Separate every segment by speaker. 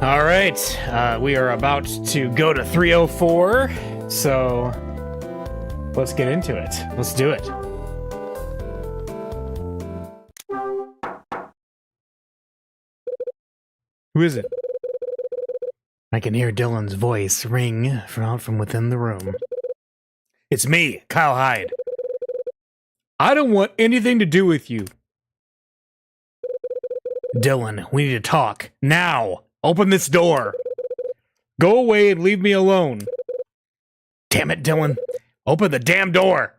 Speaker 1: All right, we are about to go to 304, so let's get into it. Let's do it. Who is it? I can hear Dylan's voice ring from within the room. It's me, Kyle Hyde. I don't want anything to do with you. Dylan, we need to talk. Now! Open this door! Go away and leave me alone. Damn it, Dylan. Open the damn door!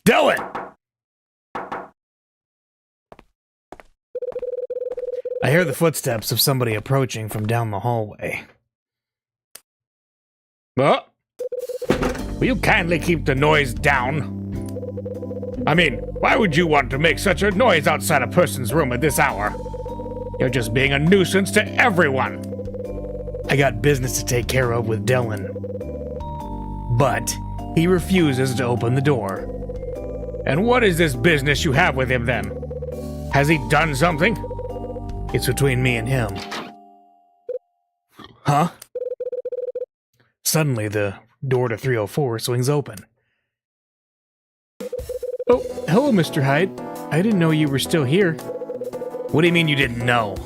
Speaker 1: Dylan! I hear the footsteps of somebody approaching from down the hallway. Will you kindly keep the noise down? I mean, why would you want to make such a noise outside a person's room at this hour? You're just being a nuisance to everyone. I got business to take care of with Dylan. But he refuses to open the door. And what is this business you have with him then? Has he done something? It's between me and him. Huh? Suddenly, the door to 304 swings open. Oh, hello, Mr. Hyde. I didn't know you were still here. What do you mean you didn't know?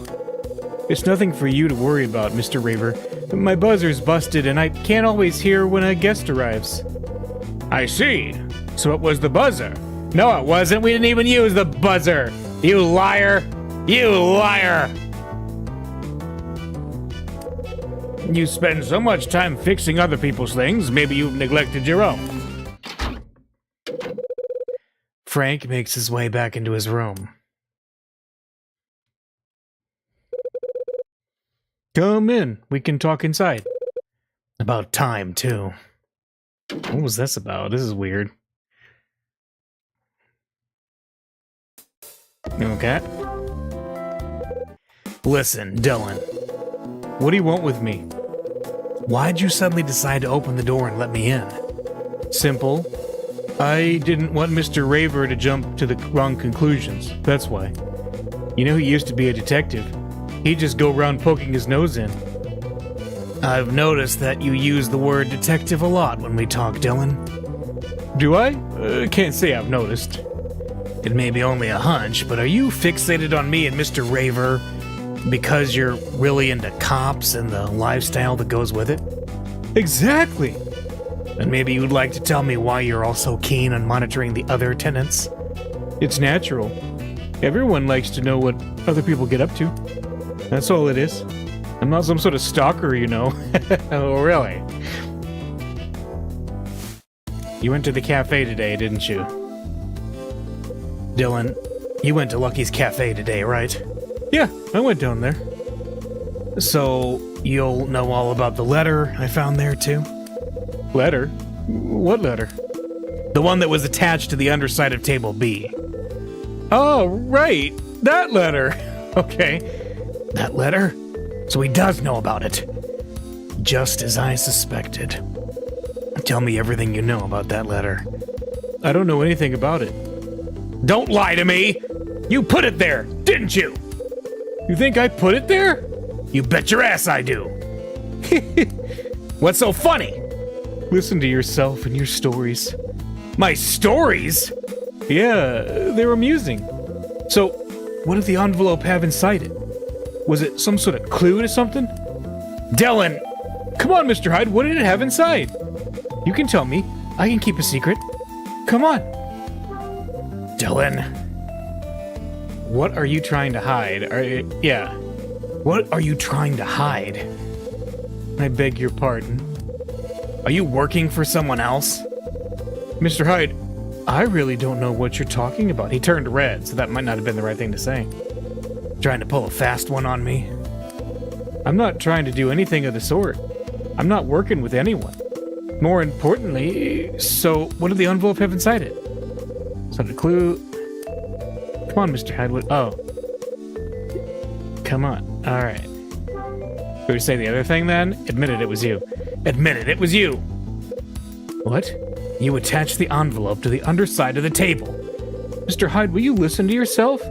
Speaker 1: It's nothing for you to worry about, Mr. Raver. My buzzer's busted and I can't always hear when a guest arrives. I see. So it was the buzzer. No, it wasn't. We didn't even use the buzzer. You liar. You liar. You spend so much time fixing other people's things, maybe you've neglected your own. Frank makes his way back into his room. Come in. We can talk inside. About time, too. What was this about? This is weird. Okay. Listen, Dylan. What do you want with me? Why'd you suddenly decide to open the door and let me in? Simple. I didn't want Mr. Raver to jump to the wrong conclusions. That's why. You know, he used to be a detective. He'd just go around poking his nose in. I've noticed that you use the word detective a lot when we talk, Dylan. Do I? Can't say I've noticed. It may be only a hunch, but are you fixated on me and Mr. Raver because you're really into cops and the lifestyle that goes with it? Exactly. And maybe you'd like to tell me why you're all so keen on monitoring the other tenants. It's natural. Everyone likes to know what other people get up to. That's all it is. I'm not some sort of stalker, you know. Oh, really? You went to the cafe today, didn't you? Dylan, you went to Lucky's Cafe today, right? Yeah, I went down there. So, you'll know all about the letter I found there, too? Letter? What letter? The one that was attached to the underside of Table B. Oh, right. That letter. Okay. That letter? So he does know about it. Just as I suspected. Tell me everything you know about that letter. I don't know anything about it. Don't lie to me! You put it there, didn't you? You think I put it there? You bet your ass I do. What's so funny? Listen to yourself and your stories. My stories? Yeah, they're amusing. So, what did the envelope have inside it? Was it some sort of clue to something? Dylan! Come on, Mr. Hyde, what did it have inside? You can tell me. I can keep a secret. Come on. Dylan. What are you trying to hide? Yeah. What are you trying to hide? I beg your pardon. Are you working for someone else? Mr. Hyde, I really don't know what you're talking about. He turned red, so that might not have been the right thing to say. Trying to pull a fast one on me? I'm not trying to do anything of the sort. I'm not working with anyone. More importantly, so what did the envelope have inside it? So the clue... Come on, Mr. Hyde. Oh. Come on. All right. Should we say the other thing then? Admit it, it was you. Admit it, it was you! What? You attached the envelope to the underside of the table. Mr. Hyde, will you listen to yourself?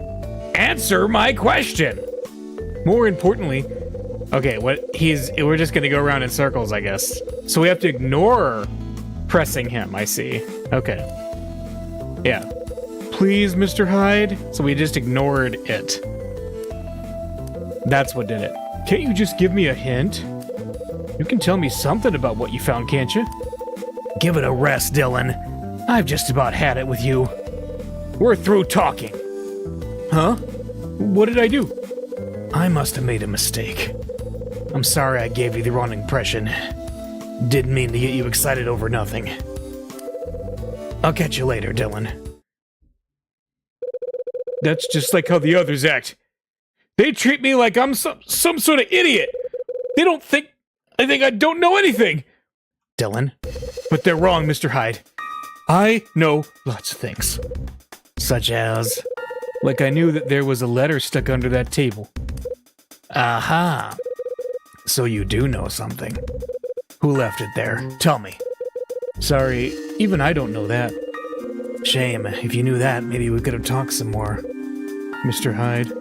Speaker 1: answer my question. More importantly, okay, we're just gonna go around in circles, I guess. So we have to ignore pressing him, I see. Okay. Yeah. Please, Mr. Hyde. So we just ignored it. That's what did it. Can't you just give me a hint? You can tell me something about what you found, can't you? Give it a rest, Dylan. I've just about had it with you. We're through talking. Huh? What did I do? I must have made a mistake. I'm sorry I gave you the wrong impression. Didn't mean to get you excited over nothing. I'll catch you later, Dylan. That's just like how the others act. They treat me like I'm some sort of idiot. They don't think I don't know anything. Dylan. But they're wrong, Mr. Hyde. I know lots of things. Such as? Like I knew that there was a letter stuck under that table. Aha. So you do know something. Who left it there? Tell me. Sorry, even I don't know that. Shame. If you knew that, maybe we could have talked some more. Mr. Hyde,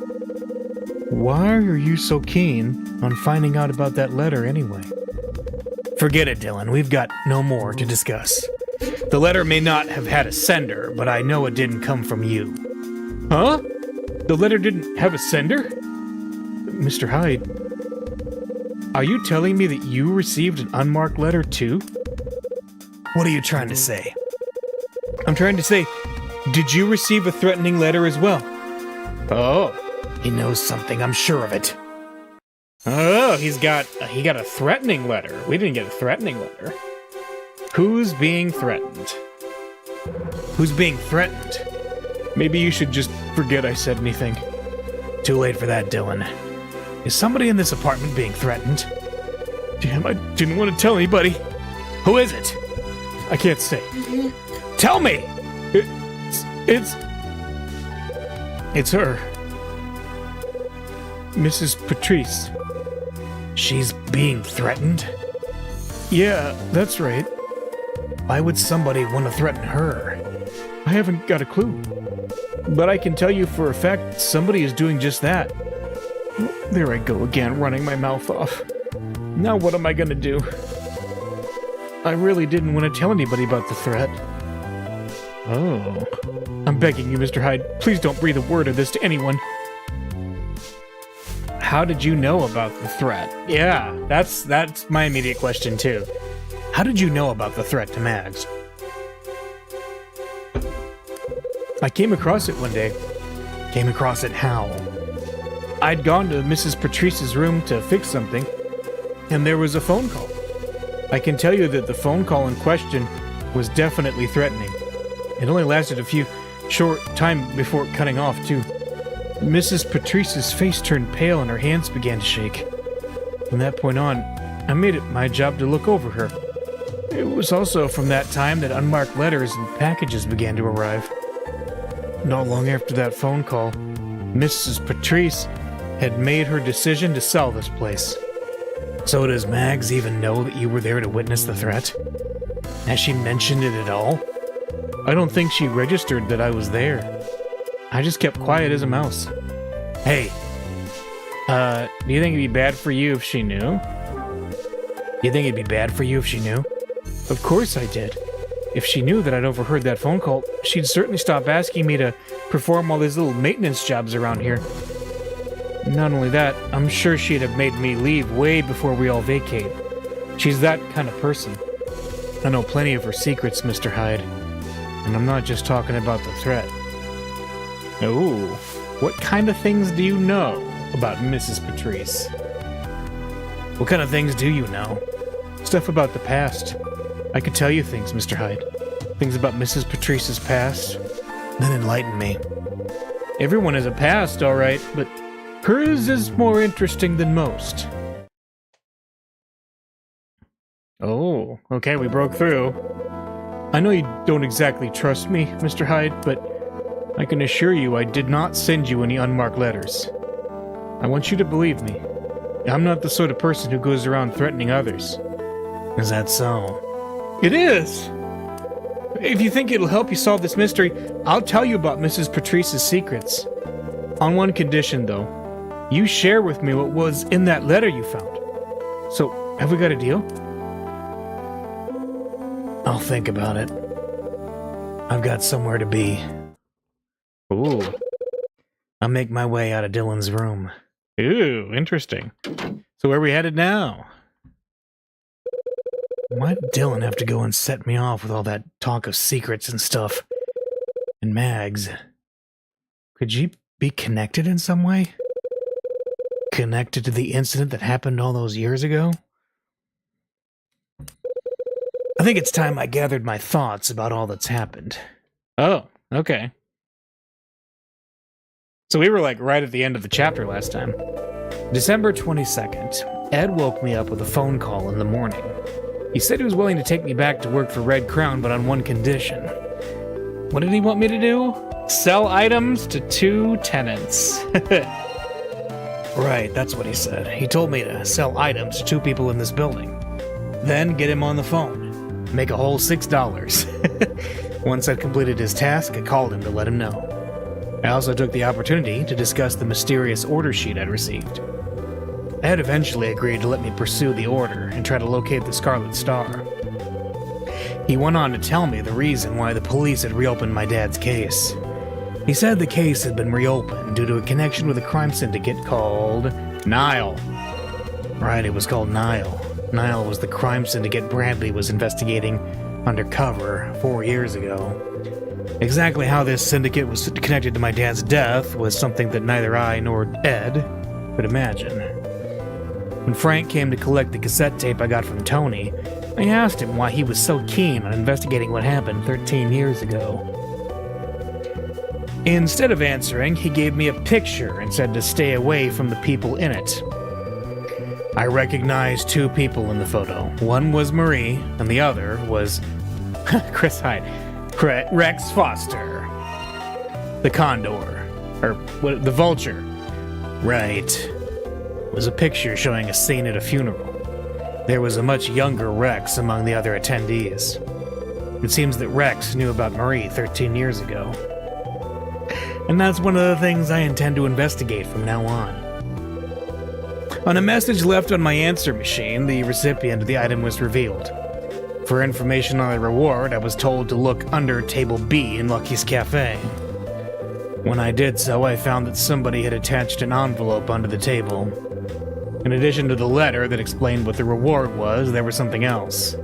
Speaker 1: why are you so keen on finding out about that letter anyway? Forget it, Dylan. We've got no more to discuss. The letter may not have had a sender, but I know it didn't come from you. Huh? The letter didn't have a sender? Mr. Hyde, are you telling me that you received an unmarked letter too? What are you trying to say? I'm trying to say, did you receive a threatening letter as well? Oh, he knows something, I'm sure of it. Oh, he got a threatening letter. We didn't get a threatening letter. Who's being threatened? Who's being threatened? Maybe you should just forget I said anything. Too late for that, Dylan. Is somebody in this apartment being threatened? Damn, I didn't want to tell anybody. Who is it? I can't say. Tell me! It's her. Mrs. Patrice. She's being threatened? Yeah, that's right. Why would somebody want to threaten her? I haven't got a clue. But I can tell you for a fact somebody is doing just that. There I go again, running my mouth off. Now what am I gonna do? I really didn't want to tell anybody about the threat. Oh. I'm begging you, Mr. Hyde, please don't breathe a word of this to anyone. How did you know about the threat? Yeah, that's my immediate question too. How did you know about the threat to Mags? I came across it one day. Came across it how? I'd gone to Mrs. Patrice's room to fix something, and there was a phone call. I can tell you that the phone call in question was definitely threatening. It only lasted a few short time before cutting off, too. Mrs. Patrice's face turned pale and her hands began to shake. From that point on, I made it my job to look over her. It was also from that time that unmarked letters and packages began to arrive. Not long after that phone call, Mrs. Patrice had made her decision to sell this place. So does Mags even know that you were there to witness the threat? Has she mentioned it at all? I don't think she registered that I was there. I just kept quiet as a mouse. Hey, do you think it'd be bad for you if she knew? Do you think it'd be bad for you if she knew? Of course I did. If she knew that I'd overheard that phone call, she'd certainly stop asking me to perform all these little maintenance jobs around here. Not only that, I'm sure she'd have made me leave way before we all vacate. She's that kind of person. I know plenty of her secrets, Mr. Hyde. And I'm not just talking about the threat. Oh, what kind of things do you know about Mrs. Patrice? What kind of things do you know? Stuff about the past. I could tell you things, Mr. Hyde. Things about Mrs. Patrice's past. Then enlighten me. Everyone has a past, all right, but hers is more interesting than most. Oh, okay, we broke through. I know you don't exactly trust me, Mr. Hyde, but I can assure you I did not send you any unmarked letters. I want you to believe me. I'm not the sort of person who goes around threatening others. Is that so? It is! If you think it'll help you solve this mystery, I'll tell you about Mrs. Patrice's secrets. On one condition, though. You share with me what was in that letter you found. So, have we got a deal? I'll think about it. I've got somewhere to be. Ooh. I'll make my way out of Dylan's room. Ooh, interesting. So where are we headed now? Why'd Dylan have to go and set me off with all that talk of secrets and stuff? And Mags. Could she be connected in some way? Connected to the incident that happened all those years ago? I think it's time I gathered my thoughts about all that's happened. Oh, okay. So we were like right at the end of the chapter last time. December 22nd, Ed woke me up with a phone call in the morning. He said he was willing to take me back to work for Red Crown, but on one condition. What did he want me to do? Sell items to 2 tenants. Right, that's what he said. He told me to sell items to 2 people in this building. Then get him on the phone. Make a whole $6. Once I'd completed his task, I called him to let him know. I also took the opportunity to discuss the mysterious order sheet I'd received. Ed eventually agreed to let me pursue the order and try to locate the Scarlet Star. He went on to tell me the reason why the police had reopened my dad's case. He said the case had been reopened due to a connection with a crime syndicate called Nile. Right, it was called Nile. Nile was the crime syndicate Bradley was investigating undercover 4 years ago. Exactly how this syndicate was connected to my dad's death was something that neither I nor Ed could imagine. When Frank came to collect the cassette tape I got from Tony, I asked him why he was so keen on investigating what happened 13 years ago. Instead of answering, he gave me a picture and said to stay away from the people in it. I recognized 2 people in the photo. One was Marie, and the other was Chris Hyde. Rex Foster. The Condor. Or, what, the Vulture. Right. It was a picture showing a scene at a funeral. There was a much younger Rex among the other attendees. It seems that Rex knew about Marie 13 years ago. And that's one of the things I intend to investigate from now on. On a message left on my answer machine, the recipient of the item was revealed. For information on the reward, I was told to look under Table B in Lucky's Cafe. When I did so, I found that somebody had attached an envelope under the table. In addition to the letter that explained what the reward was, there was something else.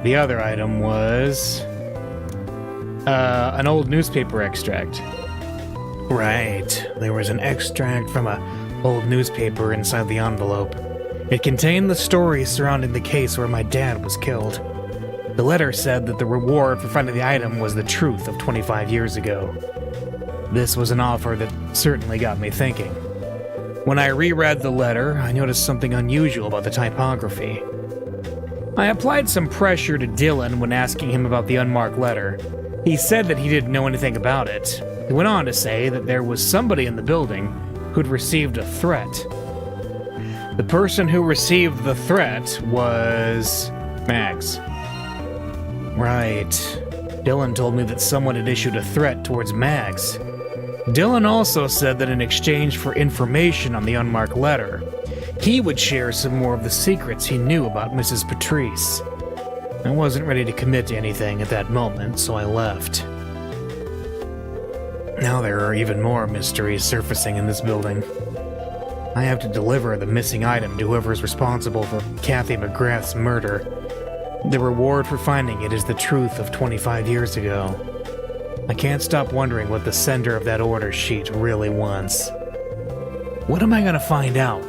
Speaker 1: The other item was an old newspaper extract. Right, there was an extract from an old newspaper inside the envelope. It contained the story surrounding the case where my dad was killed. The letter said that the reward for finding the item was the truth of 25 years ago. This was an offer that certainly got me thinking. When I reread the letter, I noticed something unusual about the typography. I applied some pressure to Dylan when asking him about the unmarked letter. He said that he didn't know anything about it. He went on to say that there was somebody in the building who'd received a threat. The person who received the threat was Mags. Right. Dylan told me that someone had issued a threat towards Mags. Dylan also said that in exchange for information on the unmarked letter, he would share some more of the secrets he knew about Mrs. Patrice. I wasn't ready to commit to anything at that moment, so I left. Now there are even more mysteries surfacing in this building. I have to deliver the missing item to whoever is responsible for Kathy McGrath's murder. The reward for finding it is the truth of 25 years ago. I can't stop wondering what the sender of that order sheet really wants. What am I going to find out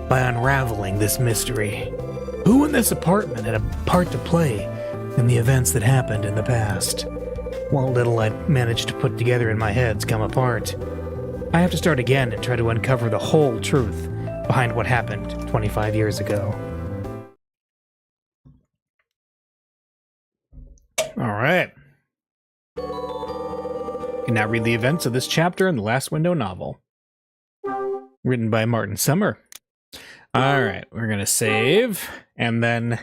Speaker 1: by unraveling this mystery? Who in this apartment had a part to play in the events that happened in the past? What little I'd managed to put together in my head's come apart. I have to start again and try to uncover the whole truth behind what happened 25 years ago. All right. You can now read the events of this chapter in the Last Window novel. Written by Martin Summer. All right, we're going to save and then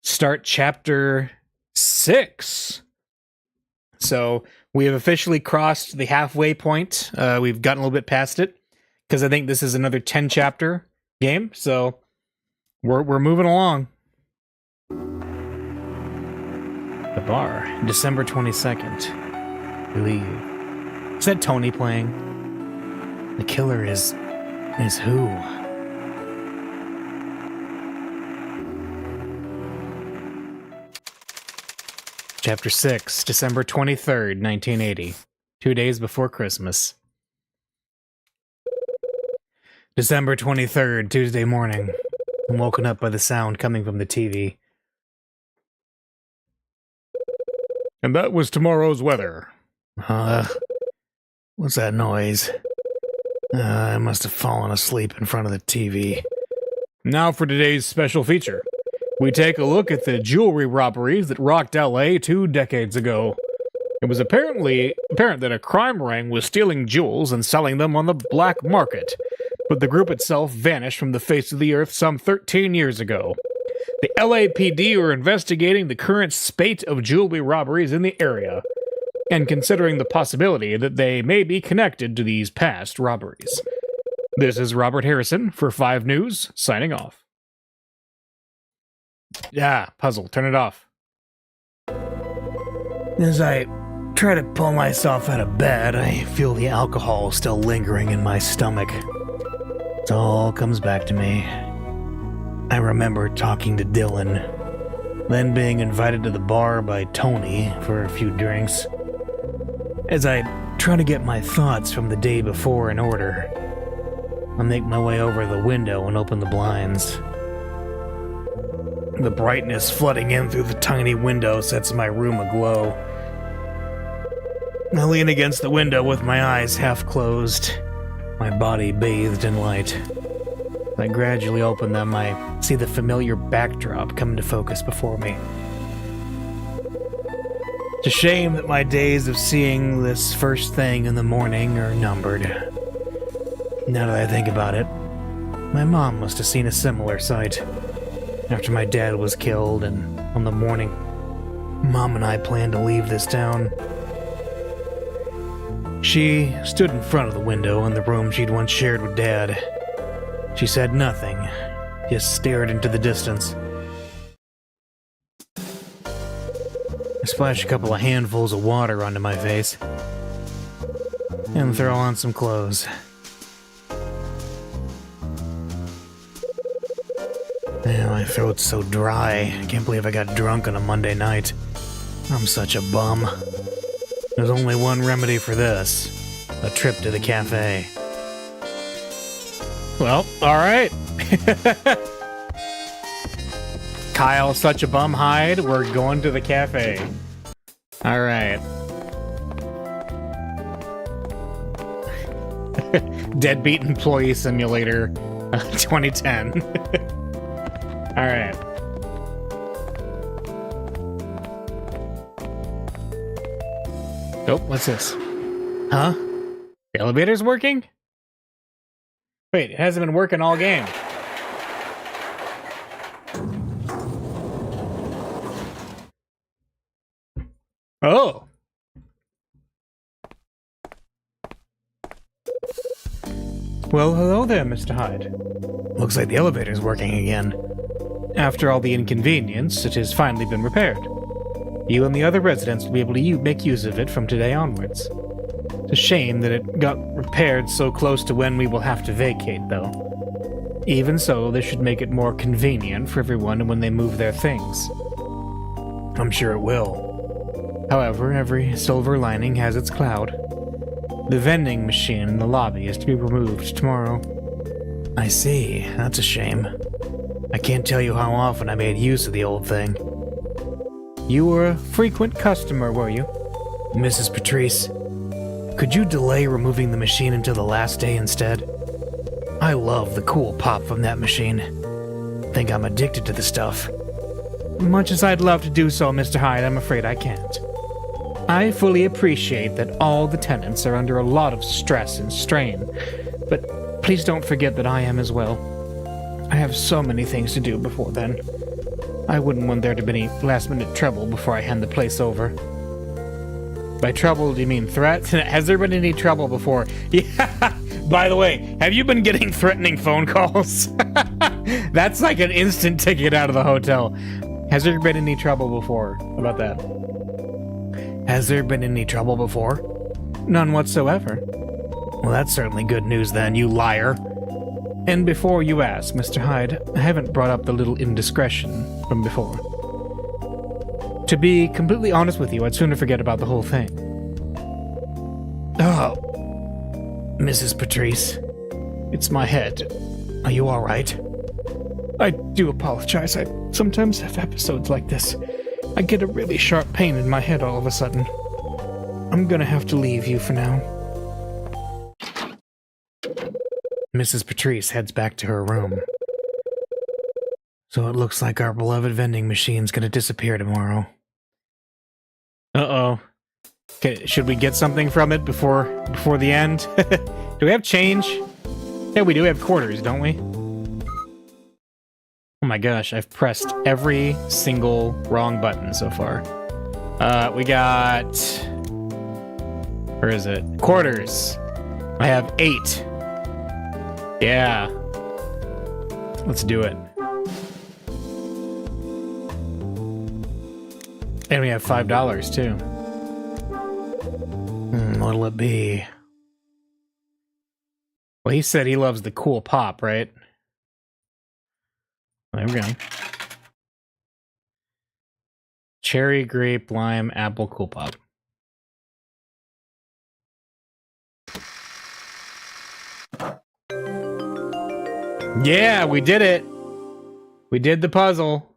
Speaker 1: start chapter 6. So We have officially crossed the halfway point. We've gotten a little bit past it because I think this is another 10 chapter game. So we're moving along. The bar, December 22nd. Believe. Is that Tony playing? The killer is who? Chapter 6, December 23rd, 1980. 2 days before Christmas. December 23rd, Tuesday morning. I'm woken up by the sound coming from the TV. And that was tomorrow's weather. What's that noise? I must have fallen asleep in front of the TV. Now for today's special feature. We take a look at the jewelry robberies that rocked LA 2 decades ago. It was apparent that a crime ring was stealing jewels and selling them on the black market, but the group itself vanished from the face of the earth some 13 years ago. The LAPD are investigating the current spate of jewelry robberies in the area, and considering the possibility that they may be connected to these past robberies. This is Robert Harrison for 5 News, signing off. Yeah, puzzle, turn it off. As I try to pull myself out of bed, I feel the alcohol still lingering in my stomach. It all comes back to me. I remember talking to Dylan, then being invited to the bar by Tony for a few drinks. As I try to get my thoughts from the day before in order, I make my way over to the window and open the blinds. The brightness flooding in through the tiny window sets my room aglow. I lean against the window with my eyes half closed, my body bathed in light. As I gradually open them, I see the familiar backdrop come into focus before me. It's a shame that my days of seeing this first thing in the morning are numbered. Now that I think about it, my mom must have seen a similar sight. After my dad was killed, and on the morning, Mom and I planned to leave this town. She stood in front of the window in the room she'd once shared with Dad. She said nothing, just stared into the distance. I splashed a couple of handfuls of water onto my face, and throw on some clothes. Man, my throat's so dry. I can't believe I got drunk on a Monday night. I'm such a bum. There's only one remedy for this. A trip to the cafe. Well, alright. Kyle, such a bum hide. We're going to the cafe. Alright. Deadbeat Employee Simulator 2010. Alright. Oh, what's this? Huh? The elevator's working? Wait, it hasn't been working all game. Oh. Well, hello there, Mr. Hyde. Looks like the elevator's working again. After all the inconvenience, it has finally been repaired. You and the other residents will be able to make use of it from today onwards. It's a shame that it got repaired so close to when we will have to vacate, though. Even so, this should make it more convenient for everyone when they move their things. I'm sure it will. However, every silver lining has its cloud. The vending machine in the lobby is to be removed tomorrow. I see. That's a shame. I can't tell you how often I made use of the old thing. You were a frequent customer, were you? Mrs. Patrice, could you delay removing the machine until the last day instead? I love the cool pop from that machine. Think I'm addicted to the stuff. Much as I'd love to do so, Mr. Hyde, I'm afraid I can't. I fully appreciate that all the tenants are under a lot of stress and strain, but please don't forget that I am as well. I have so many things to do before then. I wouldn't want there to be any last-minute trouble before I hand the place over. By trouble, do you mean threats? Has there been any trouble before? Yeah. By the way, have you been getting threatening phone calls? That's like an instant ticket out of the hotel. Has there been any trouble before? How about that? Has there been any trouble before? None whatsoever. Well, that's certainly good news then, you liar. And before you ask, Mr. Hyde, I haven't brought up the little indiscretion from before. To be completely honest with you, I'd sooner forget about the whole thing. Oh, Mrs. Patrice, it's my head. Are you all right? I do apologize. I sometimes have episodes like this. I get a really sharp pain in my head all of a sudden. I'm gonna have to leave you for now. Mrs. Patrice heads back to her room. So it looks like our beloved vending machine's gonna disappear tomorrow. Uh-oh. Okay, should we get something from it before the end? Do we have change? Yeah, we do have quarters, don't we? Oh my gosh, I've pressed every single wrong button so far. We got... Where is it? Quarters. I have 8. Yeah. Let's do it. And we have $5 too. What'll it be? Well, he said he loves the cool pop, right? There we go. Cherry, grape, lime, apple, cool pop. Yeah, we did it. We did the puzzle.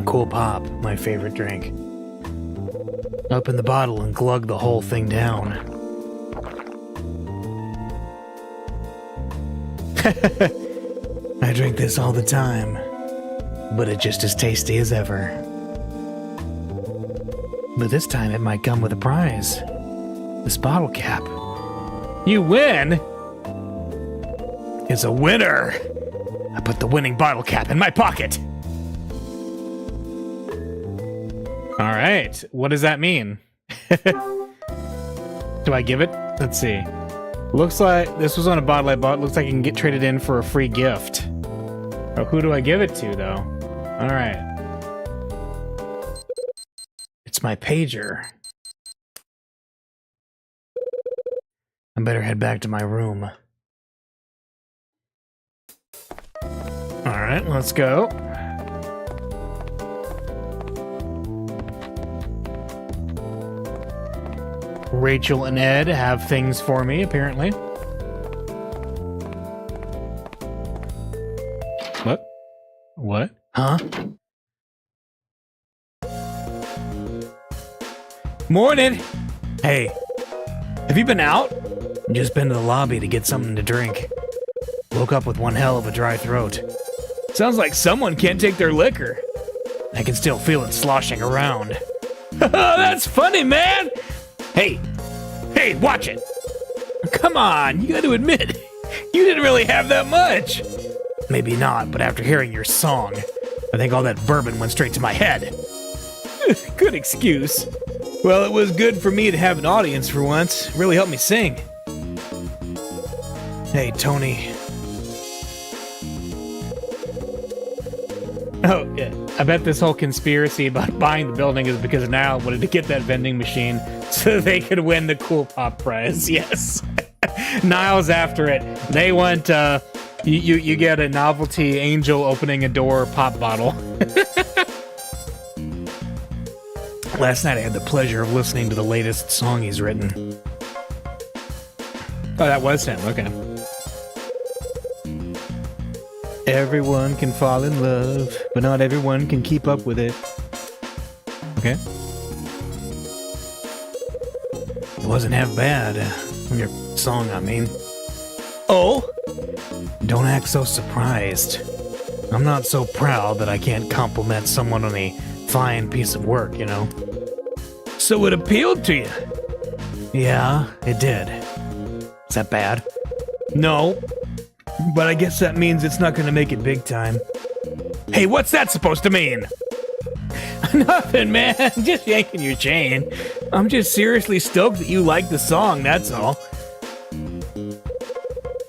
Speaker 1: Cool pop, my favorite drink. Open the bottle and glug the whole thing down. I drink this all the time, but it's just as tasty as ever. But this time it might come with a prize. This bottle cap. You win? It's a winner! I put the winning bottle cap in my pocket! Alright, what does that mean? Do I give it? Let's see. Looks like this was on a bottle I bought. Looks like I can get traded in for a free gift. Oh, who do I give it to, though? Alright. It's my pager. I better head back to my room. Alright, let's go. Rachel and Ed have things for me, apparently. What? What? Huh? Morning! Hey, have you been out? Just been to the lobby to get something to drink. Woke up with one hell of a dry throat. Sounds like someone can't take their liquor. I can still feel it sloshing around. That's funny, man! Hey, watch it! Come on, you gotta admit, you didn't really have that much. Maybe not, but after hearing your song, I think all that bourbon went straight to my head. Good excuse. Well, it was good for me to have an audience for once. It really helped me sing. Hey, Tony. Oh, yeah. I bet this whole conspiracy about buying the building is because Niall wanted to get that vending machine so they could win the cool pop prize. Yes. Niall's after it. They want, you get a novelty angel opening a door pop bottle. Last night I had the pleasure of listening to the latest song he's written. Oh, that was him. Okay. Everyone can fall in love, but not everyone can keep up with it. Okay. It wasn't half bad. Your song, I mean. Oh? Don't act so surprised. I'm not so proud that I can't compliment someone on a fine piece of work, you know? So it appealed to you? Yeah, it did. Is that bad? No. but I guess that means it's not gonna make it big time. Hey, what's that supposed to mean? Nothing, man. Just yanking your chain. I'm just seriously stoked that you like the song, that's all.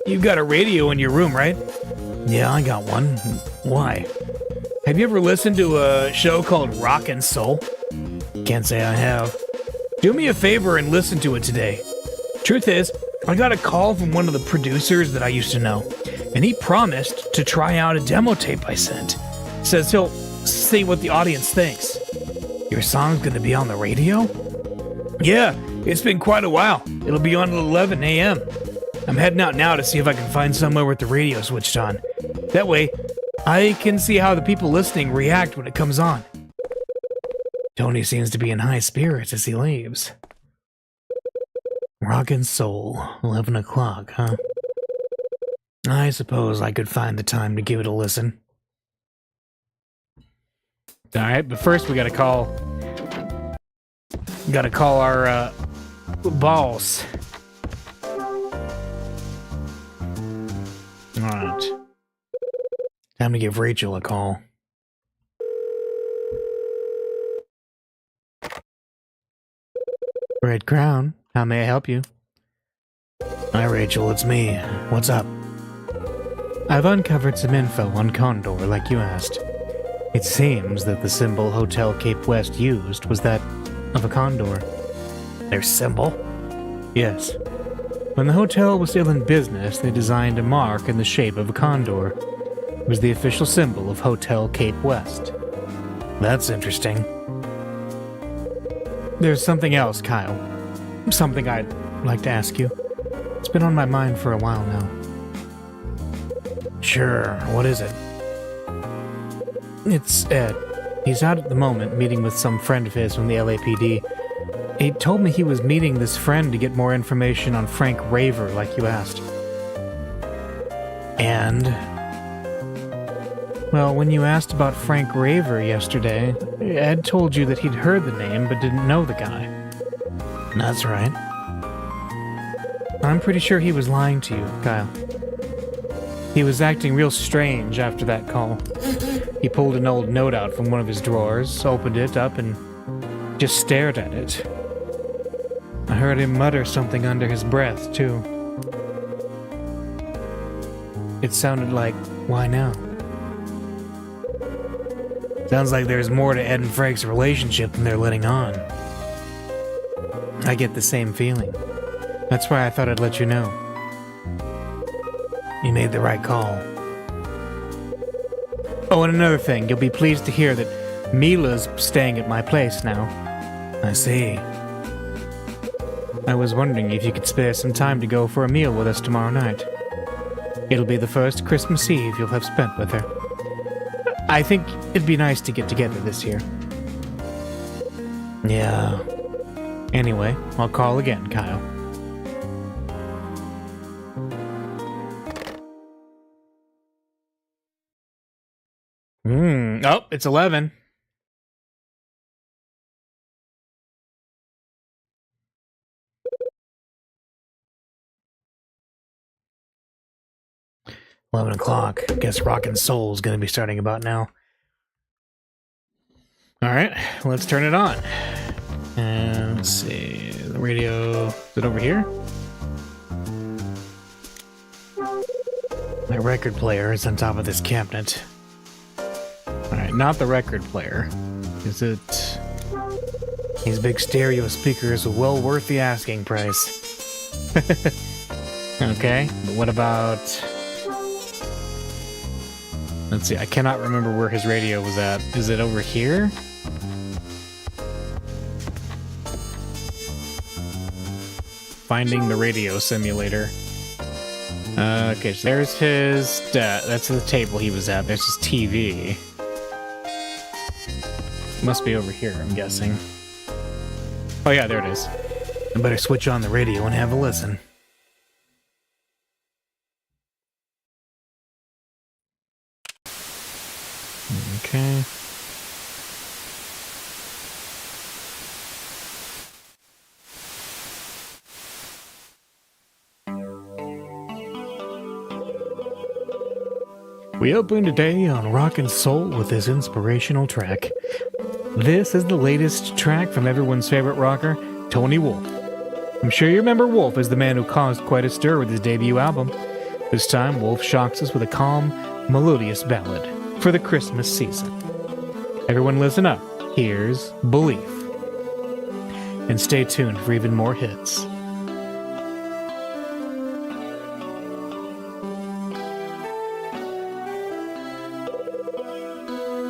Speaker 1: You've got a radio in your room, right? Yeah, I got one. Why? Have you ever listened to a show called Rockin' Soul? Can't say I have. Do me a favor and listen to it today. Truth is, I got a call from one of the producers that I used to know, and he promised to try out a demo tape I sent. Says he'll see what the audience thinks. Your song's gonna be on the radio? Yeah, it's been quite a while. It'll be on at 11 a.m. I'm heading out now to see if I can find somewhere with the radio switched on. That way, I can see how the people listening react when it comes on. Tony seems to be in high spirits as he leaves. Rockin' Soul, 11 o'clock, huh? I suppose I could find the time to give it a listen. Alright, but first we gotta call our boss. Alright. Time to give Rachel a call. Red Crown, how may I help you? Hi Rachel, it's me. What's up? I've uncovered some info on Condor like you asked. It seems that the symbol Hotel Cape West used was that of a condor. Their symbol? Yes. When the hotel was still in business, they designed a mark in the shape of a condor. It was the official symbol of Hotel Cape West. That's interesting. There's something else, Kyle. Something I'd like to ask you. It's been on my mind for a while now. Sure, what is it? It's Ed. He's out at the moment meeting with some friend of his from the LAPD. He told me he was meeting this friend to get more information on Frank Raver, like you asked. And? Well, when you asked about Frank Raver yesterday, Ed told you that he'd heard the name but didn't know the guy. That's right. I'm pretty sure he was lying to you, Kyle. He was acting real strange after that call. He pulled an old note out from one of his drawers, opened it up, and just stared at it. I heard him mutter something under his breath, too. It sounded like, why now? Sounds like there's more to Ed and Frank's relationship than they're letting on. I get the same feeling. That's why I thought I'd let you know. You made the right call. Oh, and another thing, you'll be pleased to hear that Mila's staying at my place now. I see. I was wondering if you could spare some time to go for a meal with us tomorrow night. It'll be the first Christmas Eve you'll have spent with her. I think it'd be nice to get together this year. Yeah. Anyway, I'll call again, Kyle. Oh, it's 11. $11. Guess Rockin' Soul's gonna be starting about now. Alright, let's turn it on. And let's see. The radio. Is it over here? My record player is on top of this cabinet. Alright, not the record player. Is it... These big stereo speakers are well worth the asking price. Okay, but what about... Let's see, I cannot remember where his radio was at. Is it over here? Finding the radio simulator. Okay, so there's his... that's the table he was at. There's his TV. Must be over here, I'm guessing. Oh yeah, there it is. I better switch on the radio and have a listen. Okay. We open today on Rock and Soul with this inspirational track. This is the latest track from everyone's favorite rocker, Tony Wolf. I'm sure you remember Wolf as the man who caused quite a stir with his debut album. This time, Wolf shocks us with a calm, melodious ballad for the Christmas season. Everyone listen up. Here's Belief. And stay tuned for even more hits.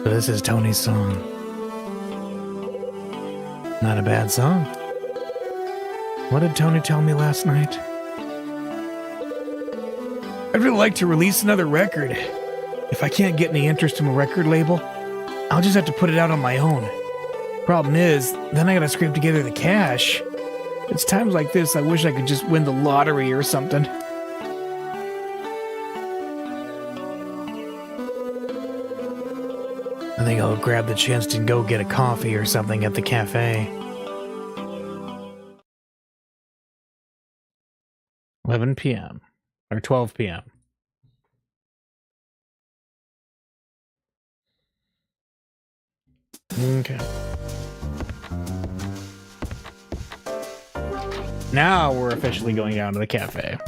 Speaker 1: So this is Tony's song. Not a bad song. What did Tony tell me last night? I'd really like to release another record. If I can't get any interest from a record label, I'll just have to put it out on my own. Problem is, then I gotta scrape together the cash. It's times like this I wish I could just win the lottery or something. I think I'll grab the chance to go get a coffee or something at the cafe. 11 p.m. or 12 p.m. Okay. Now we're officially going down to the cafe.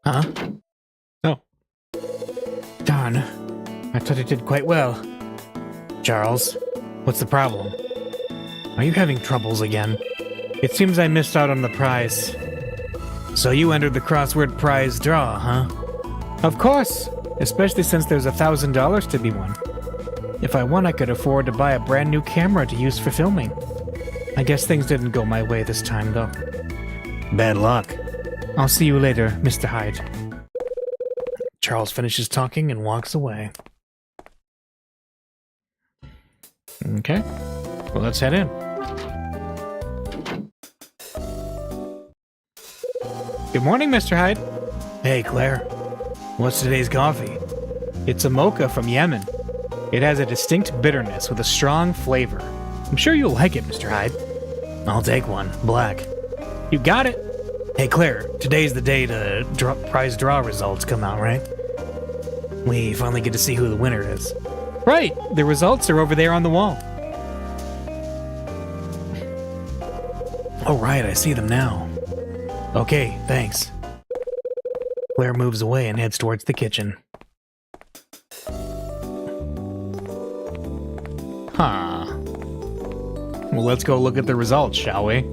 Speaker 1: Huh? Oh. Darn. I thought I did quite well. Charles, what's the problem? Are you having troubles again? It seems I missed out on the prize. So you entered the crossword prize draw, huh? Of course, especially since there's $1,000 to be won. If I won, I could afford to buy a brand new camera to use for filming. I guess things didn't go my way this time, though. Bad luck. I'll see you later, Mr. Hyde. Charles finishes talking and walks away. Okay, well, let's head in. Good morning, Mr. Hyde. Hey, Claire. What's today's coffee? It's a mocha from Yemen. It has a distinct bitterness with a strong flavor. I'm sure you'll like it, Mr. Hyde. I'll take one, black. You got it. Hey, Claire, today's the day the prize draw results come out, right? We finally get to see who the winner is. Right, the results are over there on the wall. Oh, right, I see them now. Okay, thanks. Claire moves away and heads towards the kitchen. Huh. Well, let's go look at the results, shall we?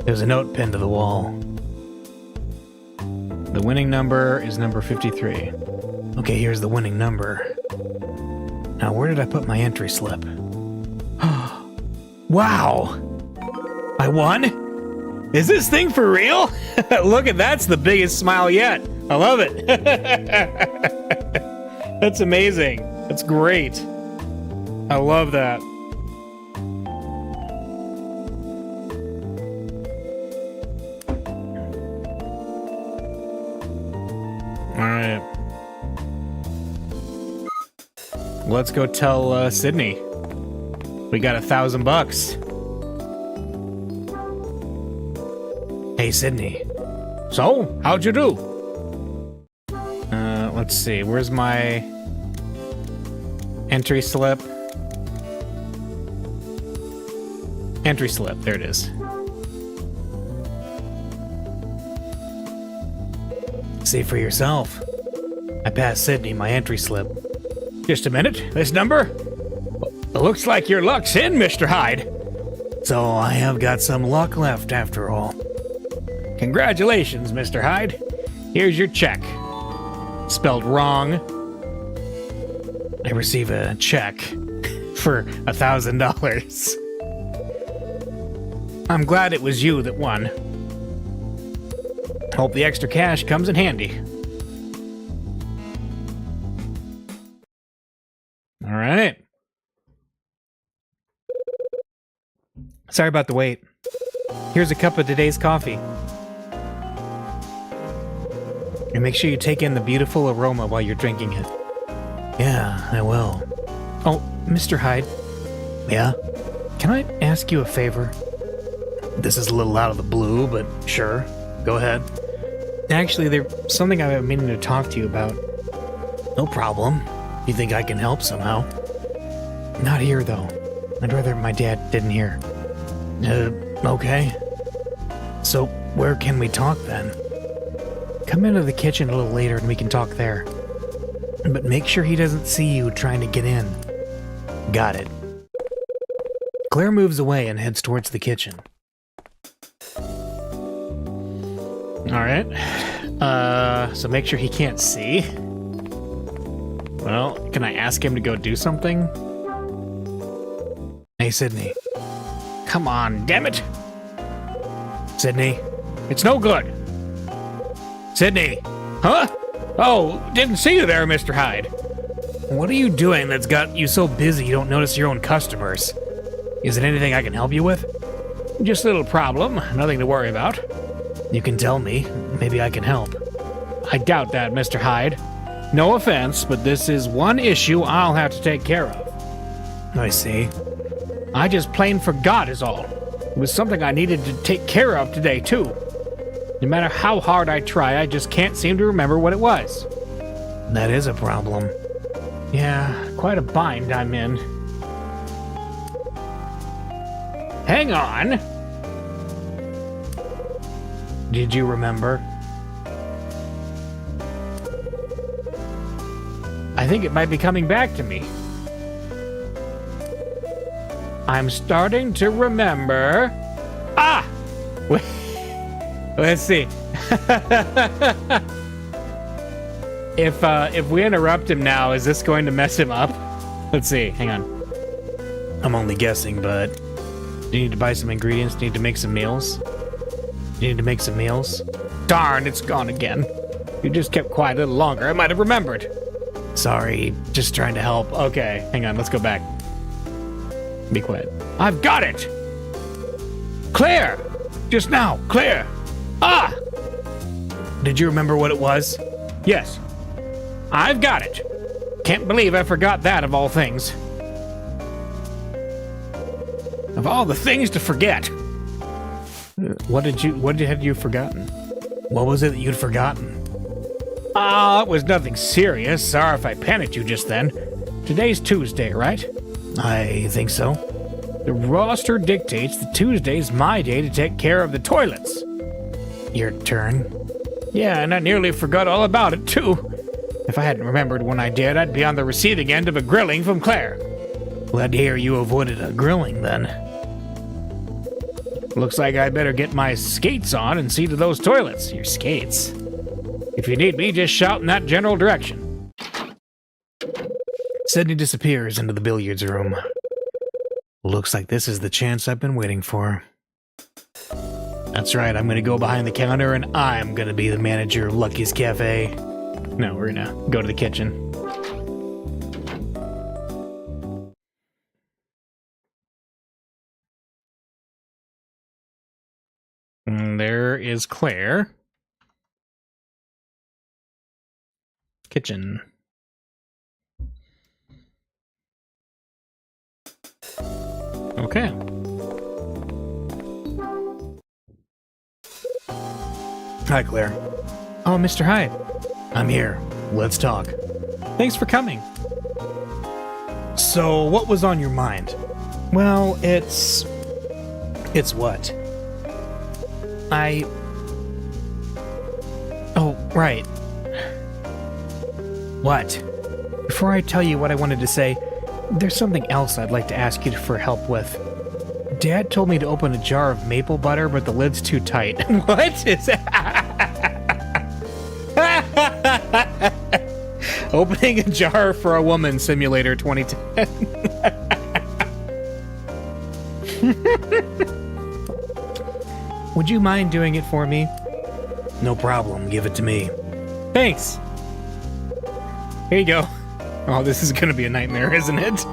Speaker 1: There's a note pinned to the wall. The winning number is number 53. Okay, here's the winning number. Now, where did I put my entry slip? Wow! I won? Is this thing for real? Look at that's the biggest smile yet. I love it. That's amazing. That's great. I love that. Alright. Let's go tell Sydney. We got $1,000. Hey, Sydney. So, how'd you do? Let's see. Where's my entry slip? Entry slip. There it is. See for yourself. I passed Sydney my entry slip. Just a minute. This number? Looks like your luck's in, Mr. Hyde. So I have got some luck left after all. Congratulations, Mr. Hyde. Here's your check. Spelled wrong. I receive a check for $1,000. I'm glad it was you that won. Hope the extra cash comes in handy. All right. Sorry about the wait. Here's a cup of today's coffee. And make sure you take in the beautiful aroma while you're drinking it. Yeah, I will. Oh, Mr. Hyde. Yeah? Can I ask you a favor? This is a little out of the blue, but sure. Go ahead. Actually, there's something I've been meaning to talk to you about. No problem. You think I can help somehow? Not here, though. I'd rather my dad didn't hear. Okay. So, where can we talk then? Come into the kitchen a little later and we can talk there. But make sure he doesn't see you trying to get in. Got it. Claire moves away and heads towards the kitchen. Alright. So make sure he can't see. Well, can I ask him to go do something? Hey, Sydney. Come on, damn it! Sydney, it's no good! Sydney! Huh? Oh, didn't see you there, Mr. Hyde. What are you doing that's got you so busy you don't notice your own customers? Is it anything I can help you with? Just a little problem, nothing to worry about. You can tell me. Maybe I can help. I doubt that, Mr. Hyde. No offense, but this is one issue I'll have to take care of. I see. I just plain forgot is all. It was something I needed to take care of today, too. No matter how hard I try, I just can't seem to remember what it was. That is a problem. Yeah, quite a bind I'm in. Hang on! Did you remember? I think it might be coming back to me. I'm starting to remember... Ah! Wait. Let's see. If we interrupt him now, is this going to mess him up? Let's see. Hang on. I'm only guessing, but... Do you need to buy some ingredients? Do you need to make some meals? Do you need to make some meals? Darn, it's gone again. You just kept quiet a little longer. I might have remembered. Sorry, just trying to help. Okay, hang on. Let's go back. Be quiet. I've got it! Claire! Just now, Claire! Ah! Did you remember what it was? Yes. I've got it. Can't believe I forgot that of all things. Of all the things to forget. What had you forgotten? What was it that you'd forgotten? Ah, it was nothing serious. Sorry if I panicked you just then. Today's Tuesday, right? I think so. The roster dictates that Tuesday's my day to take care of the toilets. Your turn. Yeah, and I nearly forgot all about it, too. If I hadn't remembered when I did, I'd be on the receiving end of a grilling from Claire. Glad to hear you avoided a grilling, then. Looks like I better get my skates on and see to those toilets. Your skates. If you need me, just shout in that general direction. Sydney disappears into the billiards room. Looks like this is the chance I've been waiting for. That's right, I'm gonna go behind the counter and I'm gonna be the manager of Lucky's Cafe. No, we're gonna go to the kitchen. And there is Claire. Kitchen. Okay. Hi, Claire. Oh, Mr. Hyde. I'm here. Let's talk. Thanks for coming. So, what was on your mind? Well, it's what? Oh, right. What? Before I tell you what I wanted to say, there's something else I'd like to ask you for help with. Dad told me to open a jar of maple butter, but the lid's too tight. What is that? Opening a jar for a woman simulator 2010. Would you mind doing it for me? No problem. Give it to me. Thanks. Here you go. Oh, this is going to be a nightmare, isn't it?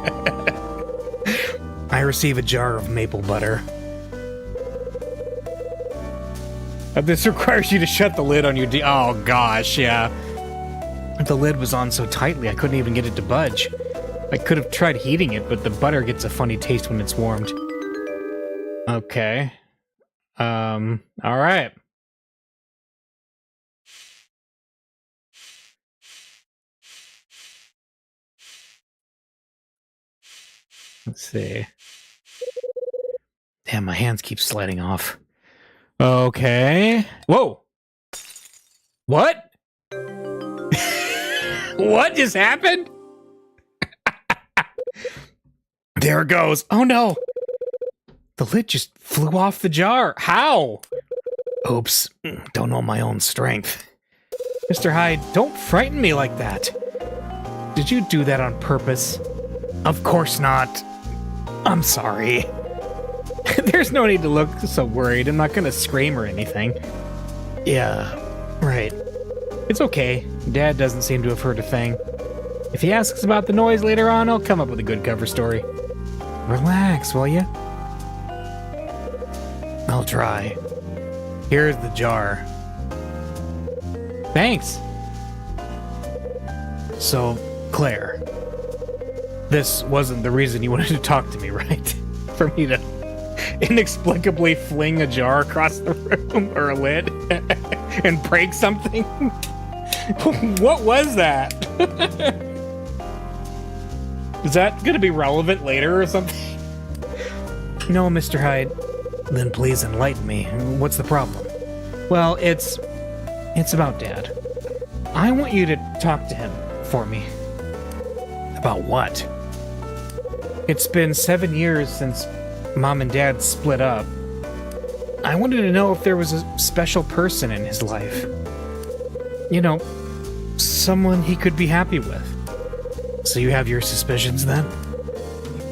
Speaker 1: I receive a jar of maple butter. This requires you to shut the lid on your oh gosh, yeah. The lid was on so tightly I couldn't even get it to budge. I could have tried heating it, but the butter gets a funny taste when it's warmed. Okay. Alright. Let's see. Damn, my hands keep sliding off. Okay. Whoa! What? What just happened? There it goes. Oh no! The lid just flew off the jar. How? Oops. Don't know my own strength. Mr. Hyde, don't frighten me like that. Did you do that on purpose? Of course not. I'm sorry. There's no need to look so worried. I'm not gonna scream or anything. Yeah, right. It's okay. Dad doesn't seem to have heard a thing. If he asks about the noise later on, I'll come up with a good cover story. Relax, will ya? I'll try. Here's the jar. Thanks. So, Claire, this wasn't the reason you wanted to talk to me, right? For me to inexplicably fling a jar across the room or a lid and break something? What was that? Is that going to be relevant later or something? No, Mr. Hyde. Then please enlighten me. What's the problem? Well, it's about Dad. I want you to talk to him for me. About what? It's been 7 years since Mom and Dad split up. I wanted to know if there was a special person in his life. You know, someone he could be happy with. So you have your suspicions then?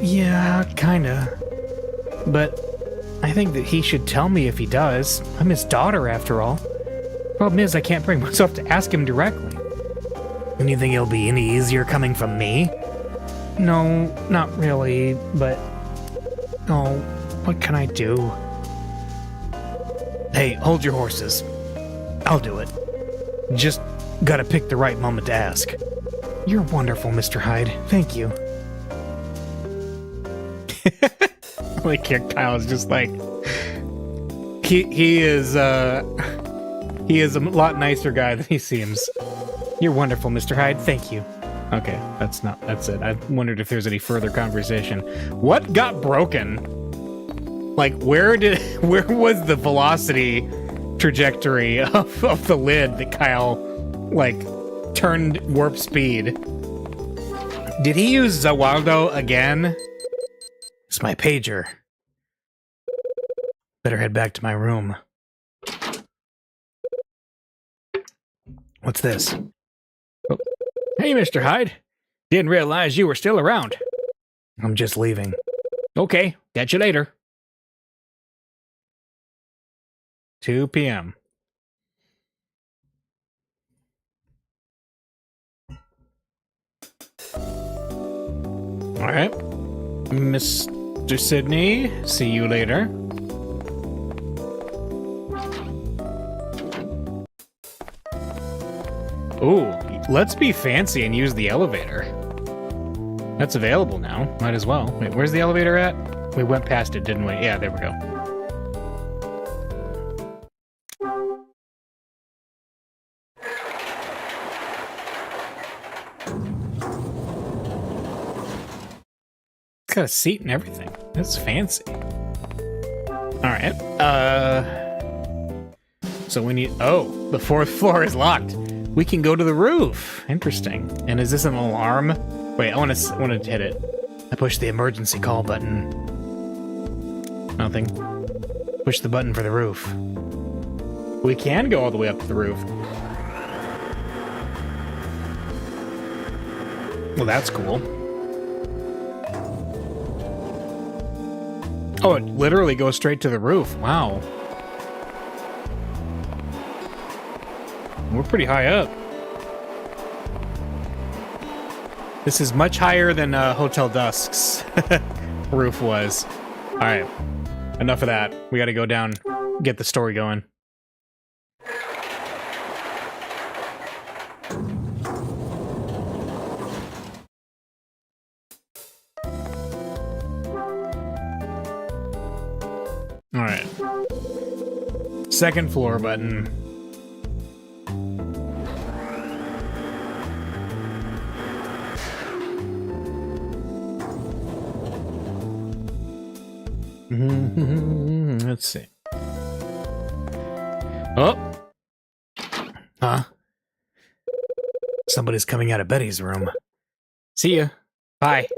Speaker 1: Yeah, kinda. But I think that he should tell me if he does. I'm his daughter, after all. Problem is, I can't bring myself to ask him directly. And you think it'll be any easier coming from me? No, not really, but... Oh, what can I do? Hey, hold your horses. I'll do it. Just gotta pick the right moment to ask. You're wonderful, Mr. Hyde. Thank you. Like, Kyle is just like... He is a lot nicer guy than he seems. You're wonderful, Mr. Hyde. Thank you. Okay, that's it. I wondered if there's any further conversation. What got broken? Like, where was the velocity trajectory of the lid that Kyle, like, turned warp speed? Did he use Zawaldo again? It's my pager. Better head back to my room. What's this? Oh. Hey, Mr. Hyde. Didn't realize you were still around. I'm just leaving. Okay, catch you later. 2 p.m. All right. Mr. Sydney, see you later. Ooh, let's be fancy and use the elevator. That's available now. Might as well. Wait, where's the elevator at? We went past it, didn't we? Yeah, there we go. It's got a seat and everything. That's fancy. Alright. So we need... Oh, the 4th floor is locked. We can go to the roof. Interesting. And is this an alarm? Wait, I want to hit it. I push the emergency call button. Nothing. Push the button for the roof. We can go all the way up to the roof. Well, that's cool. Oh, it literally goes straight to the roof. Wow. We're pretty high up. This is much higher than Hotel Dusk's roof was. All right, enough of that. We got to go down, get the story going. Alright. Second floor button. Let's see. Oh! Huh? Somebody's coming out of Betty's room. See ya. Bye.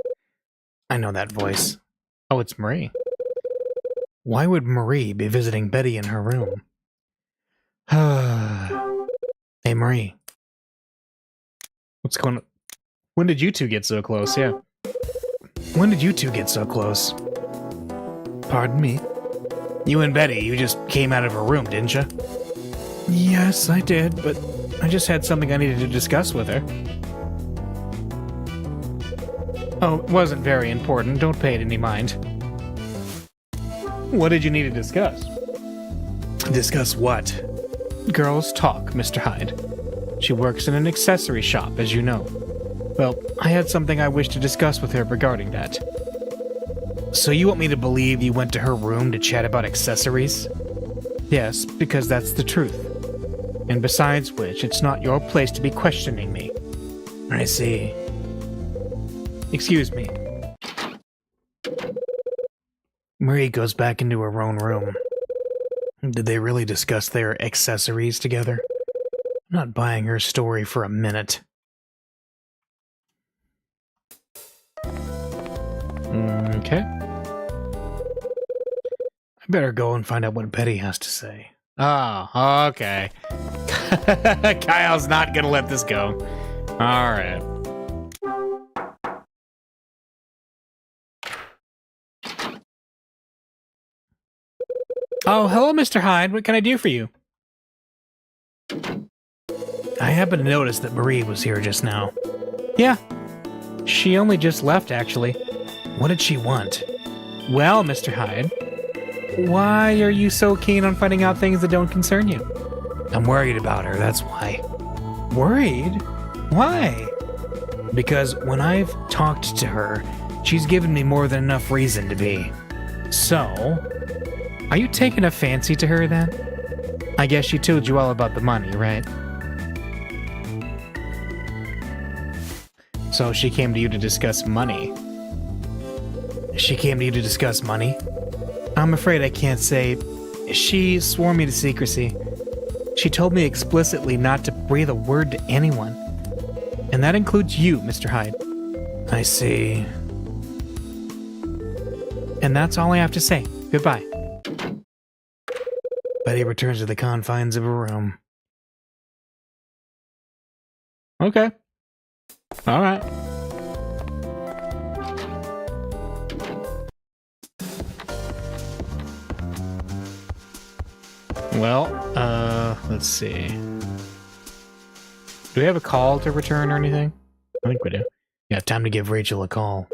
Speaker 1: I know that voice. Oh, it's Marie. Why would Marie be visiting Betty in her room? Hey, Marie. What's going on? When did you two get so close? Yeah. When did you two get so close? Pardon me? You and Betty, you just came out of her room, didn't you? Yes, I did, but I just had something I needed to discuss with her. Oh, it wasn't very important. Don't pay it any mind. What did you need to discuss? Discuss what? Girls talk, Mr. Hyde. She works in an accessory shop, as you know. Well, I had something I wished to discuss with her regarding that. So you want me to believe you went to her room to chat about accessories? Yes, because that's the truth. And besides which, it's not your place to be questioning me. I see. Excuse me. Marie goes back into her own room. Did they really discuss their accessories together? I'm not buying her story for a minute. Okay. I better go and find out what Betty has to say. Oh, okay. Kyle's not gonna let this go. Alright. Oh, hello, Mr. Hyde. What can I do for you? I happened to notice that Marie was here just now. Yeah. She only just left, actually. What did she want? Well, Mr. Hyde, why are you so keen on finding out things that don't concern you? I'm worried about her, that's why. Worried? Why? Because when I've talked to her, she's given me more than enough reason to be. So, are you taking a fancy to her then? I guess she told you all about the money, right? So she came to you to discuss money. She came to you to discuss money? I'm afraid I can't say. She swore me to secrecy. She told me explicitly not to breathe a word to anyone. And that includes you, Mr. Hyde. I see. And that's all I have to say. Goodbye. Betty returns to the confines of her room. Okay. All right. Well, let's see. Do we have a call to return or anything? I think we do. Yeah, time to give Rachel a call.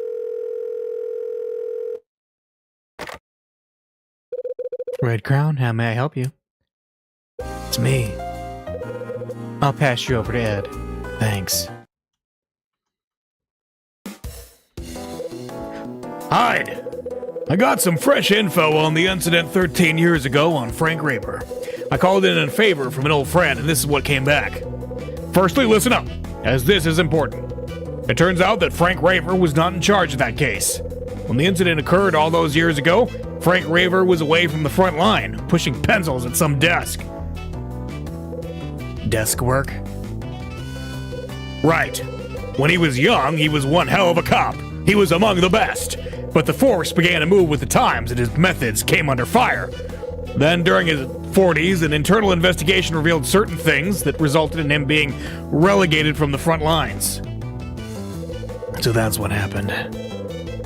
Speaker 1: Red Crown, how may I help you? It's me. I'll pass you over to Ed. Thanks. Hyde! I got some fresh info on the incident 13 years ago on Frank Raver. I called in a favor from an old friend, and this is what came back. Firstly, listen up, as this is important. It turns out that Frank Raver was not in charge of that case. When the incident occurred all those years ago, Frank Raver was away from the front line, pushing pencils at some desk. Desk work? Right. When he was young, he was one hell of a cop. He was among the best. But the force began to move with the times and his methods came under fire. Then during his 40s, an internal investigation revealed certain things that resulted in him being relegated from the front lines. So that's what happened.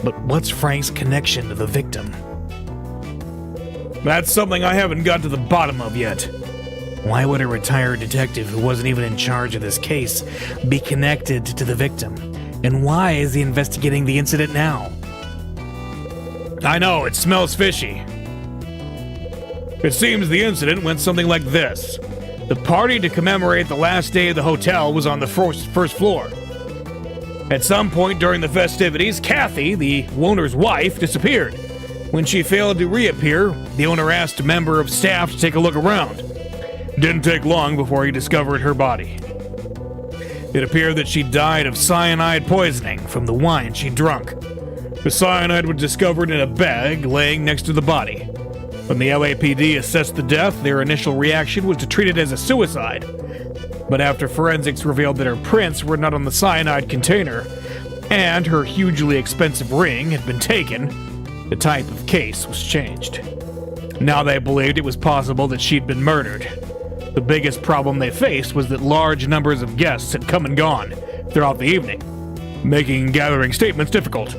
Speaker 1: But what's Frank's connection to the victim? That's something I haven't got to the bottom of yet. Why would a retired detective who wasn't even in charge of this case be connected to the victim? And why is he investigating the incident now? I know, it smells fishy. It seems the incident went something like this. The party to commemorate the last day of the hotel was on the first floor. At some point during the festivities, Kathy, the owner's wife, disappeared. When she failed to reappear, the owner asked a member of staff to take a look around. Didn't take long before he discovered her body. It appeared that she died of cyanide poisoning from the wine she drunk. The cyanide was discovered in a bag laying next to the body. When the LAPD assessed the death, their initial reaction was to treat it as a suicide. But after forensics revealed that her prints were not on the cyanide container, and her hugely expensive ring had been taken, the type of case was changed. Now they believed it was possible that she'd been murdered. The biggest problem they faced was that large numbers of guests had come and gone throughout the evening, making gathering statements difficult.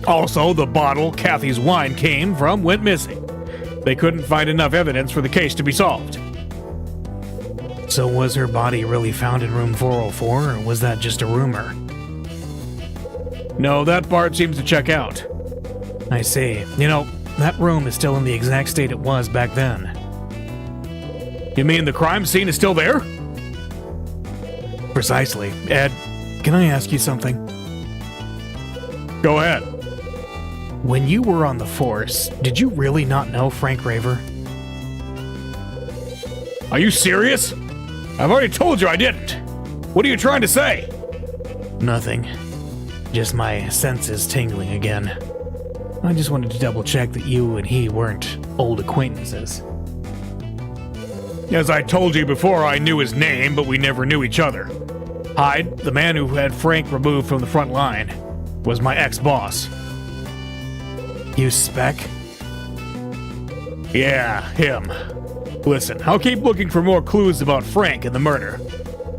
Speaker 1: Also, the bottle Kathy's wine came from went missing. They couldn't find enough evidence for the case to be solved. So was her body really found in room 404, or was that just a rumor? No, that part seems to check out. I see. You know, that room is still in the exact state it was back then. You mean the crime scene is still there? Precisely. Ed, can I ask you something? Go ahead. When you were on the force, did you really not know Frank Raver? Are you serious? I've already told you I didn't. What are you trying to say? Nothing. Just my senses tingling again. I just wanted to double check that you and he weren't old acquaintances. As I told you before, I knew his name, but we never knew each other. Hyde, the man who had Frank removed from the front line, was my ex-boss. You spec? Yeah, him. Listen, I'll keep looking for more clues about Frank and the murder.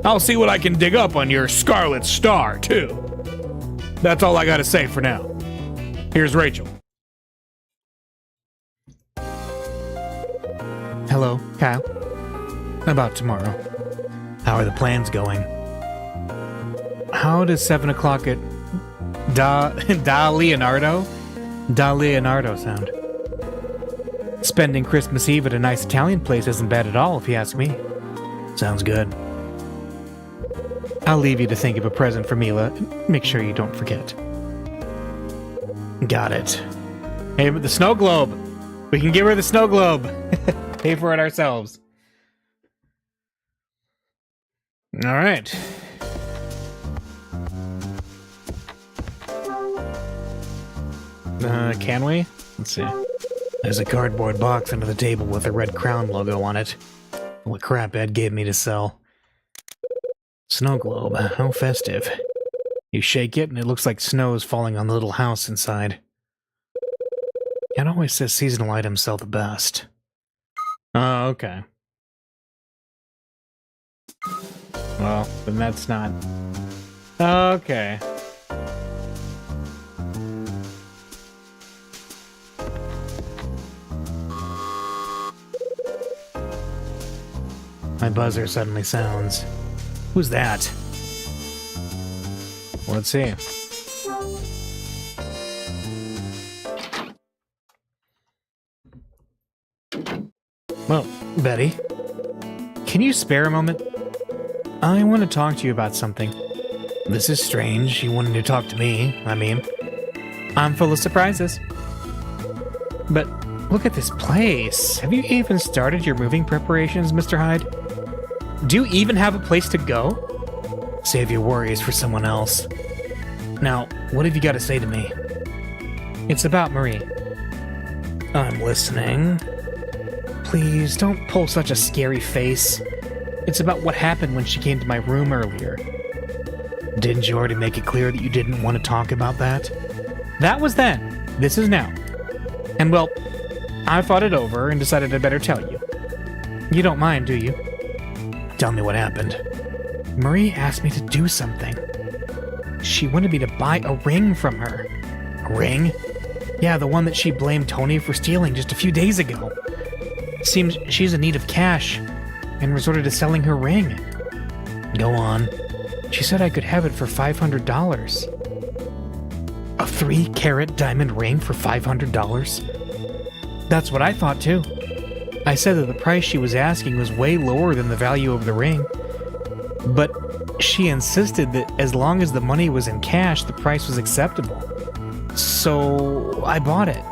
Speaker 1: I'll see what I can dig up on your Scarlet Star, too. That's all I gotta say for now. Here's Rachel. Hello, Kyle. About tomorrow. How are the plans going? How does 7 o'clock at Da Leonardo sound? Spending Christmas Eve at a nice Italian place isn't bad at all, if you ask me. Sounds good. I'll leave you to think of a present for Mila. Make sure you don't forget. Got it. Hey, but the snow globe. We can give her the snow globe. Pay for it ourselves. All right. Can we? Let's see. There's a cardboard box under the table with a red crown logo on it. What crap Ed gave me to sell. Snow globe, how festive. You shake it and it looks like snow is falling on the little house inside. It always says seasonal items sell the best. Oh, okay. Well, then that's not... Okay. My buzzer suddenly sounds. Who's that? Let's see. Well, Betty, can you spare a moment? I want to talk to you about something. This is strange, you wanting to talk to me, I mean. I'm full of surprises. But look at this place. Have you even started your moving preparations, Mr. Hyde? Do you even have a place to go? Save your worries for someone else. Now, what have you got to say to me? It's about Marie. I'm listening. Please, don't pull such a scary face. It's about what happened when she came to my room earlier. Didn't you already make it clear that you didn't want to talk about that? That was then. This is now. And well, I thought it over and decided I'd better tell you. You don't mind, do you? Tell me what happened. Marie asked me to do something. She wanted me to buy a ring from her. A ring? Yeah, the one that she blamed Tony for stealing just a few days ago. Seems she's in need of cash and resorted to selling her ring. Go on. She said I could have it for $500. A 3-carat diamond ring for $500? That's what I thought too. I said that the price she was asking was way lower than the value of the ring. But she insisted that as long as the money was in cash, the price was acceptable. So I bought it.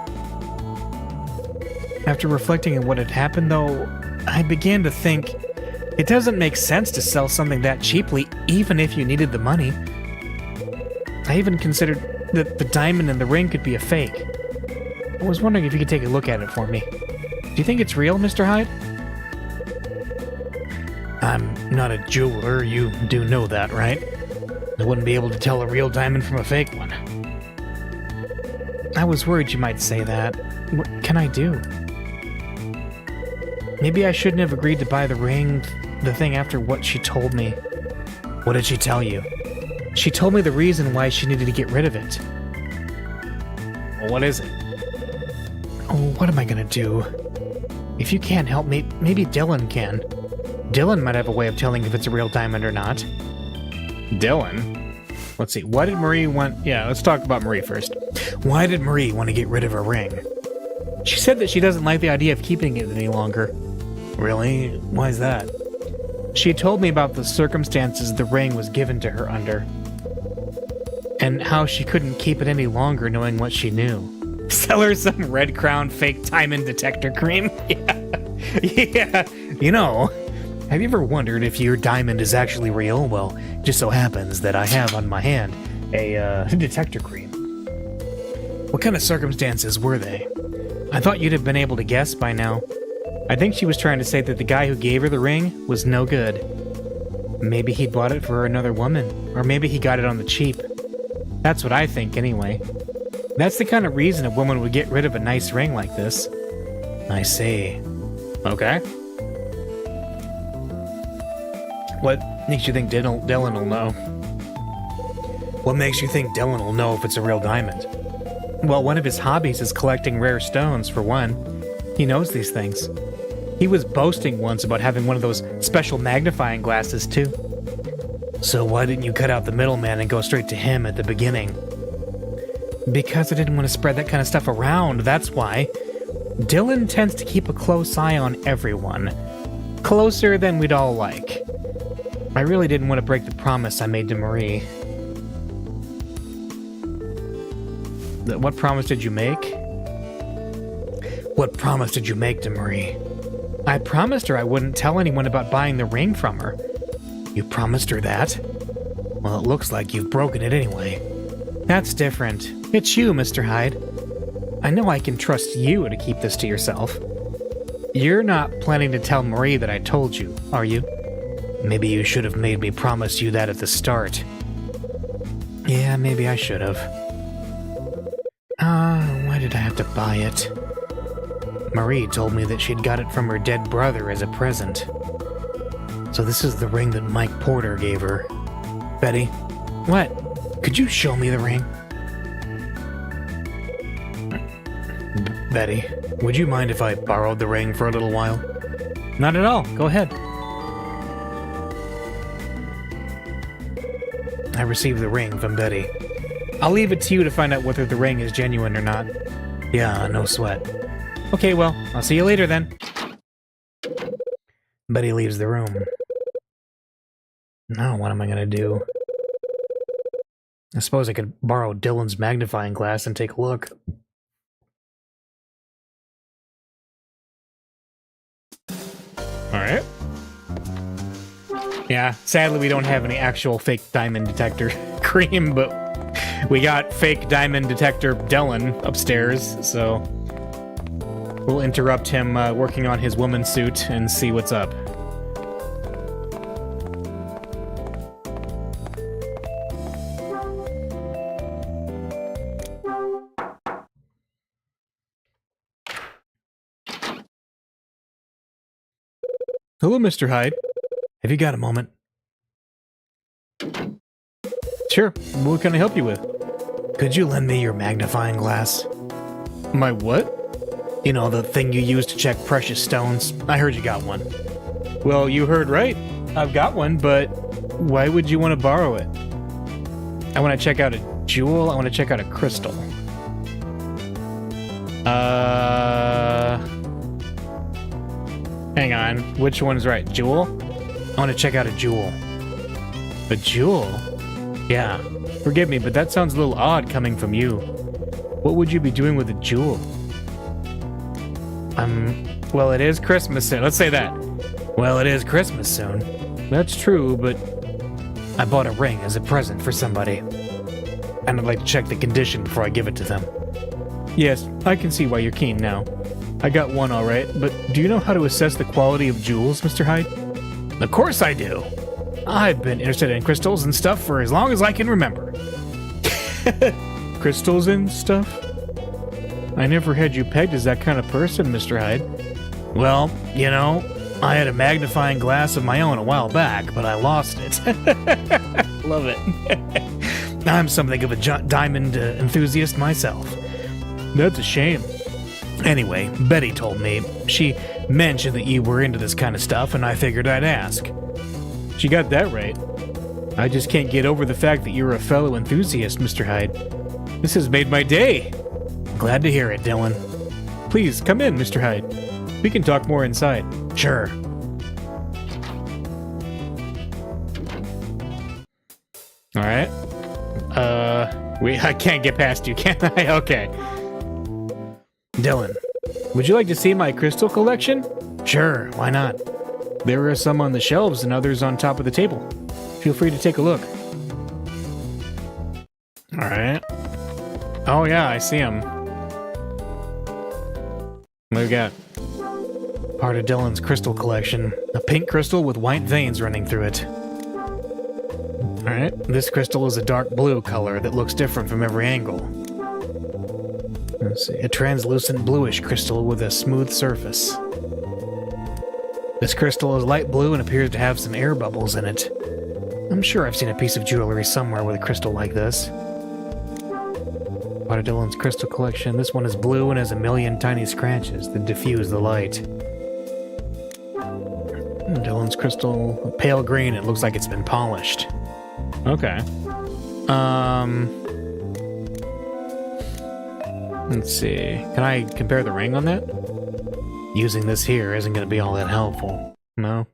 Speaker 1: After reflecting on what had happened, though, I began to think it doesn't make sense to sell something that cheaply, even if you needed the money. I even considered that the diamond in the ring could be a fake. I was wondering if you could take a look at it for me. Do you think it's real, Mr. Hyde? I'm not a jeweler, you do know that, right? I wouldn't be able to tell a real diamond from a fake one. I was worried you might say that. What can I do? Maybe I shouldn't have agreed to buy the ring, the thing after what she told me. What did she tell you? She told me the reason why she needed to get rid of it. Well, what is it? Oh, what am I gonna do? If you can't help me, maybe Dylan can. Dylan might have a way of telling if it's a real diamond or not. Dylan? Let's see, why did Marie want... Yeah, let's talk about Marie first. Why did Marie want to get rid of her ring? She said that she doesn't like the idea of keeping it any longer. Really? Why is that? She had told me about the circumstances the ring was given to her under. And how she couldn't keep it any longer knowing what she knew. Sell her some Red Crown fake diamond detector cream? Yeah. You know, have you ever wondered if your diamond is actually real? Well, it just so happens that I have on my hand a detector cream. What kind of circumstances were they? I thought you'd have been able to guess by now. I think she was trying to say that the guy who gave her the ring was no good. Maybe he bought it for another woman, or maybe he got it on the cheap. That's what I think, anyway. That's the kind of reason a woman would get rid of a nice ring like this. I see. Okay. What makes you think Dylan will know? What makes you think Dylan will know if it's a real diamond? Well, one of his hobbies is collecting rare stones, for one. He knows these things. He was boasting once about having one of those special magnifying glasses, too. So why didn't you cut out the middleman and go straight to him at the beginning? Because I didn't want to spread that kind of stuff around, that's why. Dylan tends to keep a close eye on everyone. Closer than we'd all like. I really didn't want to break the promise I made to Marie. What promise did you make? What promise did you make to Marie? I promised her I wouldn't tell anyone about buying the ring from her. You promised her that? Well, it looks like you've broken it anyway. That's different. It's you, Mr. Hyde. I know I can trust you to keep this to yourself. You're not planning to tell Marie that I told you, are you? Maybe you should have made me promise you that at the start. Yeah, maybe I should have. Why did I have to buy it? Marie told me that she'd got it from her dead brother as a present. So this is the ring that Mike Porter gave her. Betty? What? Could you show me the ring? Betty, would you mind if I borrowed the ring for a little while? Not at all. Go ahead. I received the ring from Betty. I'll leave it to you to find out whether the ring is genuine or not. Yeah, no sweat. Okay, well, I'll see you later then. Betty leaves the room. Now what am I gonna do? I suppose I could borrow Dylan's magnifying glass and take a look. Alright. Yeah, sadly we don't have any actual fake diamond detector cream, but we got fake diamond detector Dylan upstairs, so we'll interrupt him working on his woman suit and see what's up. Hello, Mr. Hyde. Have you got a moment? Sure. What can I help you with? Could you lend me your magnifying glass? My what? You know, the thing you use to check precious stones. I heard you got one. Well, you heard right. I've got one, but why would you want to borrow it? I want to check out a jewel. I want to check out a crystal. Hang on. Which one's right? Jewel? I want to check out a jewel. A jewel? Yeah. Forgive me, but that sounds a little odd coming from you. What would you be doing with a jewel? Well, it is Christmas soon. Let's say that. Well, it is Christmas soon. That's true, but I bought a ring as a present for somebody. And I'd like to check the condition before I give it to them. Yes, I can see why you're keen now. I got one all right, but do you know how to assess the quality of jewels, Mr. Hyde? Of course I do. I've been interested in crystals and stuff for as long as I can remember. Crystals and stuff? I never had you pegged as that kind of person, Mr. Hyde. Well, you know, I had a magnifying glass of my own a while back, but I lost it. Love it. I'm something of a diamond enthusiast myself. That's a shame. Anyway, Betty told me. She mentioned that you were into this kind of stuff, and I figured I'd ask. She got that right. I just can't get over the fact that you're a fellow enthusiast, Mr. Hyde. This has made my day. Glad to hear it, Dylan. Please, come in, Mr. Hyde. We can talk more inside. Sure. Alright. I can't get past you, can I? Okay. Dylan, would you like to see my crystal collection? Sure, why not? There are some on the shelves and others on top of the table. Feel free to take a look. Alright. Oh yeah, I see them. What do we got? Part of Dylan's crystal collection. A pink crystal with white veins running through it. Alright, this crystal is a dark blue color that looks different from every angle. Let's see, a translucent bluish crystal with a smooth surface. This crystal is light blue and appears to have some air bubbles in it. I'm sure I've seen a piece of jewelry somewhere with a crystal like this. Part of Dylan's crystal collection. This one is blue and has a million tiny scratches that diffuse the light. Dylan's crystal, pale green. It looks like it's been polished. Okay. Let's see. Can I compare the ring on that? Using this here isn't going to be all that helpful. No?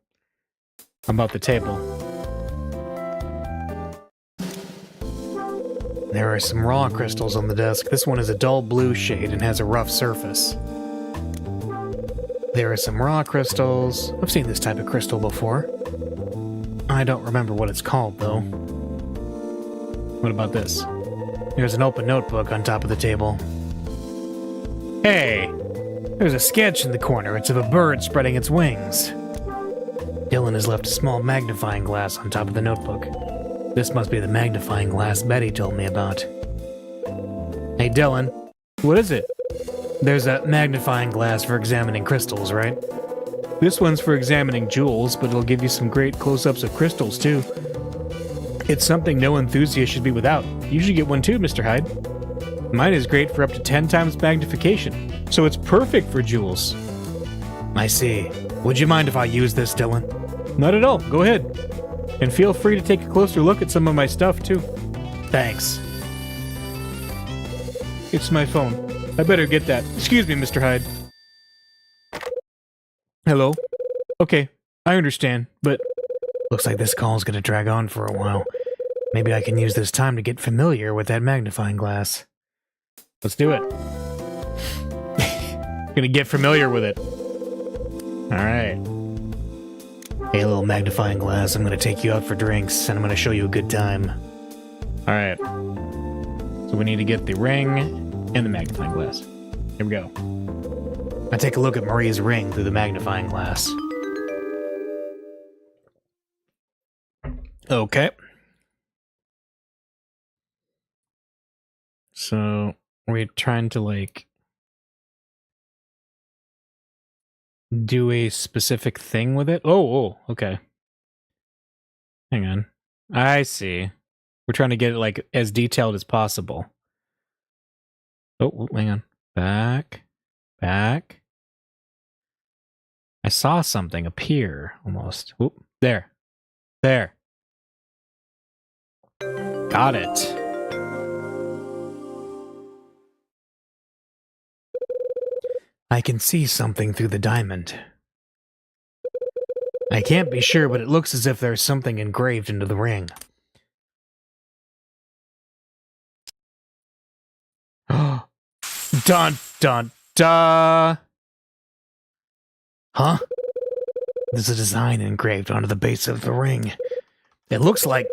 Speaker 1: How about the table? There are some raw crystals on the desk. This one is a dull blue shade and has a rough surface. There are some raw crystals. I've seen this type of crystal before. I don't remember what it's called, though. What about this? There's an open notebook on top of the table. Hey! There's a sketch in the corner. It's of a bird spreading its wings. Dylan has left a small magnifying glass on top of the notebook. This must be the magnifying glass Betty told me about. Hey, Dylan. What is it? There's a magnifying glass for examining crystals, right? This one's for examining jewels, but it'll give you some great close-ups of crystals, too. It's something no enthusiast should be without. You should get one too, Mr. Hyde. Mine is great for up to 10 times magnification, so it's perfect for jewels. I see. Would you mind if I use this, Dylan? Not at all. Go ahead. And feel free to take a closer look at some of my stuff, too. Thanks. It's my phone. I better get that. Excuse me, Mr. Hyde. Hello? Okay, I understand, but... Looks like this call's gonna drag on for a while. Maybe I can use this time to get familiar with that magnifying glass. Let's do it. Gonna get familiar with it. Alright. Hey, little magnifying glass, I'm gonna take you out for drinks, and I'm gonna show you a good time. Alright. So we need to get the ring and the magnifying glass. Here we go. I take a look at Marie's ring through the magnifying glass. Okay. So, we're trying to, like, do a specific thing with it? Oh, okay. Hang on. I see. We're trying to get it, like, as detailed as possible. Oh, hang on. Back. I saw something appear, almost. Oop, there. Got it. I can see something through the diamond. I can't be sure, but it looks as if there's something engraved into the ring. Dun dun dun! Huh? There's a design engraved onto the base of the ring. It looks like...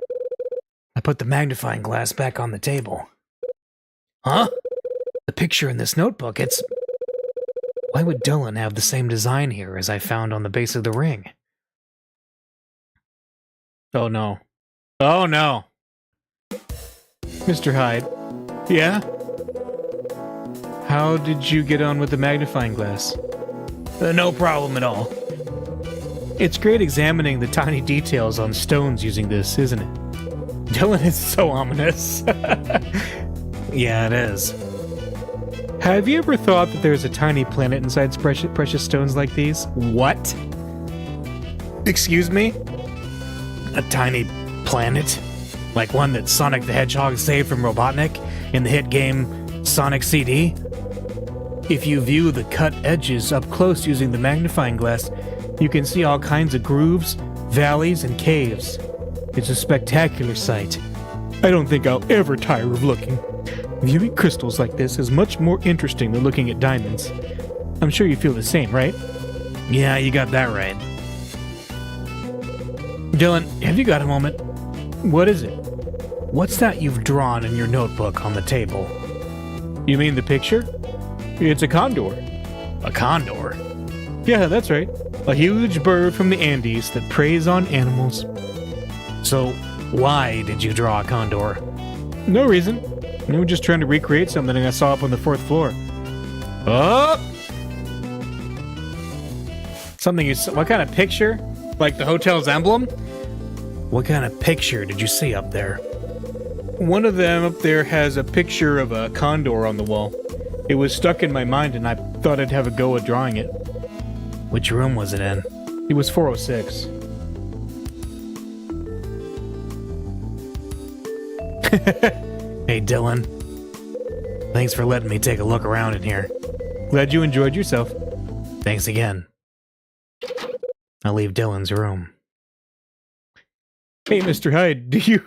Speaker 1: I put the magnifying glass back on the table. Huh? The picture in this notebook, it's... Why would Dylan have the same design here as I found on the base of the ring? Oh no. Oh no! Mr. Hyde. Yeah? How did you get on with the magnifying glass? No problem at all. It's great examining the tiny details on stones using this, isn't it? Dylan is so ominous. Yeah, it is. Have you ever thought that there's a tiny planet inside precious stones like these? What? Excuse me? A tiny planet? Like one that Sonic the Hedgehog saved from Robotnik in the hit game Sonic CD? If you view the cut edges up close using the magnifying glass, you can see all kinds of grooves, valleys, and caves. It's a spectacular sight. I don't think I'll ever tire of looking. Viewing crystals like this is much more interesting than looking at diamonds. I'm sure you feel the same, right? Yeah, you got that right. Dylan, have you got a moment? What is it? What's that you've drawn in your notebook on the table? You mean the picture? It's a condor. A condor? Yeah, that's right. A huge bird from the Andes that preys on animals. So, why did you draw a condor? No reason. We were just trying to recreate something I saw up on the 4th floor. Oh! Something you saw. What kind of picture? Like the hotel's emblem? What kind of picture did you see up there? One of them up there has a picture of a condor on the wall. It was stuck in my mind and I thought I'd have a go at drawing it. Which room was it in? It was 406. Hey, Dylan. Thanks for letting me take a look around in here. Glad you enjoyed yourself. Thanks again. I'll leave Dylan's room. Hey, Mr. Hyde, do your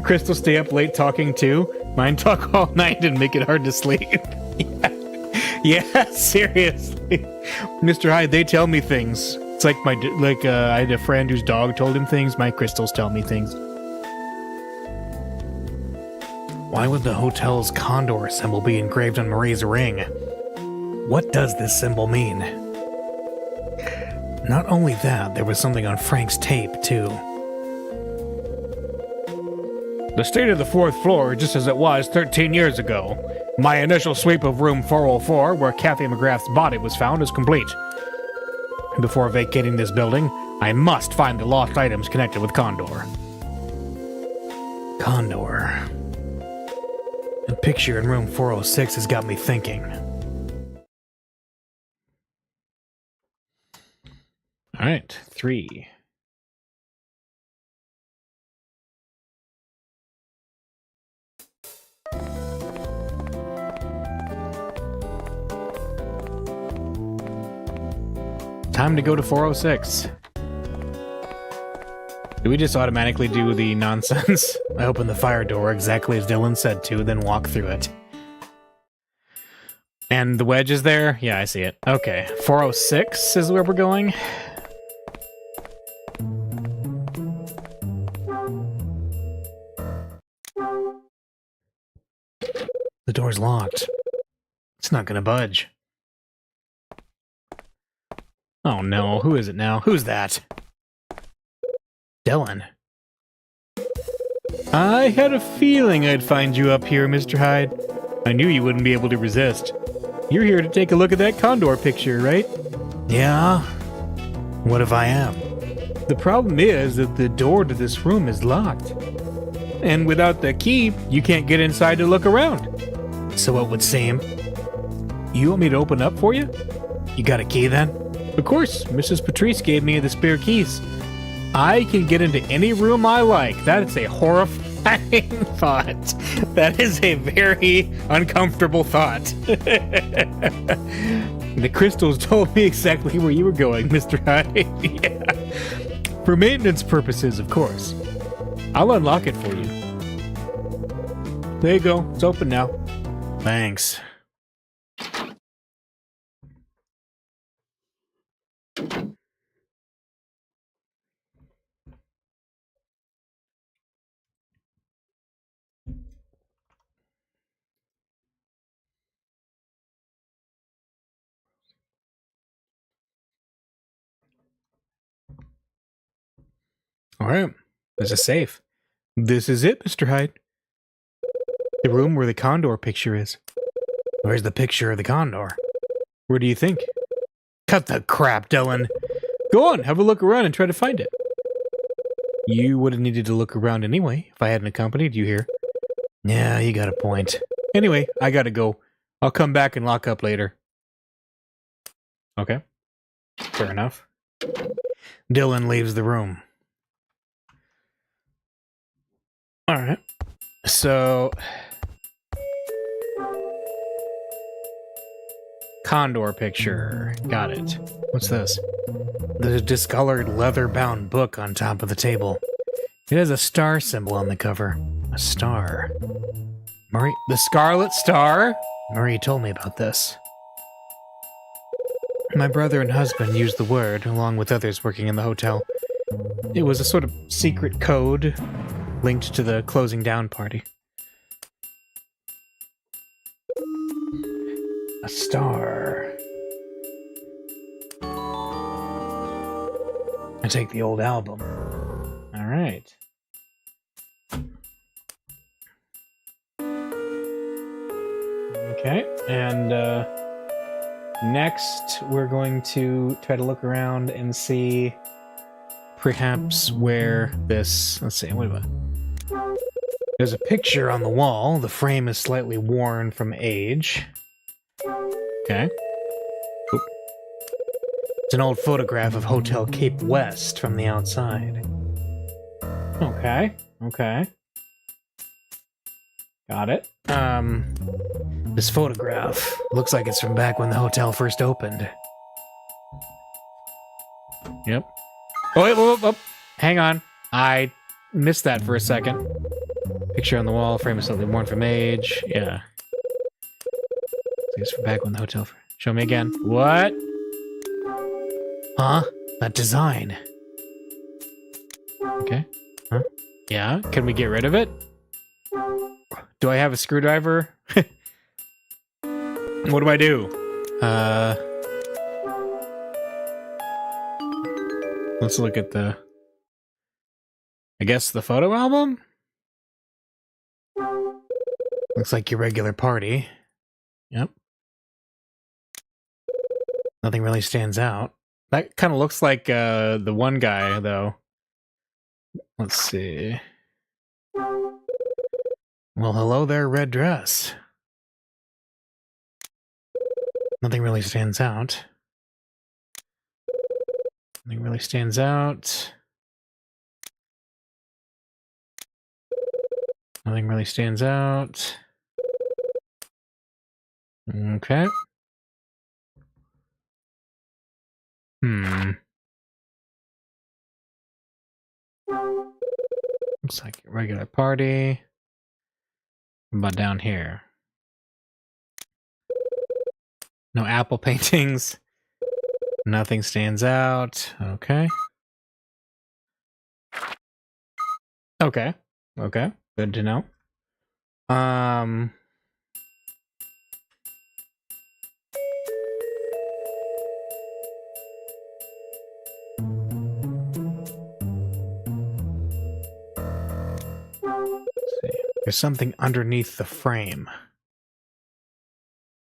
Speaker 1: crystals stay up late talking too? Mine talk all night and make it hard to sleep. Yeah, seriously. Mr. Hyde, they tell me things. It's like I had a friend whose dog told him things. My crystals tell me things. Why would the hotel's condor symbol be engraved on Marie's ring? What does this symbol mean? Not only that, there was something on Frank's tape, too. The state of the 4th floor is just as it was 13 years ago. My initial sweep of room 404, where Kathy McGrath's body was found, is complete. Before vacating this building, I must find the lost items connected with Condor. Condor. The picture in room 406 has got me thinking. All right, 3. Time to go to 406. Do we just automatically do the nonsense? I open the fire door exactly as Dylan said to, then walk through it. And the wedge is there? Yeah, I see it. Okay, 406 is where we're going. The door's locked. It's not gonna budge. Oh no, who is it now? Who's that? Dylan. I had a feeling I'd find you up here, Mr. Hyde. I knew you wouldn't be able to resist. You're here to take a look at that condor picture, right? Yeah. What if I am? The problem is that the door to this room is locked. And without the key, you can't get inside to look around. So it would seem. You want me to open up for you? You got a key then? Of course, Mrs. Patrice gave me the spare keys. I can get into any room I like. That is a horrifying thought. That is a very uncomfortable thought. The crystals told me exactly where you were going, Mr. Hyde. Yeah. For maintenance purposes, of course. I'll unlock it for you. There you go. It's open now. Thanks. All right. There's a safe. This is it, Mr. Hyde. The room where the condor picture is. Where's the picture of the condor? Where do you think? Cut the crap, Dylan. Go on, have a look around and try to find it. You would have needed to look around anyway, if I hadn't accompanied you here. Yeah, you got a point. Anyway, I gotta go. I'll come back and lock up later. Okay. Fair enough. Dylan leaves the room. Alright. So... Condor picture. Got it. What's this? The discolored leather-bound book on top of the table. It has a star symbol on the cover. A star. Marie... The Scarlet Star? Marie told me about this. My brother and husband used the word, along with others working in the hotel. It was a sort of secret code linked to the closing down party. A star. I take the old album. All right. Okay, and next we're going to try to look around and see perhaps where this... Let's see, what about... There's a picture on the wall. The frame is slightly worn from age. Okay. Oop. It's an old photograph of Hotel Cape West from the outside. Okay, okay. Got it. This photograph looks like it's from back when the hotel first opened. Yep. Oh, wait, whoa, whoa, whoa. Hang on. I missed that for a second. Picture on the wall, frame is slightly worn from age. Yeah. It's from back when the hotel... Show me again. What? Huh? That design. Okay. Huh? Yeah? Can we get rid of it? Do I have a screwdriver? What do I do? Let's look at the... I guess the photo album? Looks like your regular party. Yep. Nothing really stands out. That kind of looks like the one guy, though. Let's see. Well, hello there, red dress. Nothing really stands out. Nothing really stands out. Nothing really stands out. Okay. Looks like a regular party. What about down here? No apple paintings. Nothing stands out. Okay. Okay. Okay. Good to know. There's something underneath the frame.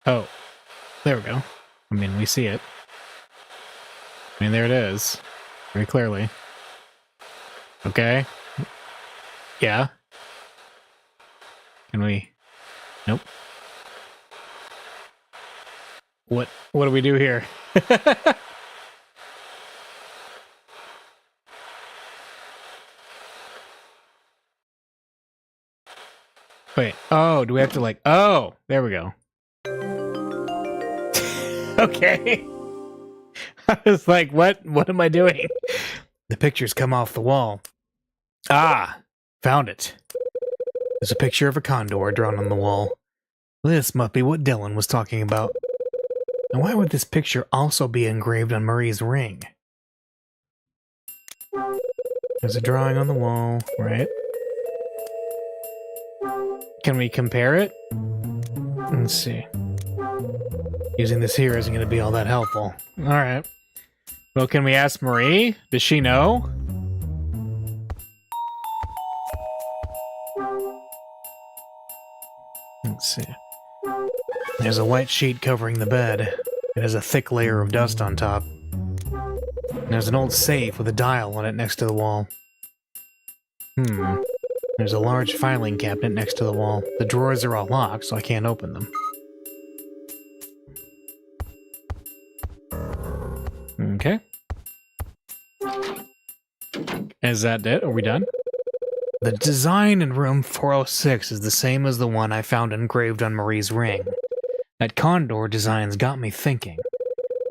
Speaker 1: Oh, there we go. I mean, we see it. I mean, there it is. Very clearly. Okay. Yeah. Can we... Nope. What do we do here? Wait, oh, do we have to like... Oh, there we go. Okay. I was like, what am I doing? The pictures come off the wall. Ah, found it. There's a picture of a condor drawn on the wall. This must be what Dylan was talking about. And why would this picture also be engraved on Marie's ring? There's a drawing on the wall, right? Can we compare it? Let's see. Using this here isn't going to be all that helpful. Alright. Well, can we ask Marie? Does she know? Let's see. There's a white sheet covering the bed. It has a thick layer of dust on top. There's an old safe with a dial on it next to the wall. There's a large filing cabinet next to the wall. The drawers are all locked, so I can't open them. Okay. Is that it? Are we done? The design in room 406 is the same as the one I found engraved on Marie's ring. That condor design's got me thinking.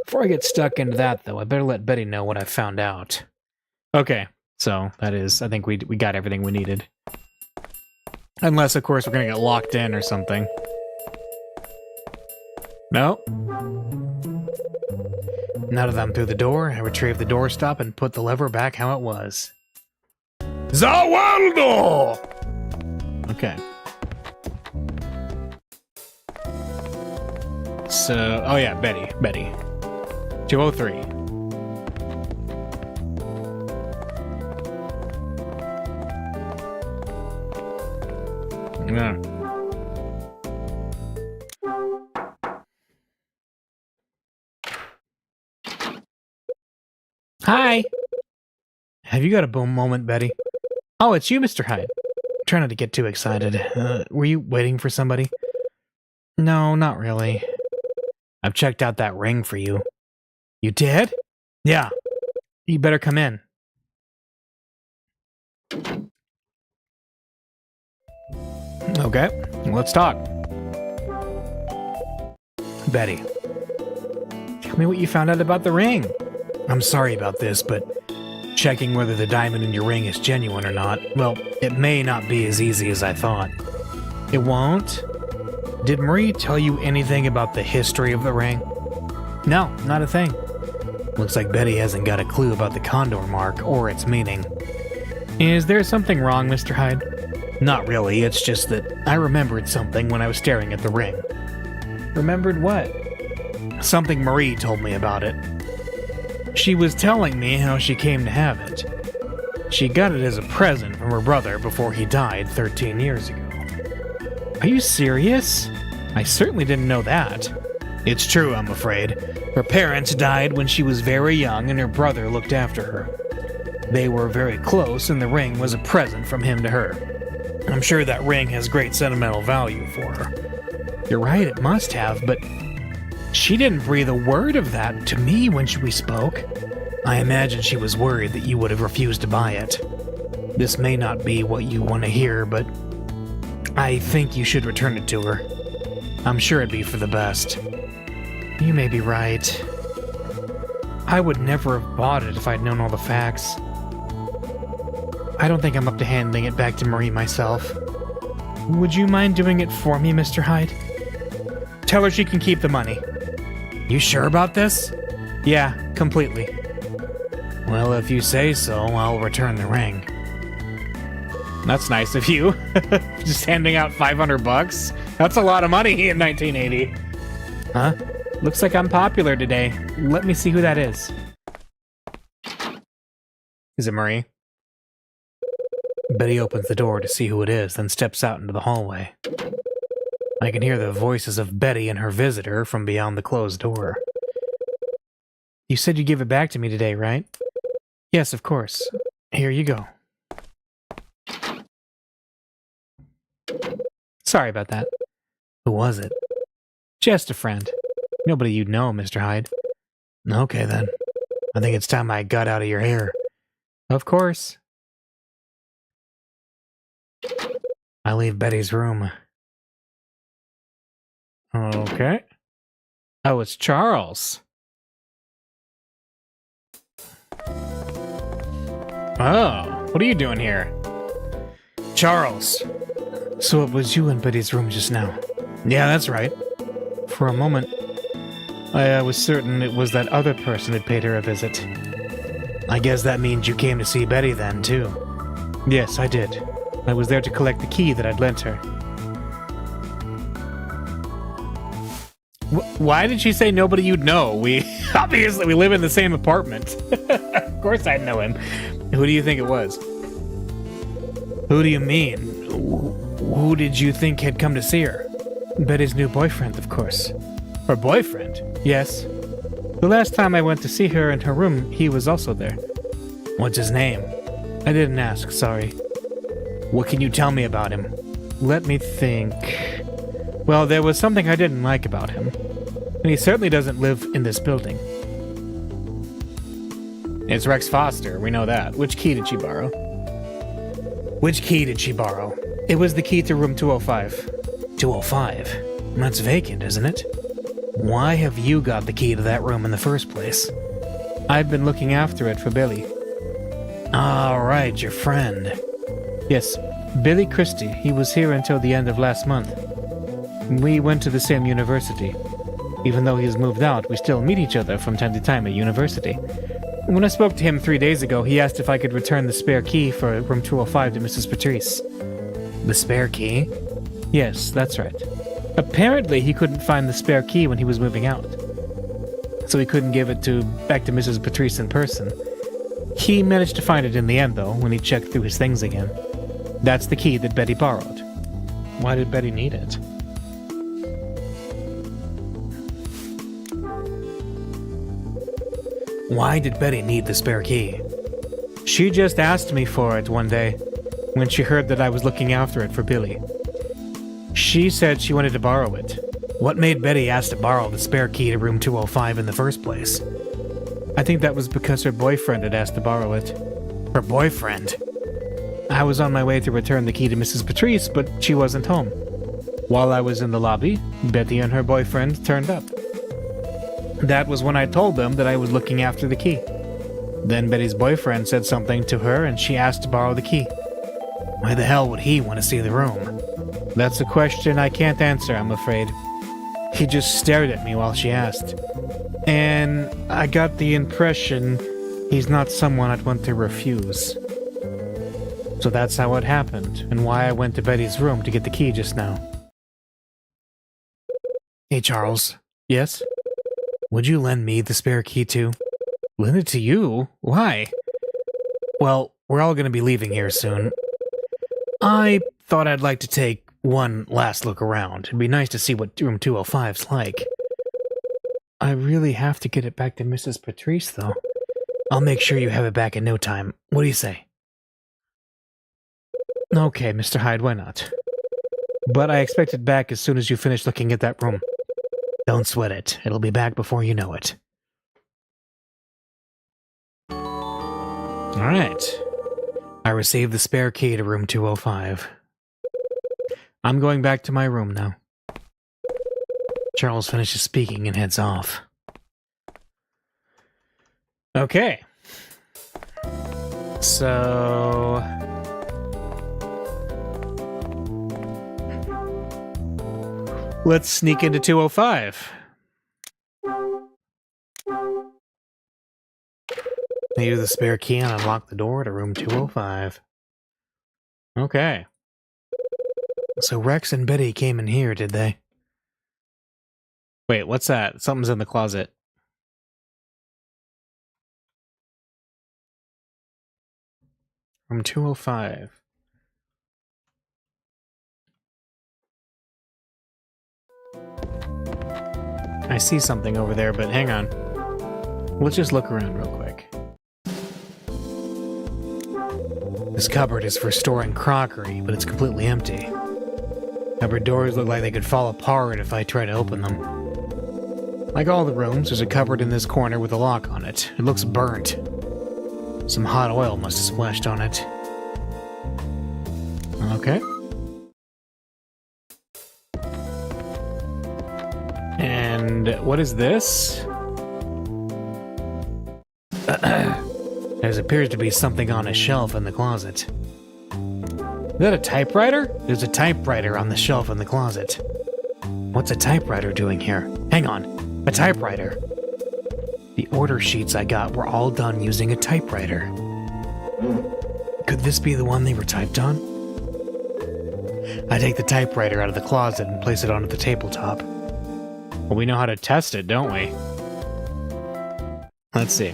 Speaker 1: Before I get stuck into that, though, I better let Betty know what I found out. Okay, so that is, I think we got everything we needed. Unless, of course, we're gonna get locked in or something. No. Now that I'm through the door, I retrieve the doorstop and put the lever back how it was. Zawaldo! Okay. So, oh yeah, Betty. 203. Yeah. Hi! Have you got a boom moment, Betty? Oh, it's you, Mr. Hyde. Try not to get too excited. Were you waiting for somebody? No, not really. I've checked out that ring for you. You did? Yeah. You better come in. Okay, let's talk. Betty, tell me what you found out about the ring. I'm sorry about this, but checking whether the diamond in your ring is genuine or not, well, it may not be as easy as I thought. It won't? Did Marie tell you anything about the history of the ring? No, not a thing. Looks like Betty hasn't got a clue about the condor mark or its meaning. Is there something wrong, Mr. Hyde? Not really, it's just that I remembered something when I was staring at the ring. Remembered what? Something Marie told me about it. She was telling me how she came to have it. She got it as a present from her brother before he died 13 years ago. Are you serious? I certainly didn't know that. It's true, I'm afraid. Her parents died when she was very young and her brother looked after her. They were very close and the ring was a present from him to her. I'm sure that ring has great sentimental value for her. You're right, it must have, but she didn't breathe a word of that to me when we spoke. I imagine she was worried that you would have refused to buy it. This may not be what you want to hear, but I think you should return it to her. I'm sure it'd be for the best. You may be right. I would never have bought it if I'd known all the facts. I don't think I'm up to handing it back to Marie myself. Would you mind doing it for me, Mr. Hyde? Tell her she can keep the money. You sure about this? Yeah, completely. Well, if you say so, I'll return the ring. That's nice of you. Just handing out $500? That's a lot of money in 1980. Huh? Looks like I'm popular today. Let me see who that is. Is it Marie? Betty opens the door to see who it is, then steps out into the hallway. I can hear the voices of Betty and her visitor from beyond the closed door. You said you'd give it back to me today, right? Yes, of course. Here you go. Sorry about that. Who was it? Just a friend. Nobody you'd know, Mr. Hyde. Okay, then. I think it's time I got out of your hair. Of course. I leave Betty's room. Okay. Oh, it's Charles. Oh, what are you doing here? Charles. So it was you in Betty's room just now? Yeah, that's right. For a moment, I was certain it was that other person who paid her a visit. I guess that means you came to see Betty then, too. Yes, I did. I was there to collect the key that I'd lent her. Why did she say nobody you'd know? We live in the same apartment. Of course I'd know him. Who do you think it was? Who do you mean? Who did you think had come to see her? Betty's new boyfriend, of course. Her boyfriend? Yes. The last time I went to see her in her room, he was also there. What's his name? I didn't ask, sorry. What can you tell me about him? Let me think. Well, there was something I didn't like about him. And he certainly doesn't live in this building. It's Rex Foster, we know that. Which key did she borrow? Which key did she borrow? It was the key to room 205. 205? That's vacant, isn't it? Why have you got the key to that room in the first place? I've been looking after it for Billy. All right, your friend. Yes, Billy Christie. He was here until the end of last month. We went to the same university. Even though he's moved out, we still meet each other from time to time at university. When I spoke to him 3 days ago, he asked if I could return the spare key for room 205 to Mrs. Patrice. The spare key? Yes, that's right. Apparently, he couldn't find the spare key when he was moving out. So he couldn't give it back to Mrs. Patrice in person. He managed to find it in the end, though, when he checked through his things again. That's the key that Betty borrowed. Why did Betty need it? Why did Betty need the spare key? She just asked me for it one day, when she heard that I was looking after it for Billy. She said she wanted to borrow it. What made Betty ask to borrow the spare key to room 205 in the first place? I think that was because her boyfriend had asked to borrow it. Her boyfriend? I was on my way to return the key to Mrs. Patrice, but she wasn't home. While I was in the lobby, Betty and her boyfriend turned up. That was when I told them that I was looking after the key. Then Betty's boyfriend said something to her and she asked to borrow the key. Why the hell would he want to see the room? That's a question I can't answer, I'm afraid. He just stared at me while she asked. And I got the impression he's not someone I'd want to refuse. So that's how it happened, and why I went to Betty's room to get the key just now. Hey, Charles. Yes? Would you lend me the spare key too? Lend it to you? Why? Well, we're all going to be leaving here soon. I thought I'd like to take one last look around. It'd be nice to see what room 205's like. I really have to get it back to Mrs. Patrice, though. I'll make sure you have it back in no time. What do you say? Okay, Mr. Hyde, why not? But I expect it back as soon as you finish looking at that room. Don't sweat it. It'll be back before you know it. Alright. I received the spare key to room 205. I'm going back to my room now. Charles finishes speaking and heads off. Okay. So... let's sneak into 205. Use the spare key and unlock the door to room 205. Okay. So Rex and Betty came in here, did they? Wait, what's that? Something's in the closet. Room 205. I see something over there, but hang on. Let's just look around real quick. This cupboard is for storing crockery, but it's completely empty. Cupboard doors look like they could fall apart if I try to open them. Like all the rooms, there's a cupboard in this corner with a lock on it. It looks burnt. Some hot oil must have splashed on it. Okay. And what is this? There appears to be something on a shelf in the closet. Is that a typewriter? There's a typewriter on the shelf in the closet. What's a typewriter doing here? Hang on. A typewriter. The order sheets I got were all done using a typewriter. Could this be the one they were typed on? I take the typewriter out of the closet and place it onto the tabletop. Well, we know how to test it, don't we? Let's see.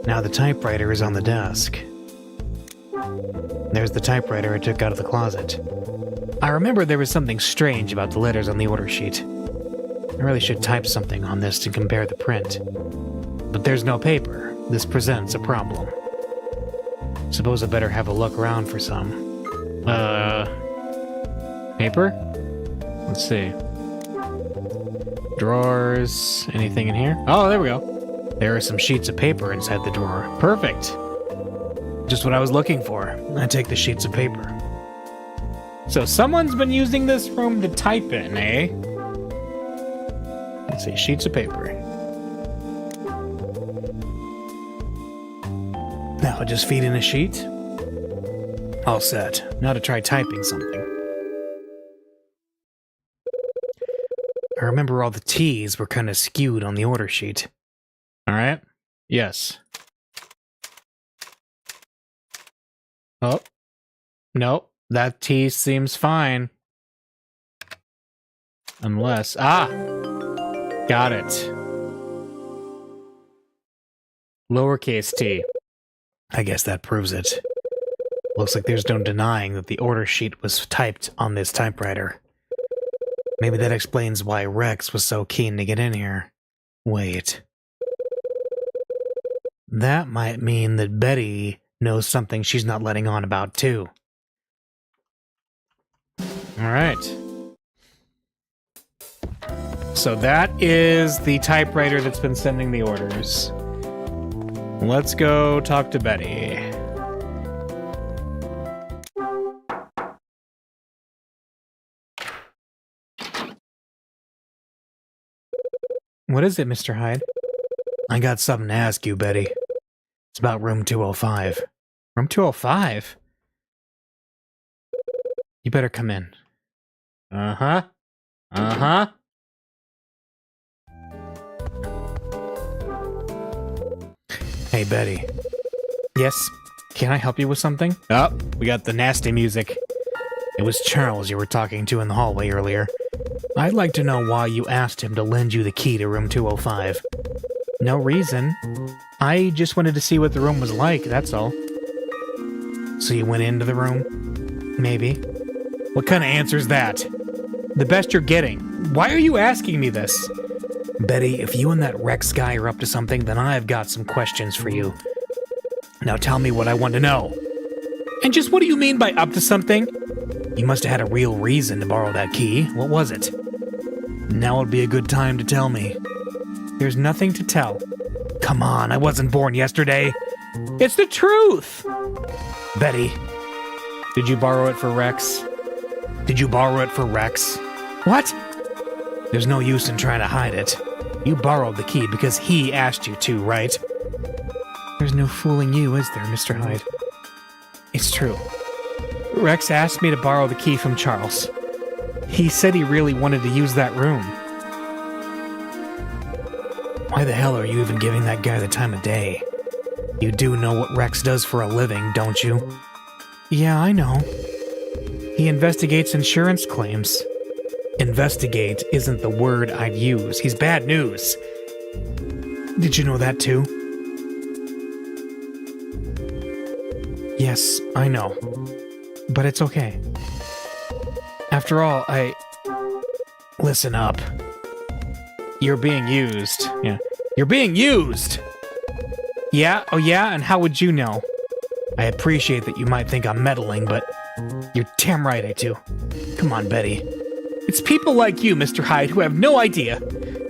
Speaker 1: Now the typewriter is on the desk. There's the typewriter I took out of the closet. I remember there was something strange about the letters on the order sheet. I really should type something on this to compare the print. But there's no paper. This presents a problem. Suppose I better have a look around for some. Paper? Let's see. Drawers. Anything in here? Oh, there we go. There are some sheets of paper inside the drawer. Perfect. Just what I was looking for. I take the sheets of paper. So someone's been using this room to type in, eh? Let's see, sheets of paper. Now I'll just feed in a sheet. All set. Now to try typing something. I remember all the T's were kind of skewed on the order sheet. Alright? Yes. Oh. Nope. That T seems fine. Unless... Ah! Got it. Lowercase t. I guess that proves it. Looks like there's no denying that the order sheet was typed on this typewriter. Maybe that explains why Rex was so keen to get in here. Wait. That might mean that Betty knows something she's not letting on about, too. Alright. So that is the typewriter that's been sending the orders. Let's go talk to Betty. What is it, Mr. Hyde? I got something to ask you, Betty. It's about room 205. Room 205? You better come in. Uh-huh. Uh-huh. Hey, Betty. Yes? Can I help you with something? Oh, we got the nasty music. It was Charles you were talking to in the hallway earlier. I'd like to know why you asked him to lend you the key to room 205. No reason. I just wanted to see what the room was like, that's all. So you went into the room? Maybe. What kind of answer is that? The best you're getting. Why are you asking me this? Betty, if you and that Rex guy are up to something, then I've got some questions for you. Now tell me what I want to know. And just what do you mean by up to something? You must have had a real reason to borrow that key. What was it? Now would be a good time to tell me. There's nothing to tell. Come on, I wasn't born yesterday. It's the truth! Betty, did you borrow it for Rex? Did you borrow it for Rex? What? There's no use in trying to hide it. You borrowed the key because he asked you to, right? There's no fooling you, is there, Mr. Hyde? It's true. Rex asked me to borrow the key from Charles. He said he really wanted to use that room. Why the hell are you even giving that guy the time of day? You do know what Rex does for a living, don't you? Yeah, I know. He investigates insurance claims. Investigate isn't the word I'd use. He's bad news. Did you know that too? Yes, I know. But it's okay. After all, Listen up. You're being used. Yeah. You're being used! Yeah? Oh yeah? And how would you know? I appreciate that you might think I'm meddling, but you're damn right I do. Come on, Betty. It's people like you, Mr. Hyde, who have no idea.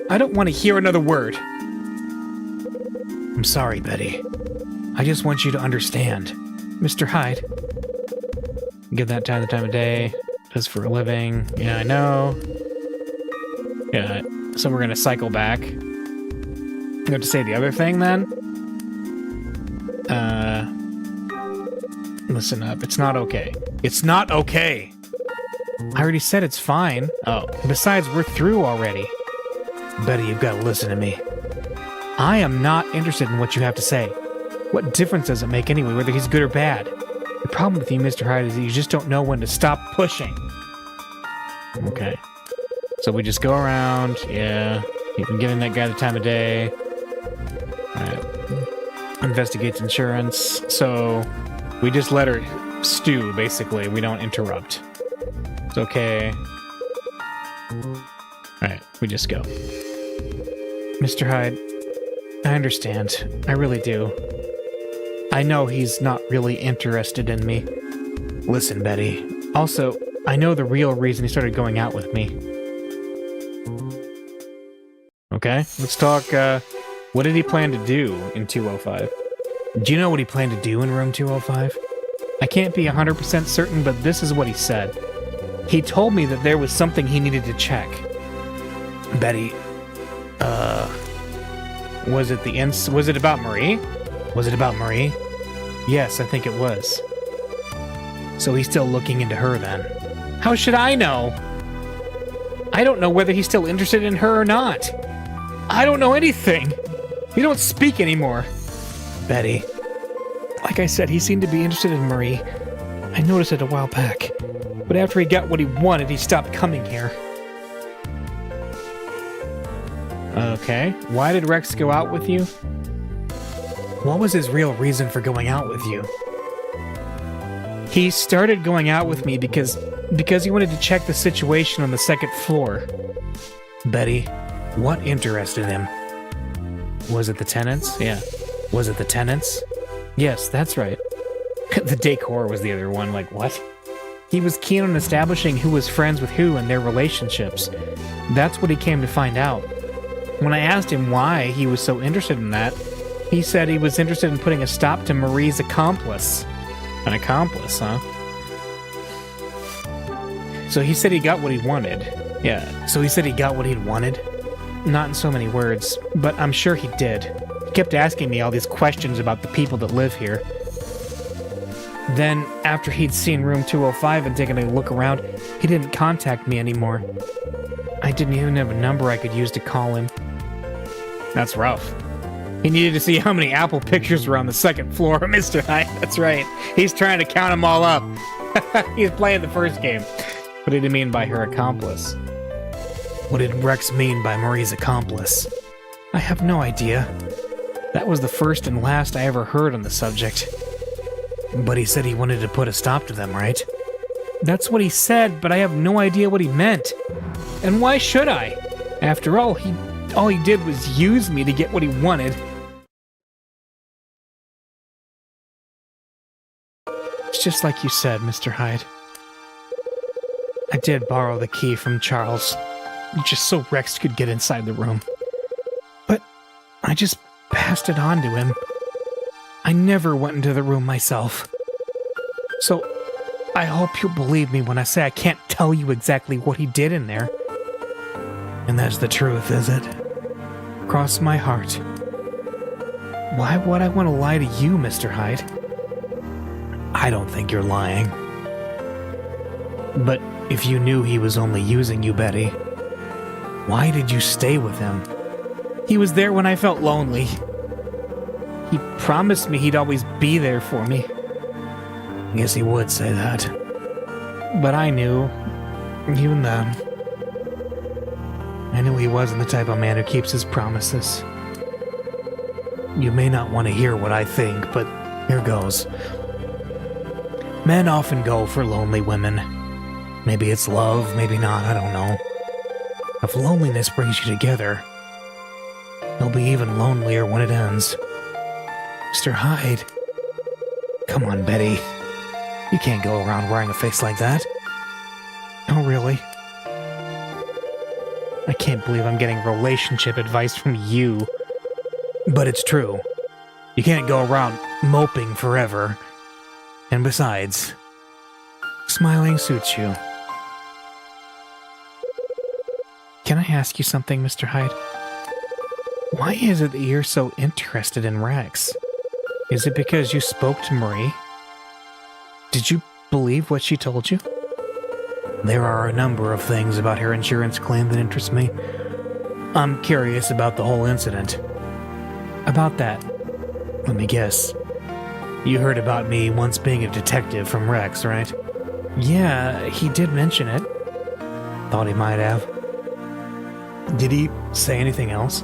Speaker 1: I don't want to hear another word. I'm sorry, Betty. I just want you to understand. Mr. Hyde. Give that time the time of day. Does for a living. Yeah, I know. Yeah, so we're gonna cycle back. You have to say the other thing, then? Listen up. It's not okay. It's not okay! I already said it's fine. Oh. Besides, we're through already. Betty, you've got to listen to me. I am not interested in what you have to say. What difference does it make anyway, whether he's good or bad? The problem with you, Mr. Hyde, is that you just don't know when to stop pushing. Okay. So we just go around. Yeah. You've been giving that guy the time of day. Alright. Investigates insurance. So we just let her stew, basically. We don't interrupt. It's okay. Alright, we just go. Mr. Hyde, I understand. I really do. I know he's not really interested in me. Listen, Betty. Also, I know the real reason he started going out with me. Okay, let's talk, what did he plan to do in 205? Do you know what he planned to do in room 205? I can't be 100% certain, but this is what he said. He told me that there was something he needed to check. Betty, was it about Marie? Was it about Marie? Yes, I think it was. So he's still looking into her then. How should I know? I don't know whether he's still interested in her or not. I don't know anything. We don't speak anymore. Betty, like I said, he seemed to be interested in Marie. I noticed it a while back. But after he got what he wanted, he stopped coming here. Okay. Why did Rex go out with you? What was his real reason for going out with you? He started going out with me because he wanted to check the situation on the second floor. Betty, what interested him? Was it the tenants? Yeah. Was it the tenants? Yes, that's right. The decor was the other one, like, what? He was keen on establishing who was friends with who and their relationships. That's what he came to find out. When I asked him why he was so interested in that, he said he was interested in putting a stop to Marie's accomplice. An accomplice, huh? So he said he got what he wanted. Yeah, so he said he got what he'd wanted? Not in so many words, but I'm sure he did. He kept asking me all these questions about the people that live here. Then, after he'd seen room 205 and taken a look around, he didn't contact me anymore. I didn't even have a number I could use to call him. That's rough. He needed to see how many Apple pictures were on the second floor of Mr. Hyde. That's right. He's trying to count them all up. He's playing the first game. What did he mean by her accomplice? What did Rex mean by Marie's accomplice? I have no idea. That was the first and last I ever heard on the subject. But he said he wanted to put a stop to them, right? That's what he said, but I have no idea what he meant. And why should I? After all he did was use me to get what he wanted. It's just like you said, Mr. Hyde. I did borrow the key from Charles, just so Rex could get inside the room. But I just passed it on to him. I never went into the room myself. So I hope you'll believe me when I say I can't tell you exactly what he did in there. And that's the truth, is it? Cross my heart. Why would I want to lie to you, Mr. Hyde? I don't think you're lying. But if you knew he was only using you, Betty, why did you stay with him? He was there when I felt lonely. He promised me he'd always be there for me. I guess he would say that. But I knew, even then, I knew he wasn't the type of man who keeps his promises. You may not want to hear what I think, but here goes. Men often go for lonely women. Maybe it's love, maybe not, I don't know. If loneliness brings you together, you'll be even lonelier when it ends. Mr. Hyde. Come on, Betty. You can't go around wearing a face like that. Oh, really? I can't believe I'm getting relationship advice from you. But it's true. You can't go around moping forever. And besides, smiling suits you. Can I ask you something, Mr. Hyde? Why is it that you're so interested in Rex? Is it because you spoke to Marie? Did you believe what she told you? There are a number of things about her insurance claim that interest me. I'm curious about the whole incident. About that, let me guess. You heard about me once being a detective from Rex, right? Yeah, he did mention it. Thought he might have. Did he say anything else?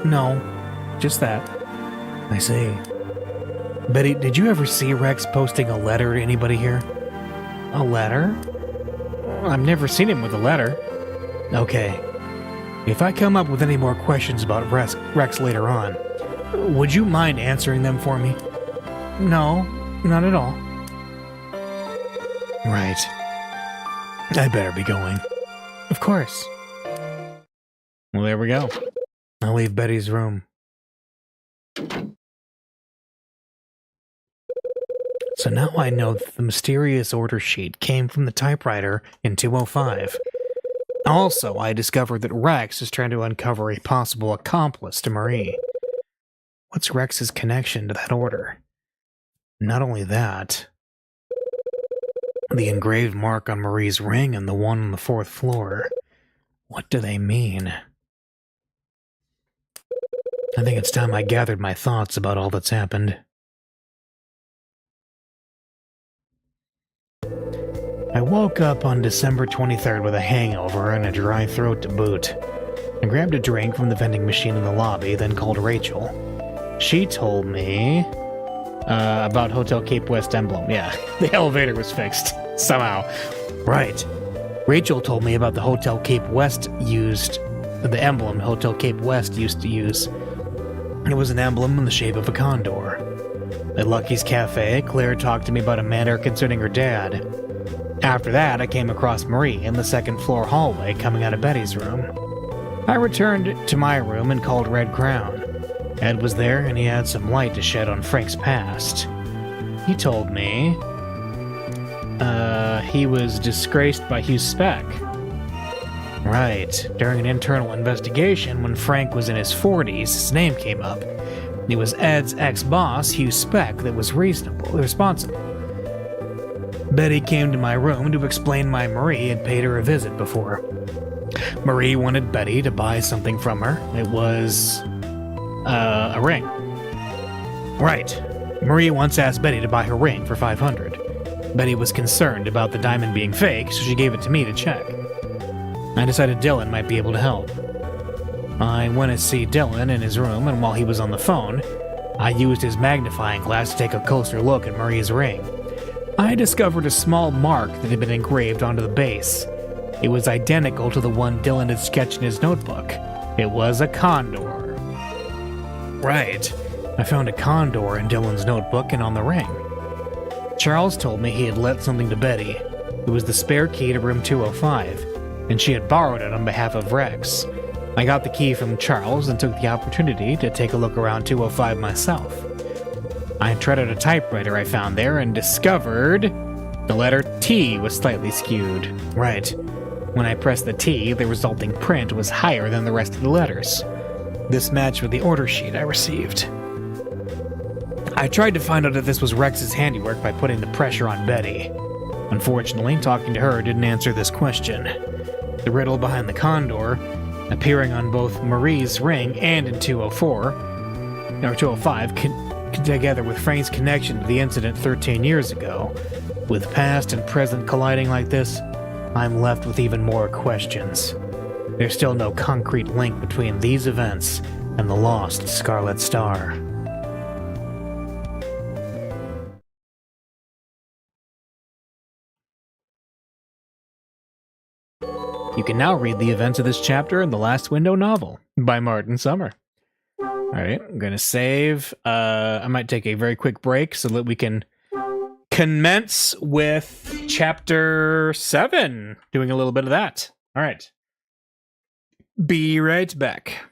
Speaker 1: No, just that. I see. Betty, did you ever see Rex posting a letter to anybody here? A letter? I've never seen him with a letter. Okay. If I come up with any more questions about Rex later on, would you mind answering them for me? No, not at all. Right. I better be going. Of course. Well, there we go. I'll leave Betty's room. So now I know that the mysterious order sheet came from the typewriter in 205. Also, I discovered that Rex is trying to uncover a possible accomplice to Marie. What's Rex's connection to that order? Not only that, the engraved mark on Marie's ring and the one on the 4th floor. What do they mean? I think it's time I gathered my thoughts about all that's happened. I woke up on December 23rd with a hangover and a dry throat to boot. I grabbed a drink from the vending machine in the lobby, then called Rachel. She told me about Hotel Cape West emblem. Yeah, the elevator was fixed. Somehow. Right. Rachel told me about the Hotel Cape West the emblem Hotel Cape West used to use. It was an emblem in the shape of a condor. At Lucky's Cafe, Claire talked to me about a matter concerning her dad. After that, I came across Marie in the 2nd floor hallway coming out of Betty's room. I returned to my room and called Red Crown. Ed was there and he had some light to shed on Frank's past. He told me he was disgraced by Hugh Speck. Right. During an internal investigation, when Frank was in his 40s, his name came up. It was Ed's ex-boss, Hugh Speck, that was responsible. Betty came to my room to explain why Marie had paid her a visit before. Marie wanted Betty to buy something from her. It was a ring. Right. Marie once asked Betty to buy her ring for $500. Betty was concerned about the diamond being fake, so she gave it to me to check. I decided Dylan might be able to help. I went to see Dylan in his room, and while he was on the phone, I used his magnifying glass to take a closer look at Marie's ring. I discovered a small mark that had been engraved onto the base. It was identical to the one Dylan had sketched in his notebook. It was a condor. Right. I found a condor in Dylan's notebook and on the ring. Charles told me he had lent something to Betty. It was the spare key to room 205, and she had borrowed it on behalf of Rex. I got the key from Charles and took the opportunity to take a look around 205 myself. I tried out a typewriter I found there and discovered the letter T was slightly skewed. Right. When I pressed the T, the resulting print was higher than the rest of the letters. This matched with the order sheet I received. I tried to find out if this was Rex's handiwork by putting the pressure on Betty. Unfortunately, talking to her didn't answer this question. The riddle behind the condor, appearing on both Marie's ring and in 205, together with Frank's connection to the incident 13 years ago. With past and present colliding like this, I'm left with even more questions. There's still no concrete link between these events and the lost Scarlet Star. You can now read the events of this chapter in The Last Window novel by Martin Summer. Alright, I'm going to save. I might take a very quick break so that we can commence with chapter 7, doing a little bit of that. Alright. Be right back.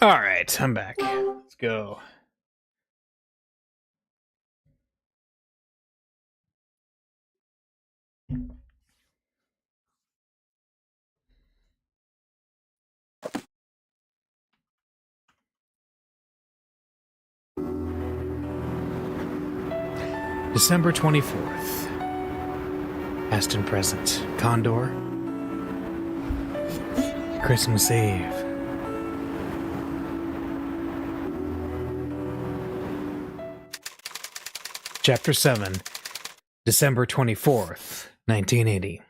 Speaker 1: Alright, I'm back. Let's go. December 24th. Past and present. Condor. Christmas Eve. Chapter 7. December 24th, 1980.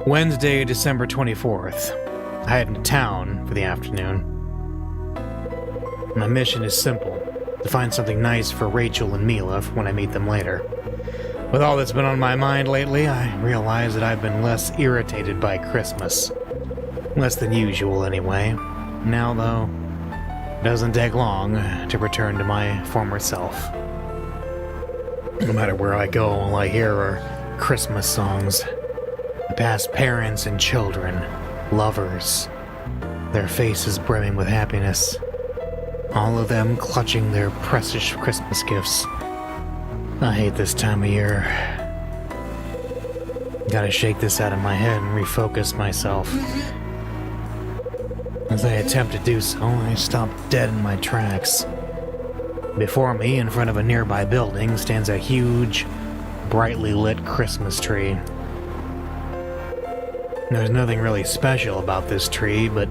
Speaker 1: Wednesday, December 24th. I head to town for the afternoon. My mission is simple, to find something nice for Rachel and Mila when I meet them later. With all that's been on my mind lately, I realize that I've been less irritated by Christmas. Less than usual, anyway. Now, though, it doesn't take long to return to my former self. No matter where I go, all I hear are Christmas songs. I pass parents and children, lovers, their faces brimming with happiness. All of them clutching their precious Christmas gifts. I hate this time of year. Gotta shake this out of my head and refocus myself. As I attempt to do so, I stop dead in my tracks. Before me, in front of a nearby building, stands a huge, brightly lit Christmas tree. There's nothing really special about this tree, but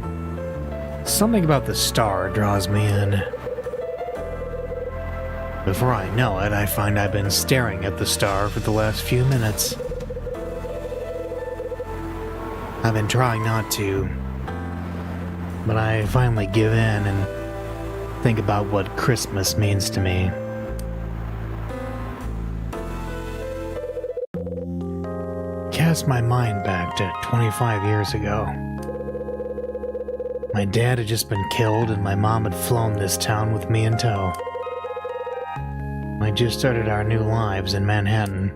Speaker 1: something about the star draws me in. Before I know it, I find I've been staring at the star for the last few minutes. I've been trying not to, but I finally give in and think about what Christmas means to me. Cast my mind back to 25 years ago. My dad had just been killed and my mom had flown this town with me in tow. I just started our new lives in Manhattan.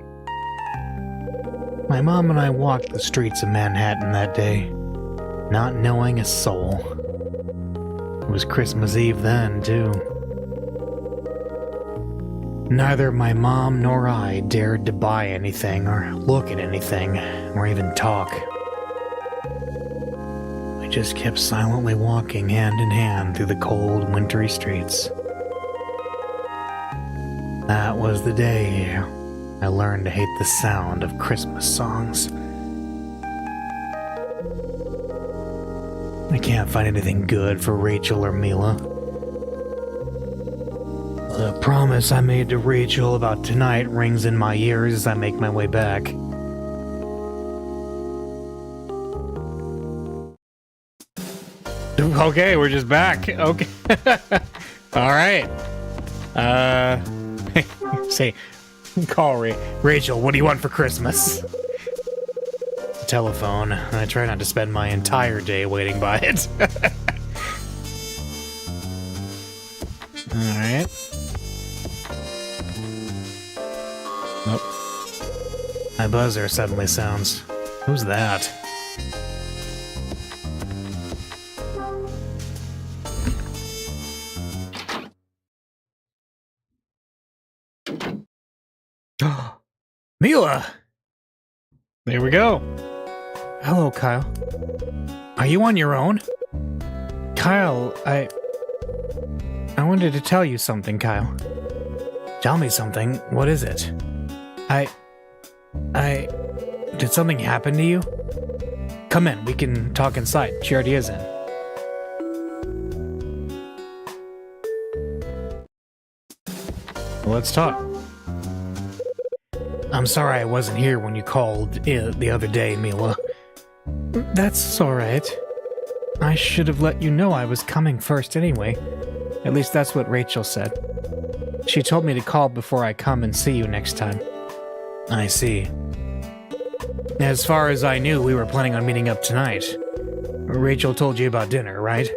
Speaker 1: My mom and I walked the streets of Manhattan that day, not knowing a soul. It was Christmas Eve then, too. Neither my mom nor I dared to buy anything or look at anything or even talk. We just kept silently walking hand in hand through the cold, wintry streets. That was the day I learned to hate the sound of Christmas songs. I can't find anything good for Rachel or Mila. The promise I made to Rachel about tonight rings in my ears as I make my way back. Okay, we're just back. Okay. All right. Say, call Rachel, what do you want for Christmas? The telephone. I try not to spend my entire day waiting by it. Alright. Nope. My buzzer suddenly sounds. Who's that? Mila! There we go. Hello, Kyle. Are you on your own? Kyle, I wanted to tell you something, Kyle. Tell me something. What is it? Did something happen to you? Come in, we can talk inside. She already is in. Well, let's talk. I'm sorry I wasn't here when you called the other day, Mila. That's alright. I should have let you know I was coming first anyway. At least that's what Rachel said. She told me to call before I come and see you next time. I see. As far as I knew, we were planning on meeting up tonight. Rachel told you about dinner, right?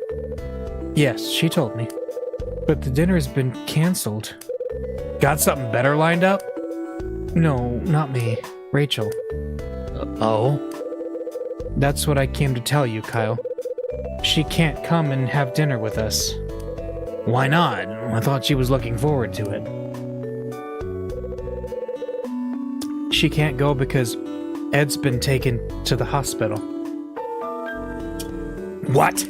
Speaker 1: Yes, she told me. But the dinner's been canceled. Got something better lined up? No, not me. Rachel. Oh? That's what I came to tell you, Kyle. She can't come and have dinner with us. Why not? I thought she was looking forward to it. She can't go because Ed's been taken to the hospital. What?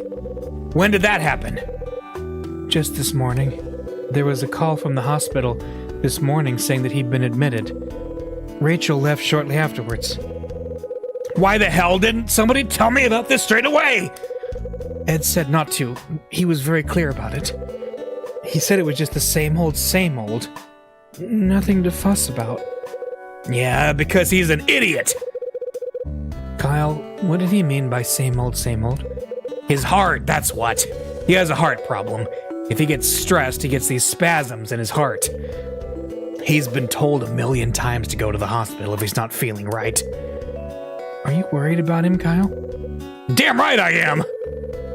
Speaker 1: When did that happen? Just this morning. There was a call from the hospital this morning saying that he'd been admitted. Rachel left shortly afterwards. Why the hell didn't somebody tell me about this straight away? Ed said not to. He was very clear about it. He said it was just the same old, same old. Nothing to fuss about. Yeah, because he's an idiot. Kyle, what did he mean by same old, same old? His heart, that's what. He has a heart problem. If he gets stressed, he gets these spasms in his heart. He's been told 1,000,000 times to go to the hospital if he's not feeling right. Are you worried about him, Kyle? Damn right I am!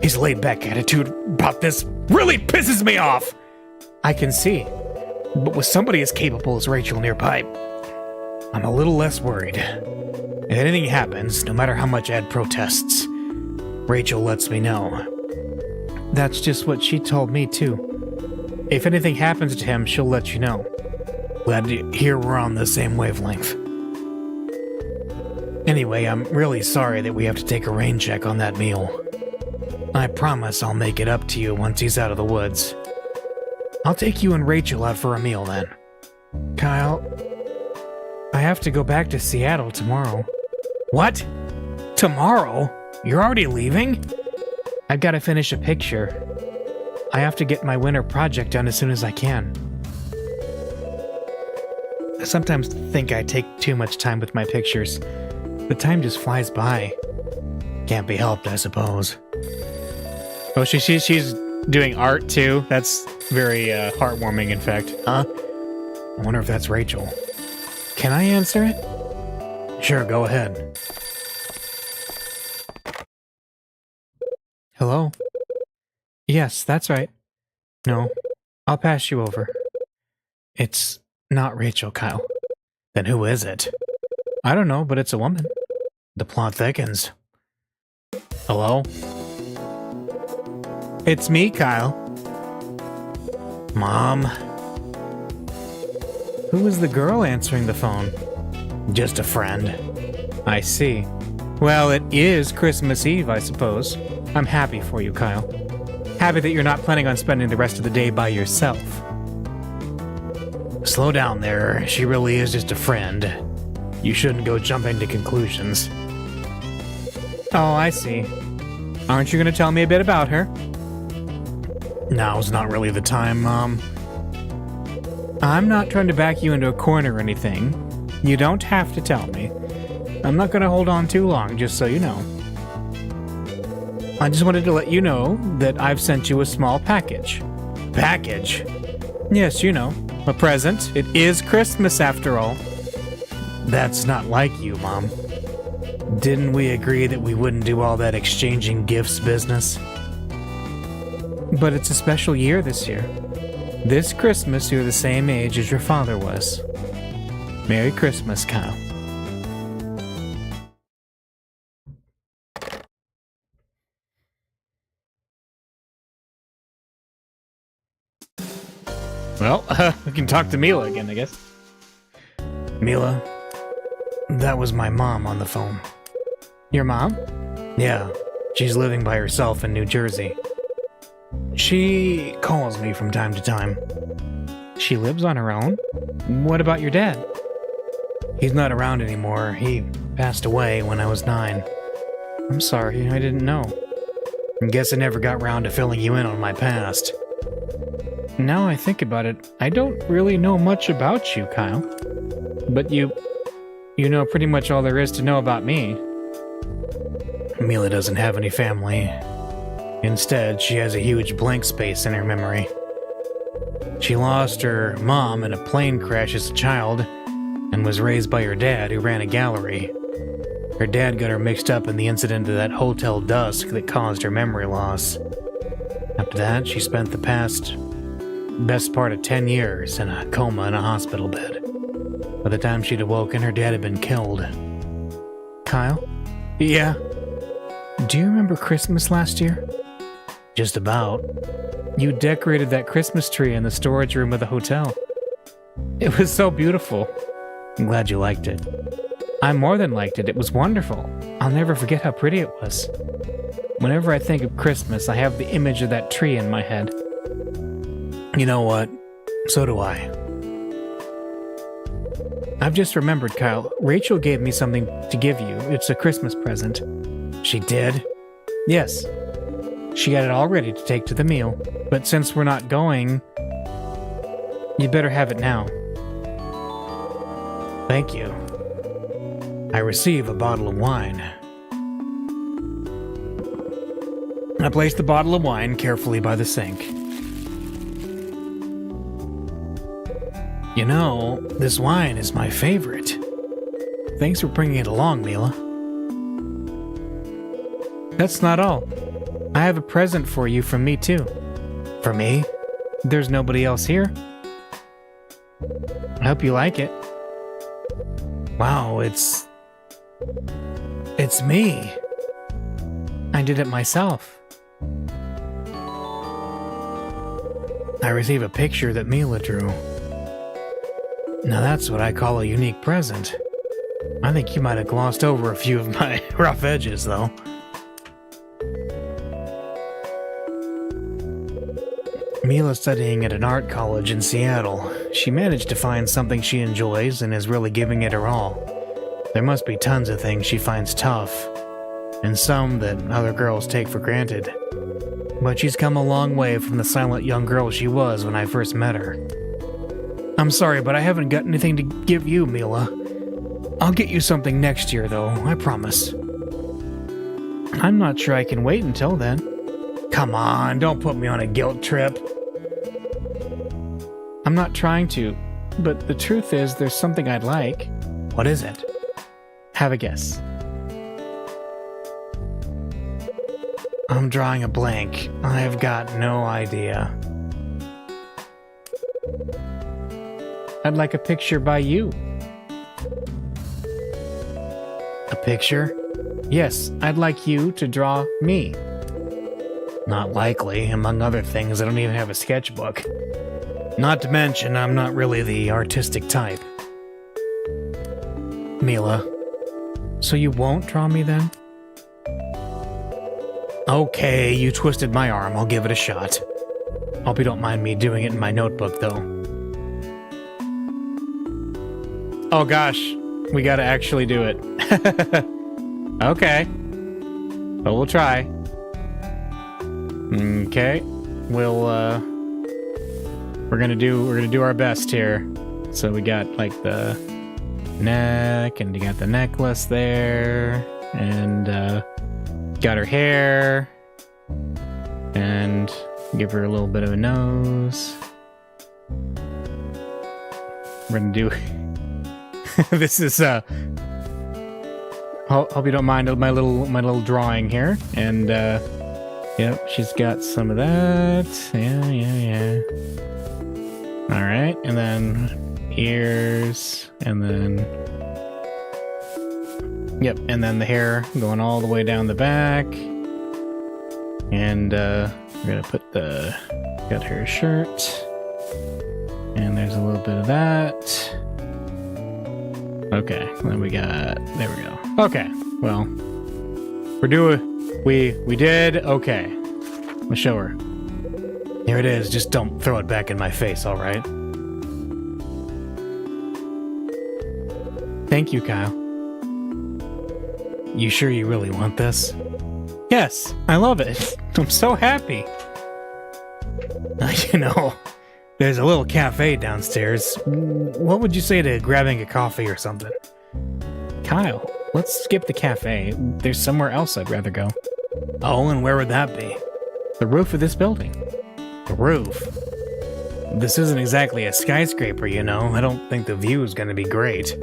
Speaker 1: His laid-back attitude about this really pisses me off! I can see. But with somebody as capable as Rachel nearby, I'm a little less worried. If anything happens, no matter how much Ed protests, Rachel lets me know. That's just what she told me, too. If anything happens to him, she'll let you know. Glad to hear we're on the same wavelength. Anyway, I'm really sorry that we have to take a rain check on that meal. I promise I'll make it up to you once he's out of the woods. I'll take you and Rachel out for a meal then. Kyle, I have to go back to Seattle tomorrow. What? Tomorrow? You're already leaving? I've got to finish a picture. I have to get my winter project done as soon as I can. I sometimes think I take too much time with my pictures. The time just flies by. Can't be helped, I suppose. Oh, she's doing art too. That's very heartwarming, in fact. Huh? I wonder if that's Rachel. Can I answer it? Sure, go ahead. Hello? Yes, that's right. No, I'll pass you over. It's not Rachel, Kyle. Then who is it? I don't know, but it's a woman. The plot thickens. Hello? It's me, Kyle. Mom? Who was the girl answering the phone? Just a friend. I see. Well, it is Christmas Eve, I suppose. I'm happy for you, Kyle. Happy that you're not planning on spending the rest of the day by yourself. Slow down there. She really is just a friend. You shouldn't go jumping to conclusions. Oh, I see. Aren't you going to tell me a bit about her? Now's not really the time, Mom. I'm not trying to back you into a corner or anything. You don't have to tell me. I'm not going to hold on too long, just so you know. I just wanted to let you know that I've sent you a small package. Package? Yes, you know, a present. It is Christmas, after all. That's not like you, Mom. Didn't we agree that we wouldn't do all that exchanging gifts business? But it's a special year this year. This Christmas, you're the same age as your father was. Merry Christmas, Kyle. Well, we can talk to Mila again, I guess. Mila, that was my mom on the phone. Your mom? Yeah, she's living by herself in New Jersey. She calls me from time to time. She lives on her own? What about your dad? He's not around anymore. He passed away when I was 9. I'm sorry, I didn't know. I guess I never got round to filling you in on my past. Now I think about it, I don't really know much about you, Kyle. But you know pretty much all there is to know about me. Mila doesn't have any family. Instead, she has a huge blank space in her memory. She lost her mom in a plane crash as a child, and was raised by her dad, who ran a gallery. Her dad got her mixed up in the incident at that Hotel Dusk that caused her memory loss. After that, she spent the best part of 10 years in a coma in a hospital bed. By the time she'd awoken, her dad had been killed. Kyle? Yeah? Do you remember Christmas last year? Just about. You decorated that Christmas tree in the storage room of the hotel. It was so beautiful. I'm glad you liked it. I more than liked it. It was wonderful. I'll never forget how pretty it was. Whenever I think of Christmas, I have the image of that tree in my head. You know what? So do I. I've just remembered, Kyle. Rachel gave me something to give you. It's a Christmas present. She did? Yes. She got it all ready to take to the meal. But since we're not going, you better have it now. Thank you. I receive a bottle of wine. I place the bottle of wine carefully by the sink. You know, this wine is my favorite. Thanks for bringing it along, Mila. That's not all. I have a present for you from me, too. For me? There's nobody else here. I hope you like it. Wow, it's me. I did it myself. I receive a picture that Mila drew. Now that's what I call a unique present. I think you might have glossed over a few of my rough edges, though. Mila's studying at an art college in Seattle. She managed to find something she enjoys and is really giving it her all. There must be tons of things she finds tough, and some that other girls take for granted. But she's come a long way from the silent young girl she was when I first met her. I'm sorry, but I haven't got anything to give you, Mila. I'll get you something next year, though, I promise. I'm not sure I can wait until then. Come on, don't put me on a guilt trip. I'm not trying to, but the truth is there's something I'd like. What is it? Have a guess. I'm drawing a blank. I've got no idea. I'd like a picture by you. A picture? Yes, I'd like you to draw me. Not likely. Among other things, I don't even have a sketchbook. Not to mention, I'm not really the artistic type. Mila, so you won't draw me then? Okay, you twisted my arm. I'll give it a shot. Hope you don't mind me doing it in my notebook, though. Oh gosh, we gotta actually do it. Okay. But we'll try. Okay. We're gonna do our best here. So we got like the neck, and you got the necklace there, and got her hair, and give her a little bit of a nose. We're gonna do this is hope you don't mind my little drawing here, and yep, she's got some of that. Yeah. All right, and then ears, and then yep, and then the hair going all the way down the back, and we're gonna put got her shirt, and there's a little bit of that. Okay, then we got, there we go. Okay, well, we did okay. I'll show her. Here it is, just don't throw it back in my face, all right? Thank you, Kyle. You sure you really want this? Yes, I love it. I'm so happy. You know, there's a little cafe downstairs. What would you say to grabbing a coffee or something? Kyle, let's skip the cafe. There's somewhere else I'd rather go. Oh, and where would that be? The roof of this building. The roof? This isn't exactly a skyscraper, you know. I don't think the view is going to be great.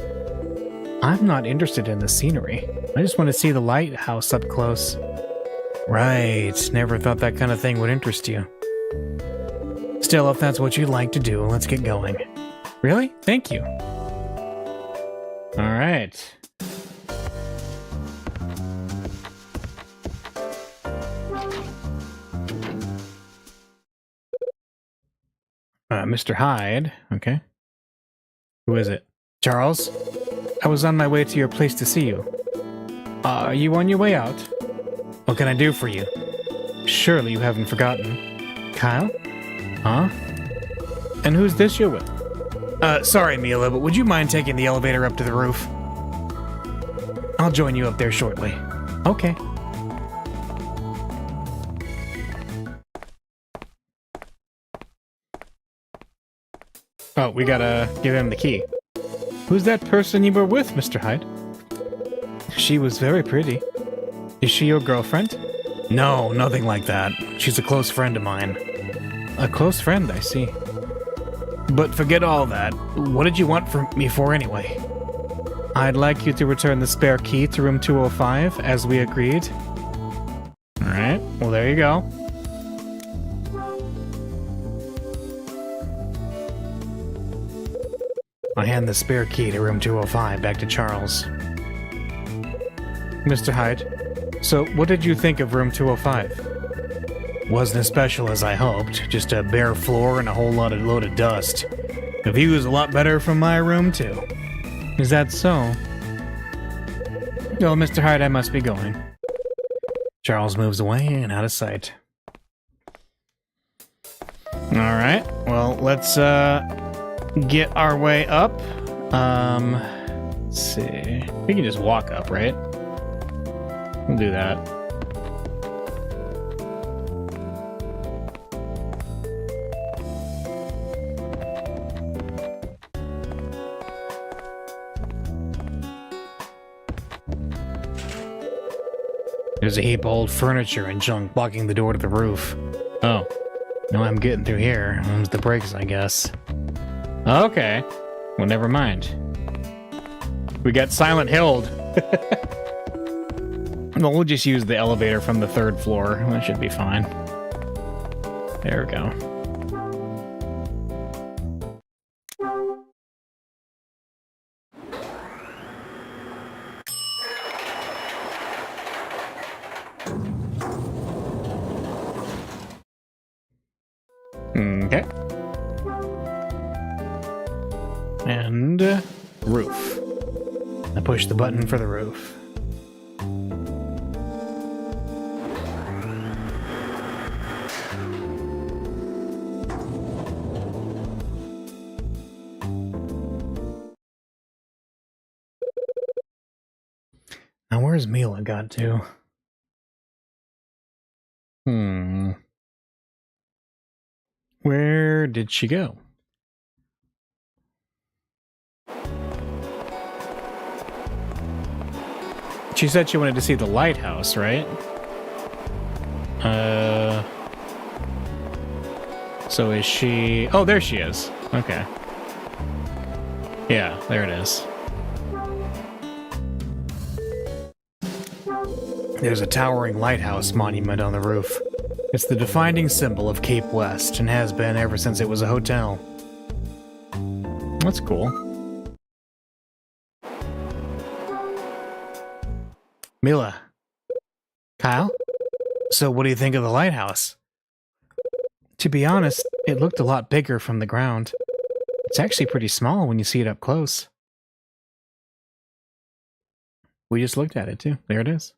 Speaker 1: I'm not interested in the scenery. I just want to see the lighthouse up close. Right, never thought that kind of thing would interest you. Still, if that's what you'd like to do, let's get going. Really? Thank you. All right. Mr. Hyde. Okay. Who is it? Charles? I was on my way to your place to see you. Are you on your way out? What can I do for you? Surely you haven't forgotten. Kyle? Huh? And who's this you're with? Sorry, Mila, but would you mind taking the elevator up to the roof? I'll join you up there shortly. Okay. Oh, we gotta give him the key. Who's that person you were with, Mr. Hyde? She was very pretty. Is she your girlfriend? No, nothing like that. She's a close friend of mine. A close friend, I see. But forget all that. What did you want from me for anyway? I'd like you to return the spare key to room 205, as we agreed. Alright, well there you go. I hand the spare key to room 205 back to Charles. Mr. Hyde, so what did you think of room 205? Wasn't as special as I hoped, just a bare floor and a whole load of dust. The view is a lot better from my room, too. Is that so? Oh, Mr. Hyde, I must be going. Charles moves away and out of sight. Alright, well, let's, get our way up. Let's see. We can just walk up, right? We'll do that. There's a heap of old furniture and junk blocking the door to the roof. Oh. No, I'm getting through here. Them's the brakes, I guess. Okay. Well, never mind. We got Silent Hilled. Well, we'll just use the elevator from the 3rd floor. That should be fine. There we go. Okay. And roof. I push the button for the roof. Now where's Mila got to? Where did she go? She said she wanted to see the lighthouse, right? So is she... Oh, there she is. Okay. Yeah, there it is. There's a towering lighthouse monument on the roof. It's the defining symbol of Cape West and has been ever since it was a hotel. That's cool. Mila. Kyle? So what do you think of the lighthouse? To be honest, it looked a lot bigger from the ground. It's actually pretty small when you see it up close. We just looked at it too. There it is.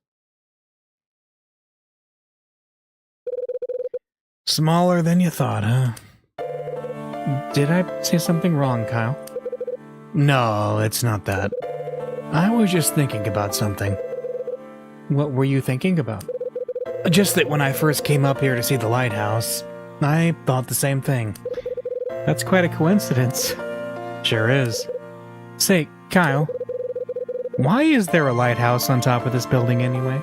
Speaker 1: Smaller than you thought, huh? Did I say something wrong, Kyle? No, it's not that. I was just thinking about something. What were you thinking about? Just that when I first came up here to see the lighthouse, I thought the same thing. That's quite a coincidence. Sure is. Say, Kyle, why is there a lighthouse on top of this building anyway?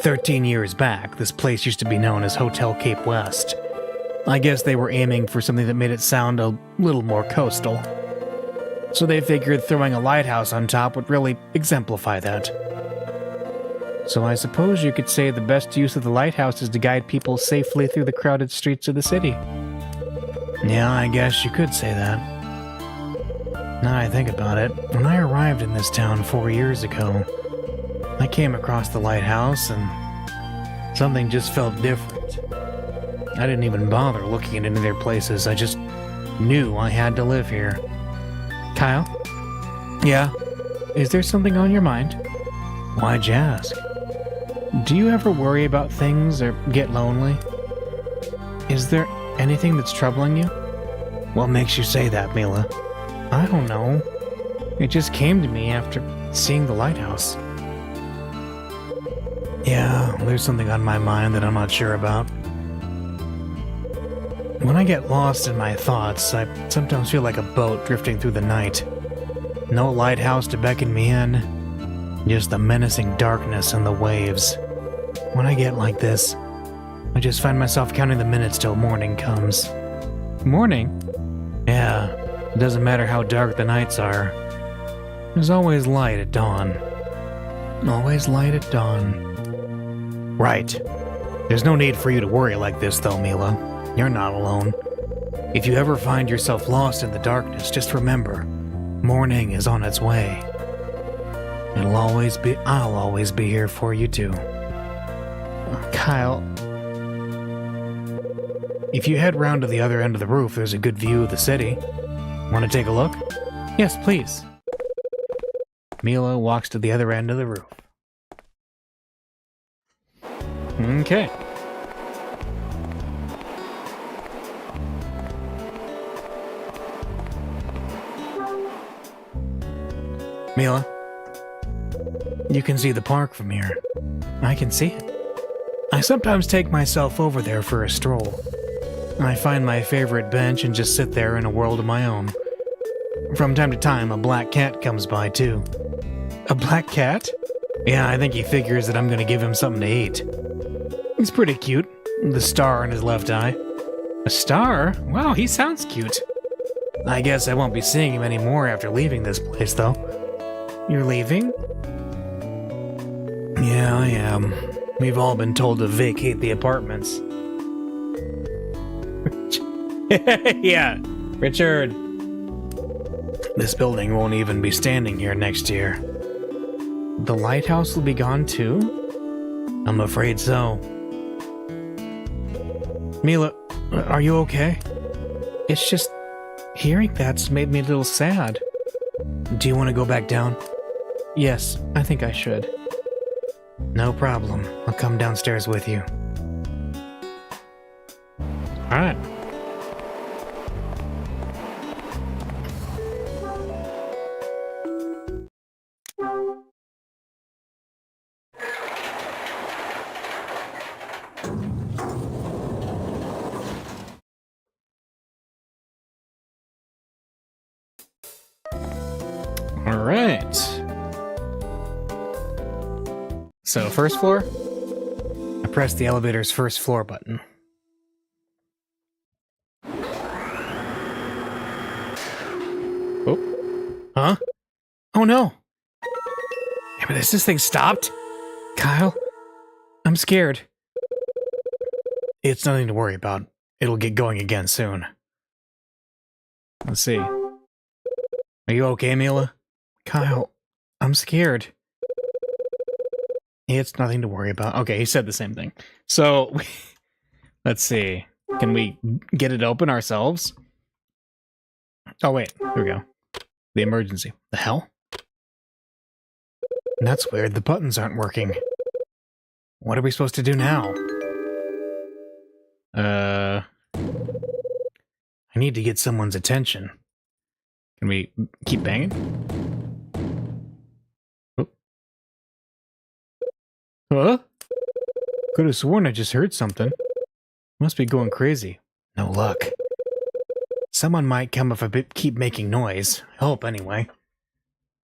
Speaker 1: 13 years back, this place used to be known as Hotel Cape West. I guess they were aiming for something that made it sound a little more coastal. So they figured throwing a lighthouse on top would really exemplify that. So I suppose you could say the best use of the lighthouse is to guide people safely through the crowded streets of the city. Yeah, I guess you could say that. Now I think about it, when I arrived in this town 4 years ago, I came across the lighthouse and something just felt different. I didn't even bother looking at any of their places. I just knew I had to live here. Kyle? Yeah? Is there something on your mind? Why'd you ask? Do you ever worry about things or get lonely? Is there anything that's troubling you? What makes you say that, Mila? I don't know. It just came to me after seeing the lighthouse. Yeah, there's something on my mind that I'm not sure about. When I get lost in my thoughts, I sometimes feel like a boat drifting through the night. No lighthouse to beckon me in, just the menacing darkness and the waves. When I get like this, I just find myself counting the minutes till morning comes. Morning? Yeah, it doesn't matter how dark the nights are. There's always light at dawn. Always light at dawn. Right. There's no need for you to worry like this, though, Mila. You're not alone. If you ever find yourself lost in the darkness, just remember, morning is on its way. I'll always be here for you, too. Kyle, if you head round to the other end of the roof, there's a good view of the city. Want to take a look? Yes, please. Mila walks to the other end of the roof. Okay. Mila, you can see the park from here. I can see it. I sometimes take myself over there for a stroll. I find my favorite bench and just sit there in a world of my own. From time to time, a black cat comes by, too. A black cat? Yeah, I think he figures that I'm gonna give him something to eat. He's pretty cute. The star in his left eye. A star? Wow, he sounds cute. I guess I won't be seeing him anymore after leaving this place, though. You're leaving? Yeah, I am. We've all been told to vacate the apartments. Yeah, Richard. This building won't even be standing here next year. The lighthouse will be gone too? I'm afraid so. Mila, are you okay? It's just hearing that's made me a little sad. Do you want to go back down? Yes, I think I should. No problem. I'll come downstairs with you. Alright. Alright. So, first floor? I press the elevator's first floor button. Oh. Huh? Oh no! Yeah, but has this thing stopped? Kyle? I'm scared. It's nothing to worry about. It'll get going again soon. Let's see. Are you okay, Mila? Kyle, I'm scared. It's nothing to worry about. Okay, he said the same thing. So, let's see. Can we get it open ourselves? Oh, wait. Here we go. The emergency. The hell? That's weird. The buttons aren't working. What are we supposed to do now? I need to get someone's attention. Can we keep banging? Oh. Huh? Could have sworn I just heard something. Must be going crazy. No luck. Someone might come if I keep making noise. I hope, anyway.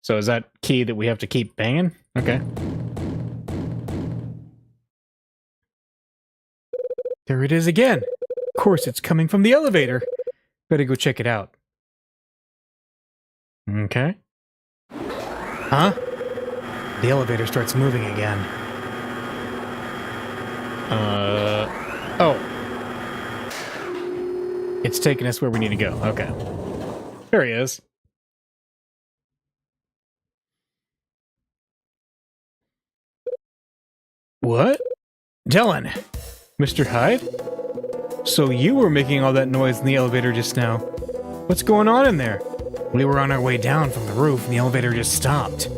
Speaker 1: So is that key that we have to keep banging? Okay. There it is again. Of course, it's coming from the elevator. Better go check it out. Okay. Huh? The elevator starts moving again. Oh. It's taking us where we need to go. Okay. There he is. What? Dylan! Mr. Hyde? So you were making all that noise in the elevator just now. What's going on in there? We were on our way down from the roof and the elevator just stopped.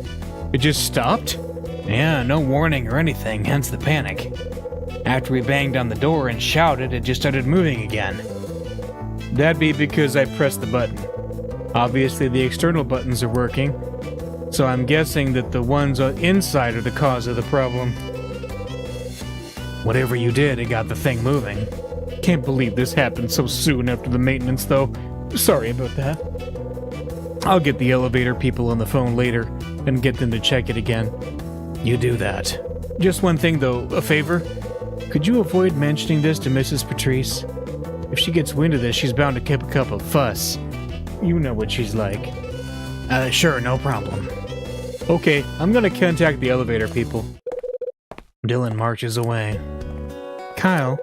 Speaker 1: It just stopped? Yeah, no warning or anything, hence the panic. After we banged on the door and shouted, it just started moving again. That'd be because I pressed the button. Obviously, the external buttons are working, so I'm guessing that the ones on inside are the cause of the problem. Whatever you did, it got the thing moving. Can't believe this happened so soon after the maintenance, though. Sorry about that. I'll get the elevator people on the phone later and get them to check it again. You do that. Just one thing, though, a favor. Could you avoid mentioning this to Mrs. Patrice? If she gets wind of this, she's bound to kick up a fuss. You know what she's like. Sure, no problem. Okay, I'm gonna contact the elevator people. Dylan marches away. Kyle,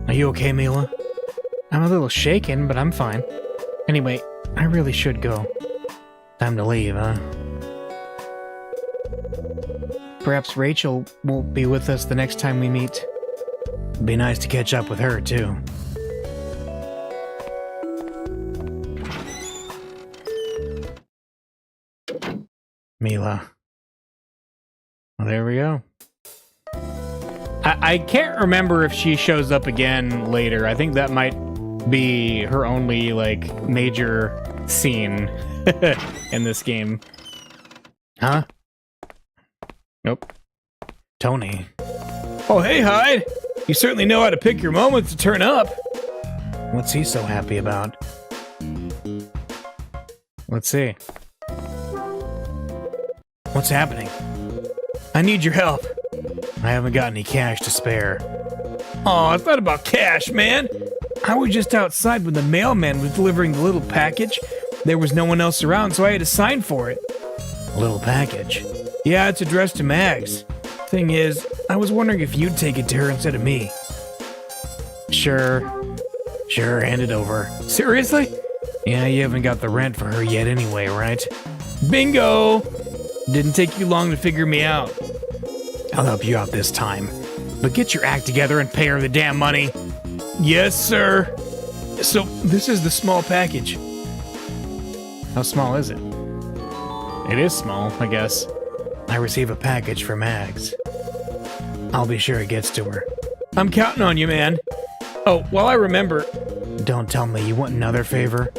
Speaker 1: are you okay, Mila? I'm a little shaken, but I'm fine. Anyway, I really should go. Time to leave, huh? Perhaps Rachel won't be with us the next time we meet. It'd be nice to catch up with her, too. Mila. Well, there we go. I can't remember if she shows up again later. I think that might be her only, like, major scene in this game. Huh? Nope. Tony. Oh, hey, Hyde! You certainly know how to pick your moments to turn up. What's he so happy about? Let's see. What's happening? I need your help. I haven't got any cash to spare. Oh, I thought about cash, man. I was just outside when the mailman was delivering the little package. There was no one else around, so I had to sign for it. A little package? Yeah, it's addressed to Mags. Thing is, I was wondering if you'd take it to her instead of me. Sure, hand it over. Seriously? Yeah, you haven't got the rent for her yet anyway, right? Bingo! Didn't take you long to figure me out. I'll help you out this time. But get your act together and pay her the damn money. Yes, sir. So, this is the small package. How small is it? It is small, I guess. I receive a package for Mags. I'll be sure it gets to her. I'm counting on you, man. Oh, well, I remember. Don't tell me you want another favor.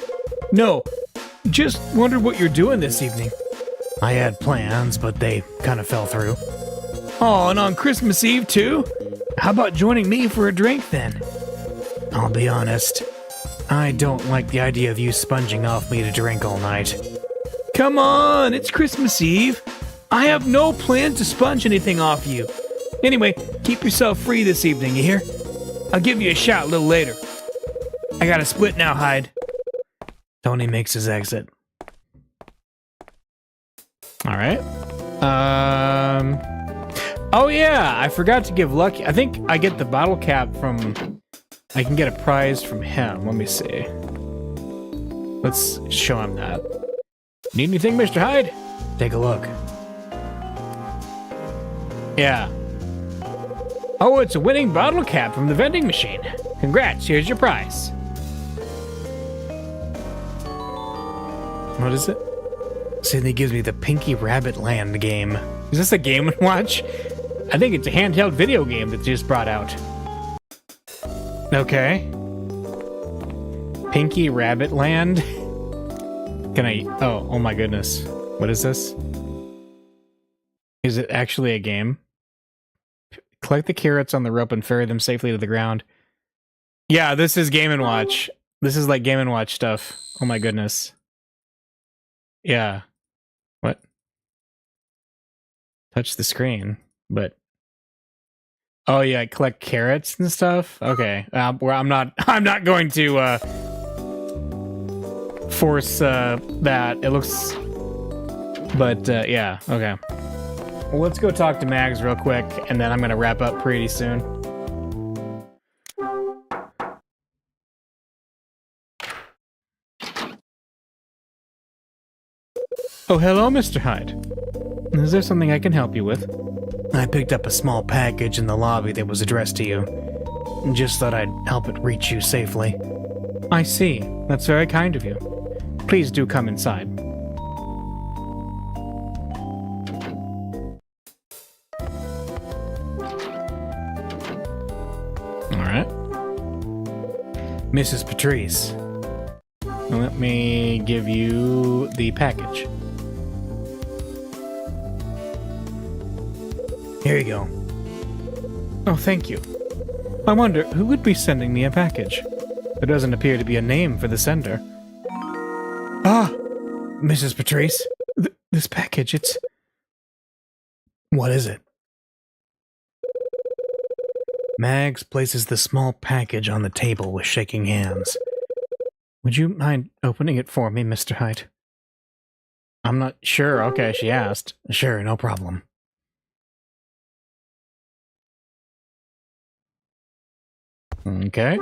Speaker 1: No, just wondered what you're doing this evening. I had plans, but they kind of fell through. Oh, and on Christmas Eve, too? How about joining me for a drink, then? I'll be honest. I don't like the idea of you sponging off me to drink all night. Come on, it's Christmas Eve. I have no plan to sponge anything off you. Anyway, keep yourself free this evening, you hear? I'll give you a shout a little later. I gotta split now, Hyde. Tony makes his exit. All right. Oh yeah, I forgot to give Lucky. I think I get the bottle cap from. I can get a prize from him. Let me see. Let's show him that. Need anything, Mr. Hyde? Take a look. Yeah. Oh, it's a winning bottle cap from the vending machine. Congrats, here's your prize. What is it? Sydney gives me the Pinky Rabbit Land game. Is this a Game & Watch? I think it's a handheld video game that just brought out. Okay. Pinky Rabbit Land? Can I... Oh my goodness. What is this? Is it actually a game? Collect the carrots on the rope and ferry them safely to the ground. Yeah, this is Game & Watch. This is like Game & Watch stuff. Oh my goodness. Yeah. What? Touch the screen, but... Oh yeah, collect carrots and stuff? Okay. Well, I'm not going to, force, that. It looks... But, yeah, okay. Well, let's go talk to Mags real quick, and then I'm gonna wrap up pretty soon. Oh, hello, Mr. Hyde. Is there something I can help you with? I picked up a small package in the lobby that was addressed to you. Just thought I'd help it reach you safely. I see. That's very kind of you. Please do come inside. Alright. Mrs. Patrice. Let me give you the package. Here you go. Oh, thank you. I wonder who would be sending me a package. There doesn't appear to be a name for the sender. Ah! Mrs. Patrice, this package, it's... What is it? Mags places the small package on the table with shaking hands. Would you mind opening it for me, Mr. Hyde? I'm not sure. Okay, she asked. Sure, no problem. Okay.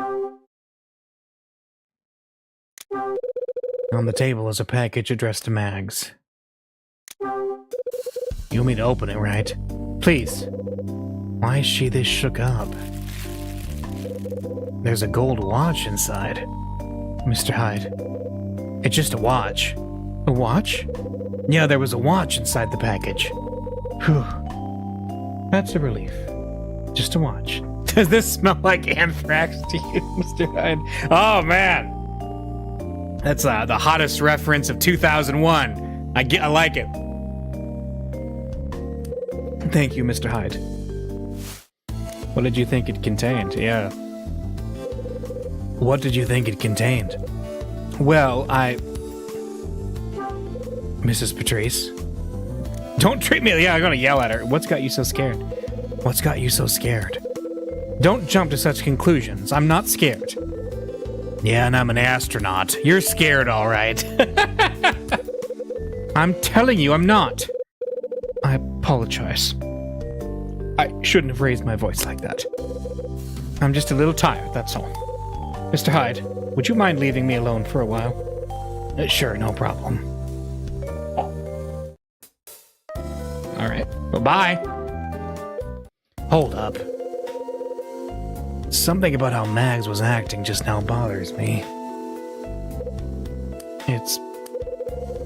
Speaker 1: On the table is a package addressed to Mags. You want me to open it, right? Please. Why is she this shook up? There's a gold watch inside. Mr. Hyde. It's just a watch. A watch? Yeah, there was a watch inside the package. Whew. That's a relief. Just a watch. Does this smell like anthrax to you, Mr. Hyde? Oh, man. That's the hottest reference of 2001. I like it. Thank you, Mr. Hyde. What did you think it contained? Yeah. What did you think it contained? Well, Mrs. Patrice? Don't treat me... Yeah, I'm gonna yell at her. What's got you so scared? What's got you so scared? Don't jump to such conclusions. I'm not scared. Yeah, and I'm an astronaut. You're scared, all right. I'm telling you, I'm not. I apologize. I shouldn't have raised my voice like that. I'm just a little tired, that's all. Mr. Hyde, would you mind leaving me alone for a while? Sure, no problem. Alright, bye-bye. Hold up. Something about how Mags was acting just now bothers me.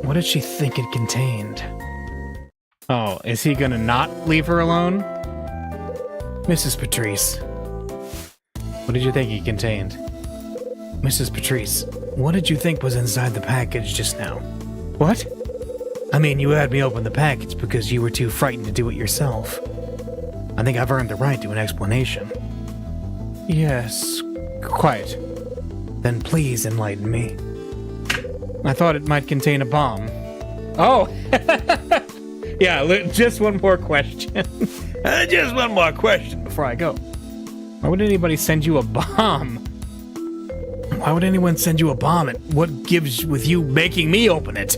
Speaker 1: What did she think it contained? Oh, is he gonna not leave her alone? Mrs. Patrice. What did you think it contained? Mrs. Patrice, what did you think was inside the package just now? What? I mean, you had me open the package because you were too frightened to do it yourself. I think I've earned the right to an explanation. Yes, quite. Then please enlighten me. I thought it might contain a bomb. Oh! Yeah, just one more question. Just one more question before I go. Why would anybody send you a bomb? Why would anyone send you a bomb? And what gives with you making me open it?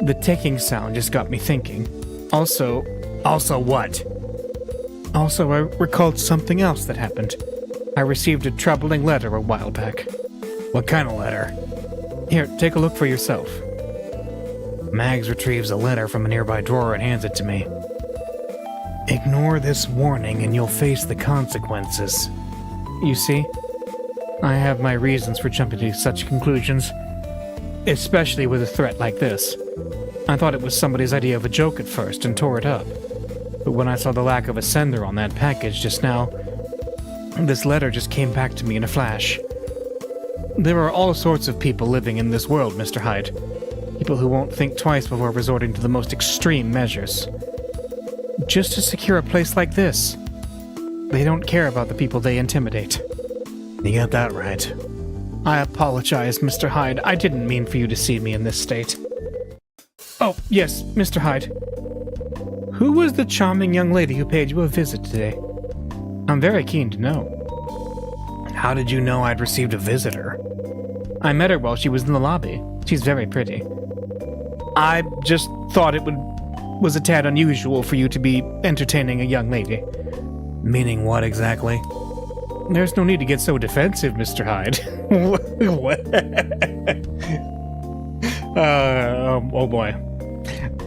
Speaker 1: The ticking sound just got me thinking. Also what? Also, I recalled something else that happened. I received a troubling letter a while back. What kind of letter? Here, take a look for yourself. Mags retrieves a letter from a nearby drawer and hands it to me. Ignore this warning and you'll face the consequences. You see, I have my reasons for jumping to such conclusions, especially with a threat like this. I thought it was somebody's idea of a joke at first and tore it up. But when I saw the lack of a sender on that package just now, this letter just came back to me in a flash. There are all sorts of people living in this world, Mr. Hyde. People who won't think twice before resorting to the most extreme measures. Just to secure a place like this. They don't care about the people they intimidate. You got that right. I apologize, Mr. Hyde. I didn't mean for you to see me in this state. Oh, yes, Mr. Hyde. Who was the charming young lady who paid you a visit today? I'm very keen to know. How did you know I'd received a visitor? I met her while she was in the lobby. She's very pretty. I just thought it was a tad unusual for you to be entertaining a young lady. Meaning what exactly? There's no need to get so defensive, Mr. Hyde. What? Oh boy.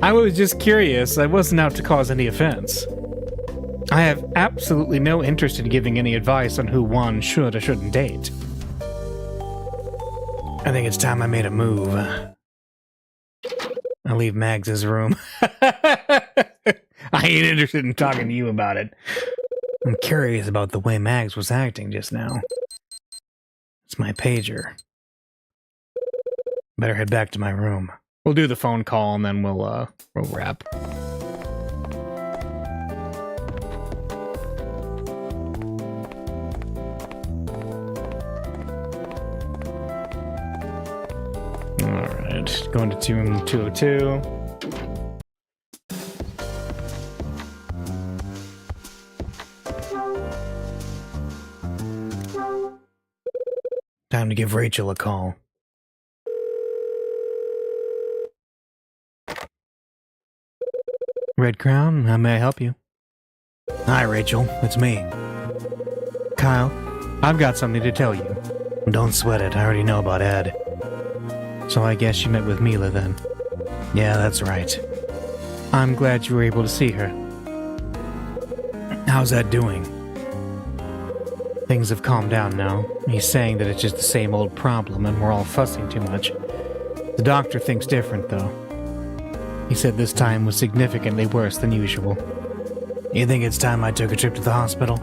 Speaker 1: I was just curious. I wasn't out to cause any offense. I have absolutely no interest in giving any advice on who one should or shouldn't date. I think it's time I made a move. I'll leave Mags' room. I ain't interested in talking to you about it. I'm curious about the way Mags was acting just now. It's my pager. Better head back to my room. We'll do the phone call and then we'll wrap. Alright, going to room 202. Time to give Rachel a call. Red Crown, how may I help you? Hi, Rachel. It's me. Kyle, I've got something to tell you. Don't sweat it. I already know about Ed. So I guess you met with Mila then. Yeah, that's right. I'm glad you were able to see her. How's Ed doing? Things have calmed down now. He's saying that it's just the same old problem and we're all fussing too much. The doctor thinks different, though. He said this time was significantly worse than usual. You think it's time I took a trip to the hospital?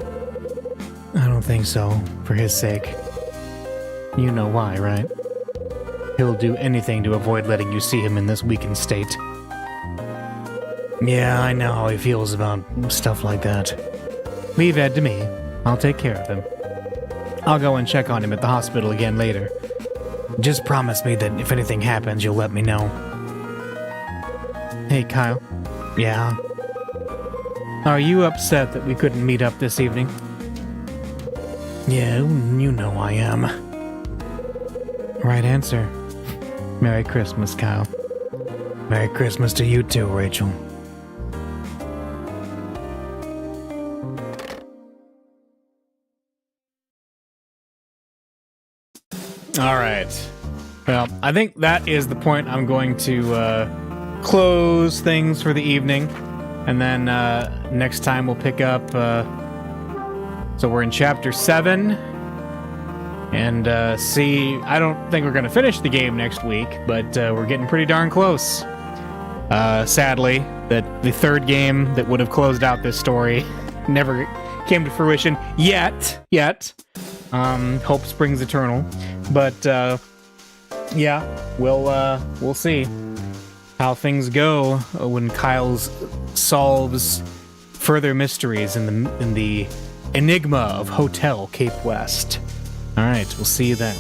Speaker 1: I don't think so, for his sake. You know why, right? He'll do anything to avoid letting you see him in this weakened state. Yeah, I know how he feels about stuff like that. Leave Ed to me. I'll take care of him. I'll go and check on him at the hospital again later. Just promise me that if anything happens, you'll let me know. Hey, Kyle. Yeah? Are you upset that we couldn't meet up this evening? Yeah, you know I am. Right answer. Merry Christmas, Kyle. Merry Christmas to you too, Rachel. All right. Well, I think that is the point I'm going to close things for the evening. And then next time we'll pick up... so we're in Chapter 7. And see... I don't think we're going to finish the game next week, but we're getting pretty darn close. Sadly, that the third game that would have closed out this story never came to fruition yet. Hope springs eternal. But, yeah, we'll see how things go when Kyle's solves further mysteries in the enigma of Hotel Cape West. All right, we'll see you then.